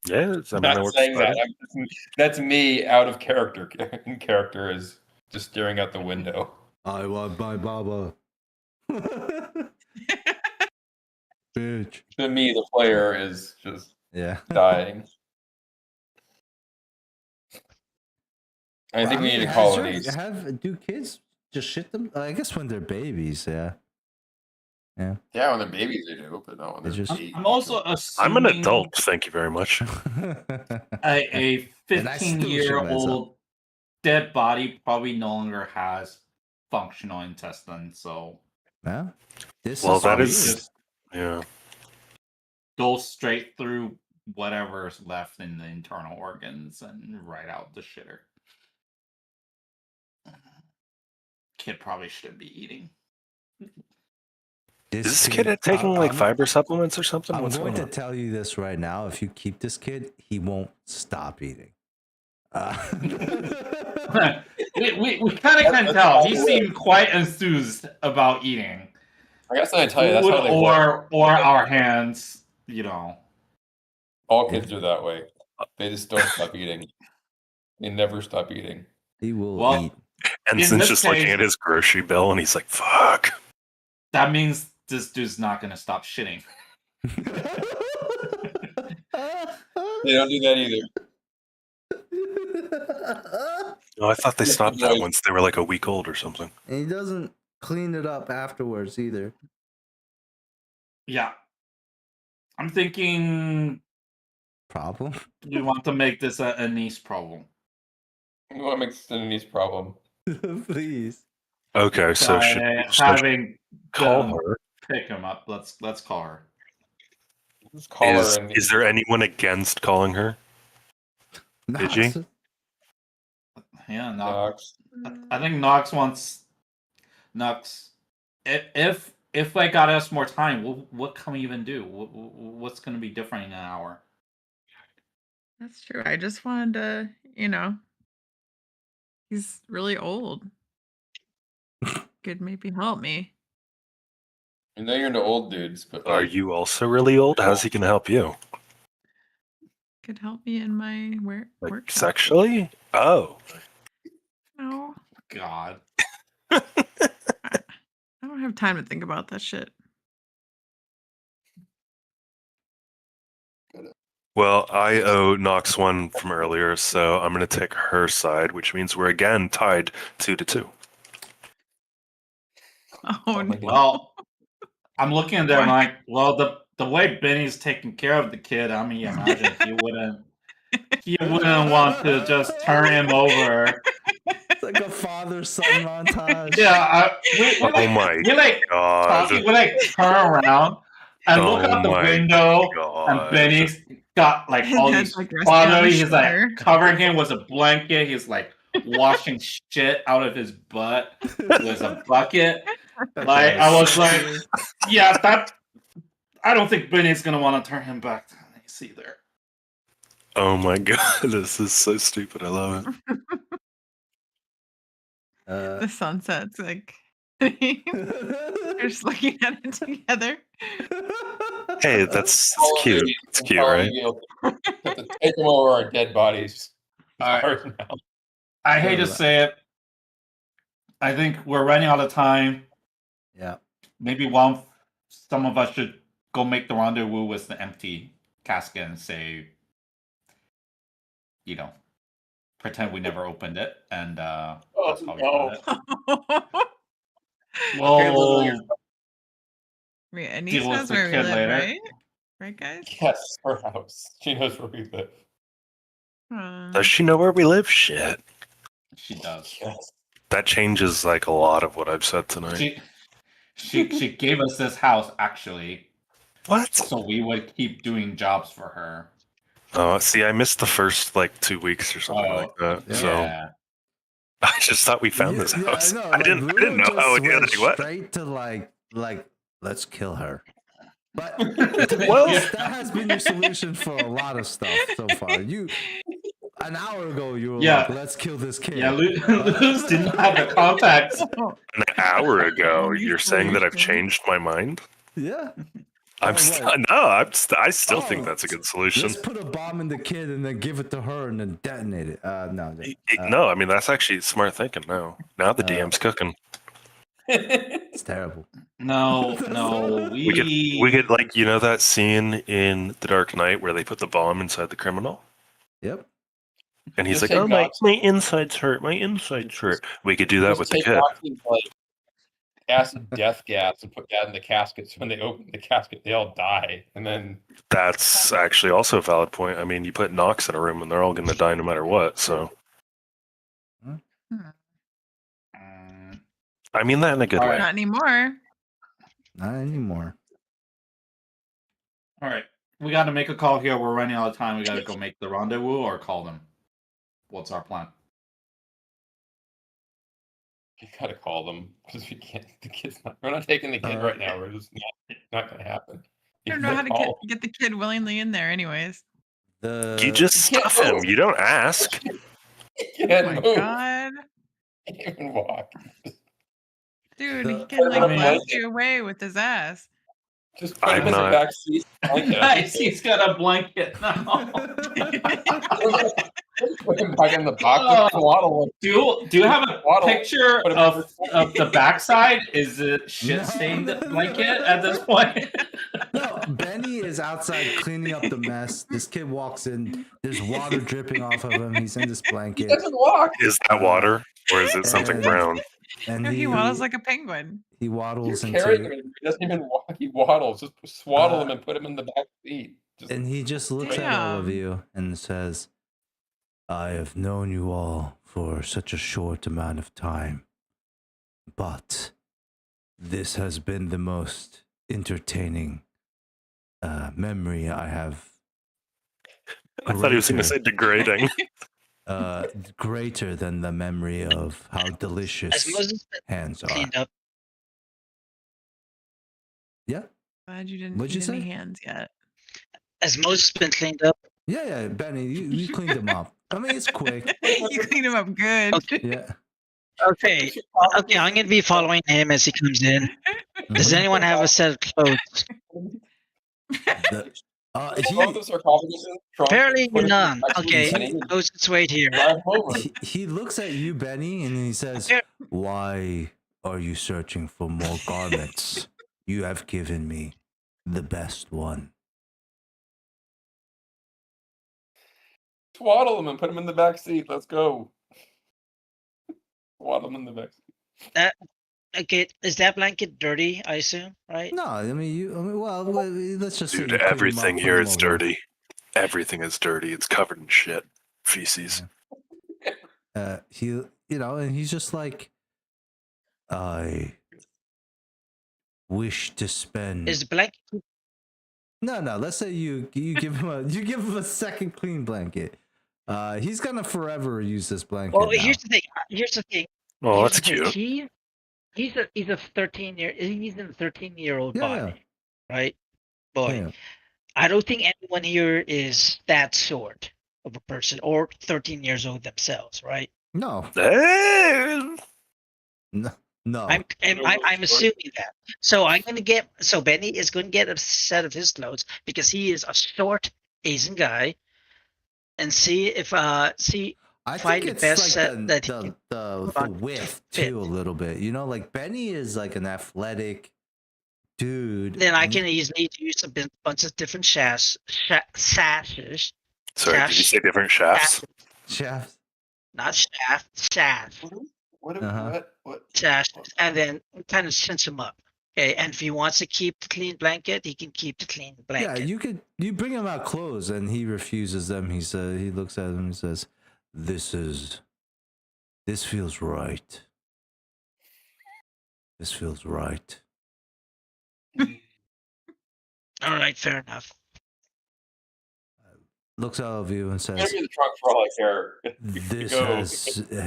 Yeah, I'm not saying that. That's me out of character. In character is just staring out the window. I want my baba. Bitch. To me, the player is just dying. I think we need to call these. Do kids just shit them? I guess when they're babies, yeah. Yeah. Yeah, when they're babies they do, but not when they're just- eight. I'm also assuming... I'm an adult, thank you very much. A And I still shit 15-year-old myself. dead body probably no longer has functional intestines, so Yeah. This Well, is that weird. is- just Yeah. goes straight through whatever's left in the internal organs and right out the shitter. Kid probably shouldn't be eating. Is this kid taking like fiber supplements or something? I'm What's going going to on? tell you this right now. If you keep this kid, he won't stop eating. we kind of can tell. He seemed quite enthused about eating. I guess I tell you, that's Food how they work. or our hands, you know. All kids are that way. They just don't stop eating. They never stop eating. He will Well, eat. Ensign's this just case- looking at his grocery bill and he's like, fuck. That means this dude's not gonna stop shitting. They don't do that either. No, I thought they stopped that once they were like a week old or something. And he doesn't clean it up afterwards either. Yeah. I'm thinking Problem? we want to make this a niece problem. We want to make this a niece problem. Please. Okay, so By should having call them her. pick him up. Let's call her. Let's call Is, her. And is there anyone against calling her? Did you? Knox. Yeah, Knox. I think Knox wants Knox. If they got us more time, what can we even do? What's going to be different in an hour? That's true. I just wanted to, he's really old. Could maybe help me. I know you're into old dudes, but Are you also really old? How's he going to help you? Could help me in my Like work. sexually? Oh. No, God. I don't have time to think about that shit. Well, I owe Knox one from earlier, so I'm going to take her side, which means we're again tied 2-2. Oh no. Well, I'm looking at them like, well, the way Benny's taking care of the kid, I mean, imagine he wouldn't want to just turn him over. It's like a father-son montage. Yeah, we Oh like, my we like God. talking, we like turn around and look Oh out the my window, and God. Benny's got like His all head's, these like, resting on funny. his He's like shoulder. covering him with a blanket. He's like washing shit out of his butt with a bucket. Like I was like, yeah, that. I don't think Benny's gonna want to turn him back to nice either. Oh my God, this is so stupid. I love it. The sunset's like they're just looking at it together. Hey, that's cute. It's cute, right? Have to take them over our dead bodies. Alright. Ours now. I hate to say it. I think we're running out of time. Yeah. Maybe some of us should go make the rendezvous with the empty casket and say, pretend we never opened it, and that's how we got it. Well, Yeah, Anise deal with knows the where we kid live, later. right? Right, guys? Yes, her house. She knows where we live. Does she know where we live? Shit. She does. Yes. That changes like a lot of what I've said tonight. She gave us this house actually, What? so we would keep doing jobs for her. Oh, see, I missed the first like 2 weeks or something like that. yeah. So Yeah. I just thought we found this house. I know. I Like, didn't Lou know how just it went what. straight to like let's kill her. But Well- that has been your solution for a lot of stuff so far. An hour ago you were Yeah. like, let's kill this kid. Yeah, Luz didn't have the contacts. An hour ago, New you're saying that I've solution. changed my mind? Yeah. I'm what? I still think Oh, that's a good solution. Let's put a bomb in the kid and then give it to her and then detonate it. No. No, I mean that's actually smart thinking. Now the DM's cooking. It's terrible. No, We could like that scene in The Dark Knight where they put the bomb inside the criminal, Yep. and he's Just like, take "Oh my Nazi- insides hurt, my insides hurt." We could do that with the take kid. Nazi, like, acid death gas and put that in the casket. So when they open the casket, they all die, and then That's actually also a valid point. I mean, you put Nox in a room, and they're all going to die no matter what. So I mean that in a good All way. right. Not anymore. Not anymore. All right, we got to make a call here. We're running out of time. We got to go make the rendezvous or call them. What's our plan? you gotta call them because we can't. The kid's not. We're not taking the kid right now. We're just not gonna happen. I don't know how to get the kid willingly in there, anyways. You just can't stuff him. move. You don't ask. He Oh can't my move. god. He can't even walk. Dude, The- he can like I mean, blast you away with his ass. Just put I'm him in the not- back seat. Nice, he's got a blanket now. Put him back in the box. and waddle him. Do you have a Waddle. picture Put him of the backside? Is it shit No, stained no, blanket no. at this point? No, Benny is outside cleaning up the mess. This kid walks in. There's water dripping off of him. He's in this He blanket. doesn't walk. Is that water or is it something And- brown? And No, he waddles like a penguin. he You waddles carry into him. He doesn't even walk. He waddles. Just swaddle him and put him in the back seat. Just, and he just looks at all of Damn. you and says, I have known you all for such a short amount of time, but this has been the most entertaining memory I have. I thought he was going to say degrading. Greater than the memory of how As delicious Moses hands are. cleaned up, Yeah, Glad you didn't What'd you eat any say? hands yet. has Moses been cleaned up? yeah, Benny, you cleaned them up. I mean, it's quick. You cleaned him up good. Okay. Yeah. Okay, okay, I'm gonna be following him as he comes in. Does anyone have a set of clothes? The- both the sarcophagus in the trunk, Apparently put it in the none. back seat, Okay, and he Moses, wait here. drive home. he looks at you, Benny, and he says, Yeah. why are you searching for more garments? You have given me the best one. Swaddle him and put him in the back seat. Let's go. Swaddle him in the back seat. Okay, is that blanket dirty? I assume, right? No, I mean, well, let's just say Dude, you clean 'em everything up, here put 'em is over. dirty. Everything is dirty. It's covered in shit. Feces. and he's just like, I wish to spend. Is the blanket? No. Let's say you give him a second clean blanket. He's gonna forever use this blanket. Well, now. here's the thing. Oh, Here's that's the thing. cute. He's a 13-year-old Yeah, body, right? Boy, Yeah. I don't think anyone here is that sort of a person or 13 years old themselves, right? No. Eh, No. I'm assuming that. So Benny is going to get a set of his clothes because he is a short Asian guy, and see if I find think the it's best like set that he the can the put on width fit. too, a little bit. Like Benny is like an athletic dude. Then I can easily use a bunch of different sashes. Sorry, did you say different shafts? Shaft. Not shaft, sash. Uh-huh. Sash, and then kind of cinch him up. Okay, and if he wants to keep the clean blanket, he can keep the clean Yeah, blanket. you bring him out clothes and he refuses them. He looks at them and says, This feels right. This feels right. All right, fair enough. Looks at all of you and says, the truck for all I care.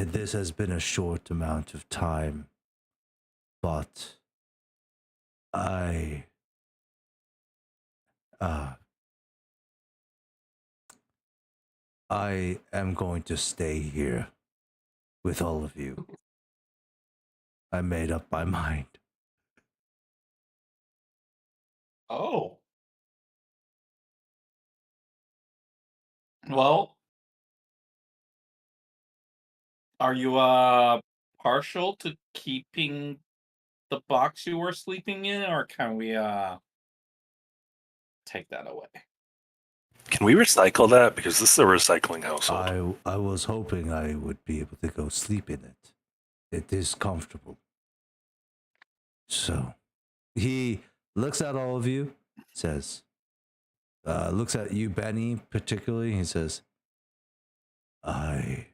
This has been a short amount of time, but I am going to stay here with all of you. I made up my mind. Oh. Well, are you partial to keeping the box you were sleeping in, or can we take that away? Can we recycle that? Because this is a recycling household. I was hoping I would be able to go sleep in it. It is comfortable. So he looks at all of you, says, looks at you, Benny, particularly. He says, I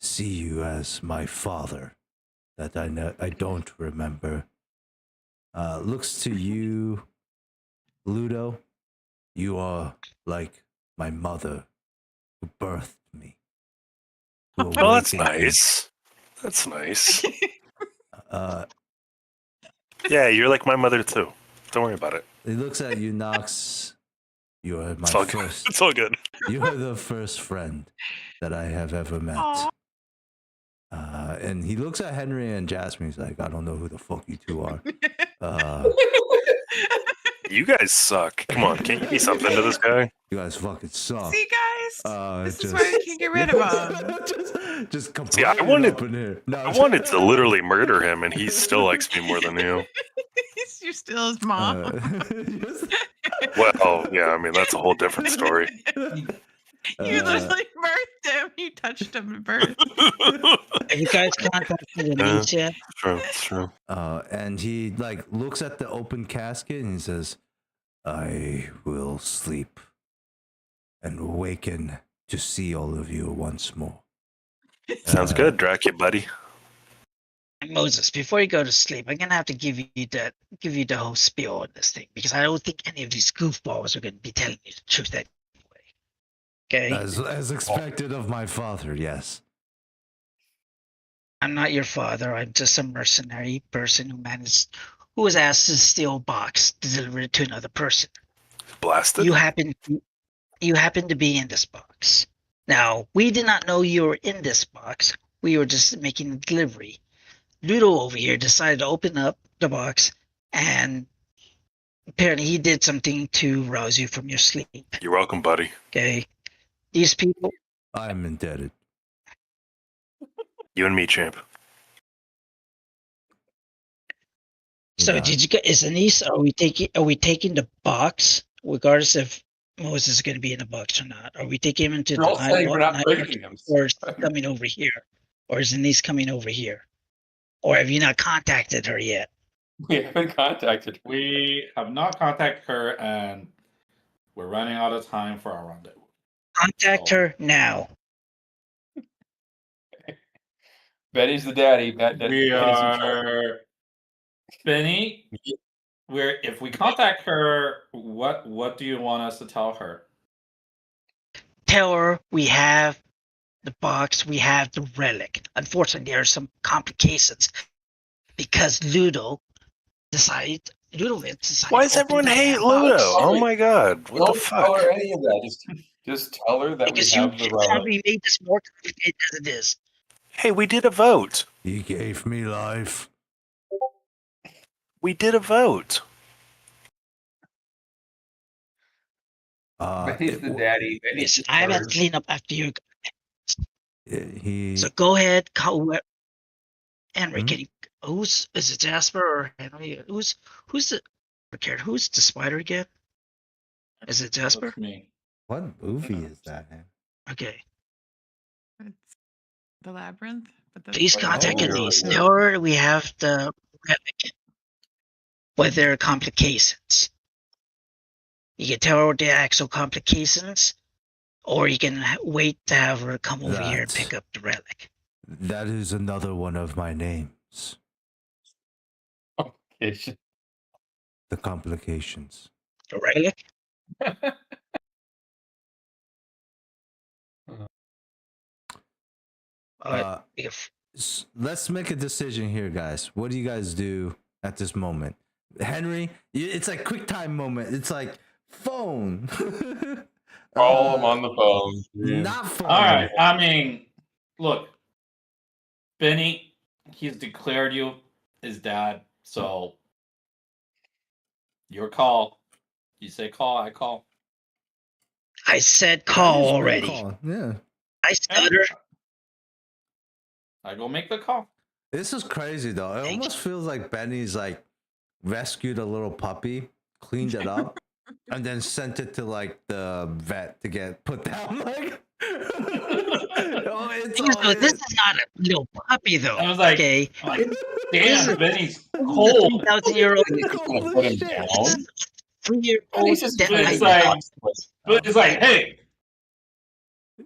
see you as my father that I don't remember. Looks to you, Ludo. You are like my mother who birthed me. who Oh, that's awakened me. nice. That's nice. Uh, Yeah, you're like my mother too. Don't worry about it. he looks at you, Knox. You are my It's all good. first. It's all good. You are the first friend that I have ever met. Aw. And he looks at Henry and Jasmine. He's like, I don't know who the fuck you two are. You guys suck. Come on, can't you be something to this guy? You guys fucking suck. See, guys, this is just- why I can't get rid of him. just See, completely I wanted- open here. No, I wanted to literally murder him, and he still likes me more than you. You're still his mom. just- Well, yeah, I mean that's a whole different story. You literally birthed him. You touched him at birth. Have you guys contacted Elise yet? True, it's true. And he like looks at the open casket and he says, I will sleep and awaken to see all of you once more. Sounds good, Dracula, buddy. Moses, before you go to sleep, I'm gonna have to give you the whole spiel on this thing because I don't think any of these goofballs are gonna be telling you the truth anyway. Okay, As expected of my father, yes. I'm not your father. I'm just a mercenary person who was asked to steal a box to deliver it to another person. Blasted. You happen to be in this box. Now, we did not know you were in this box. We were just making a delivery. Ludo over here decided to open up the box, and apparently he did something to rouse you from your sleep. You're welcome, buddy. Okay, these people. I'm indebted. You and me, champ. So Yeah. did you get? Is Anise? Are we taking the box, regardless if Moses is going to be in the box or not? Are we taking him into You're the all saying we're not night breaking him. or is he coming over here, or is Anise coming over here, or have you not contacted her yet? We haven't contacted. We have not contacted her, and we're running out of time for our rendezvous. Contact her now. Benny's the daddy. We Benny's in charge. are Benny. If we contact her, what do you want us to tell her? Tell her we have the box, we have the relic. Unfortunately, there are some complications because Ludovic decided. Why does to open everyone the hate damn Ludo? box. Oh my god! What the Don't tell fuck? her any of that. Just tell her that Because we you have the relic. probably made this more complicated as it is. Hey, we did a vote. He gave me life. We did a vote. Benny's the daddy. Benny's Listen, I have to first. clean up after you. He So go ahead, call Henry. Hmm? Can you? Is it Jasper or Henry? Who's the spider again? Is it Jasper? That's me. what movie is that? Man? Okay. It's the labyrinth. But that's Please Oh, contact you're Elise. right. Tell her we have the relic. But there are complications. You can tell her the actual complications, or you can wait to have her come over here and That- pick up the relic. That is another one of my names. Okay. The complications. The relic? If Let's make a decision here, guys. What do you guys do at this moment? Henry, it's like quick time moment. It's like phone. Call him on the phone. Not phone. All right. I mean, look, Benny, he's declared you his dad, so your call. You say call, I call. I said That call is a good already. call. Yeah. I stutter. I go make the call. This is crazy though. It almost feels like Benny's like rescued a little puppy, cleaned it up, and then sent it to like the vet to get put down. Like, oh, it's Thing is, all- though, this is not a little puppy, though. I was like, okay, like, This damn, is- Benny's this is a cold. 3,000-year-old. Benny's just gonna put him down. This is a 3-year-old. Benny's just that But gonna it's might- like, but it's like, hey,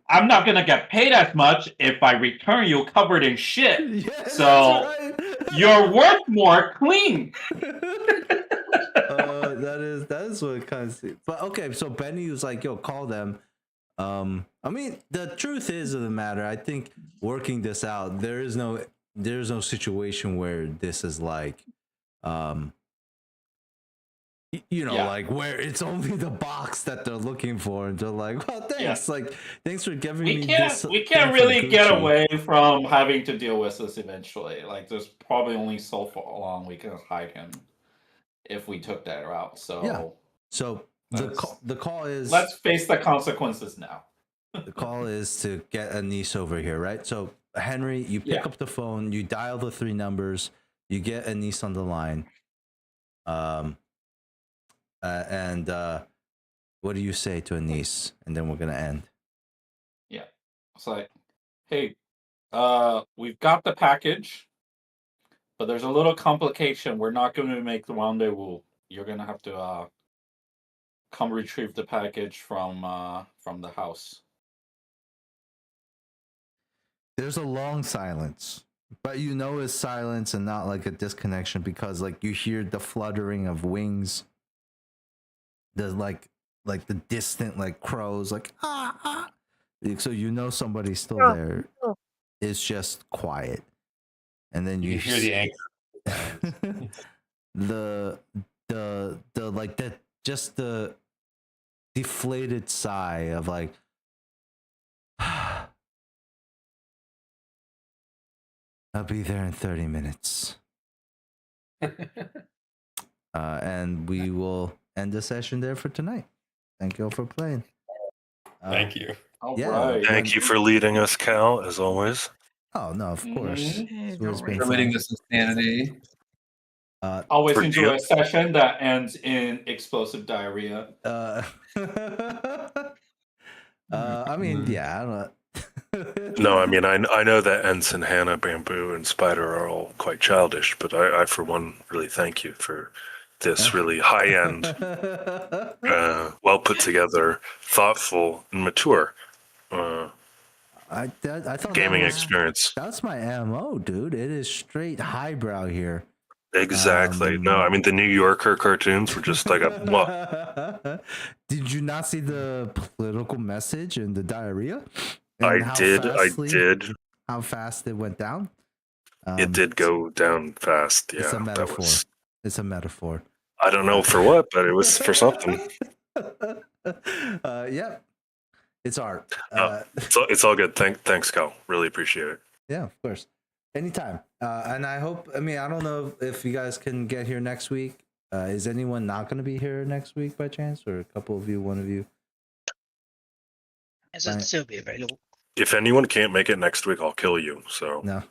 I'm not gonna get paid as much if I return you covered in shit. Yeah, that's So, right. You're worth more clean. That is what it kind of seems. But okay, so Benny was like, "Yo, call them." I mean, the truth is of the matter. I think working this out, there's no situation where this is like, Yeah. like where it's only the box that they're looking for, and they're like, "Well, thanks, like thanks for giving me We this." can't thing from really get Gucci." away from having to deal with this eventually. Like there's probably only so far long we can hide him if we took that route. So Yeah. So the Let's- the call is let's face the consequences now. the call is to get a niece over here, right? So Henry, you pick Yeah. up the phone, you dial the 3 numbers, you get a niece on the line. And what do you say to a niece? And then we're gonna end. Yeah. It's like, hey, we've got the package, but there's a little complication. We're not going to make the rendezvous. You're gonna have to come retrieve the package from the house. There's a long silence, but you know it's silence and not like a disconnection because like you hear the fluttering of wings. There's like the distant like crows like ah. So you know somebody's still there. It's just quiet, and then You you hear the anchor. the like the just the deflated sigh of like I'll be there in 30 minutes. And we will end the session there for tonight. Thank you all for playing. Thank you. All Yeah. right. Thank you for leading us, Cal, as always. Oh no, of course. Mhm. Hey, It's don't always been worry. Permitting fun. this insanity. Always For enjoy you. a session that ends in explosive diarrhea. I mean, yeah, I don't know. No, I mean, I know that Ensign, Hannah, Bamboo, and Spider are all quite childish, but I for one, really thank you for this really high-end, well put together, thoughtful, and mature I thought Gaming that was, experience. that's my MO, dude. It is straight highbrow here. Exactly. No, I mean the New Yorker cartoons were just like a. Did you not see the political message and the diarrhea? I And did. How fast it went down? It did go down fast. Yeah, It's a that metaphor. was. It's a metaphor. I don't know for what, but it was for something. Yeah, it's art. So it's all good. Thanks, Cal. Really appreciate it. Yeah, of course. Anytime. And I hope, I mean, I don't know if you guys can get here next week. Is anyone not going to be here next week by chance? Or a couple of you, one of you? Yes, it'll still be available. If anyone can't make it next week, I'll kill you. So No.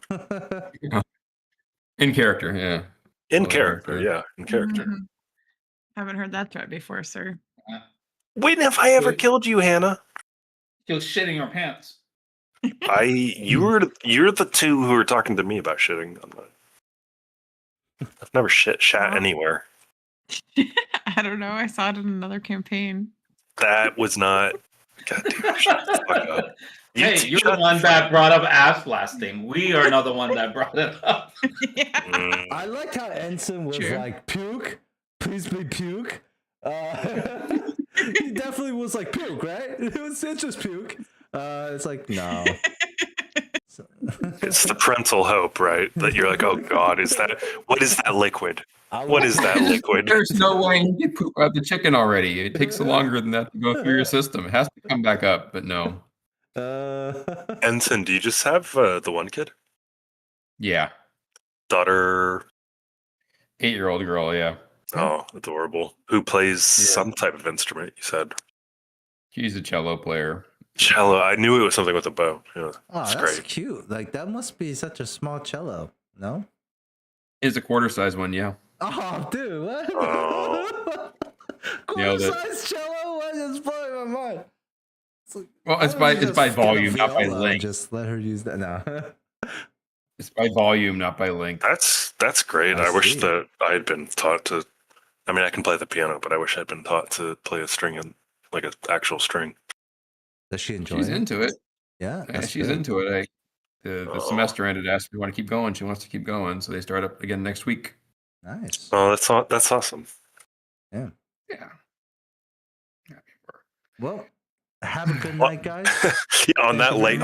In character, yeah. in Well, character, yeah, in character. Mhm. Haven't heard that threat before, sir. When have I ever killed you, Hannah? She was shitting her pants. You're the two who were talking to me about shitting. I've never shat anywhere. I don't know. I saw it in another campaign. That was not. God damn, shut the fuck up. Hey, you're the one that brought up ass blasting. We are not the one that brought it up. Yeah. I liked how Ensign was True. like, puke? Please be puke. He definitely was like, puke, right? It's just puke. It's like, no. It's the parental hope, right? That you're like, oh God, what is that liquid? What is that liquid? There's no way you get poop out the chicken already. It takes longer than that to go through your system. It has to come back up, but no. Ensign, do you just have the one kid? Yeah. Daughter? 8-year-old girl, yeah. Oh, adorable. Who plays some type of instrument, you said? She's a cello player. Cello. I knew it was something with a bow. Yeah, Oh, that's that's great. cute. Like, that must be such a small cello, no? It's a quarter-size one, yeah. Oh, dude, what? Oh. Nailed it. Quarter-size cello? What is blowing my mind? Well, it's Why don't you by just get a volume, not by viola and length. Just let her use that. No. It's by volume, not by length. That's great. I I wish see. that I had been taught to. I mean, I can play the piano, but I wish I'd been taught to play a string and like an actual string. Does she enjoy She's it? into it. Yeah, Yeah, that's she's good. into it. The Oh. semester ended. Asked if we want to keep going. She wants to keep going, so they start up again next week. Nice. Oh, that's awesome. Yeah. Well, have a good Well- night, guys. On Thank that you very lighthearted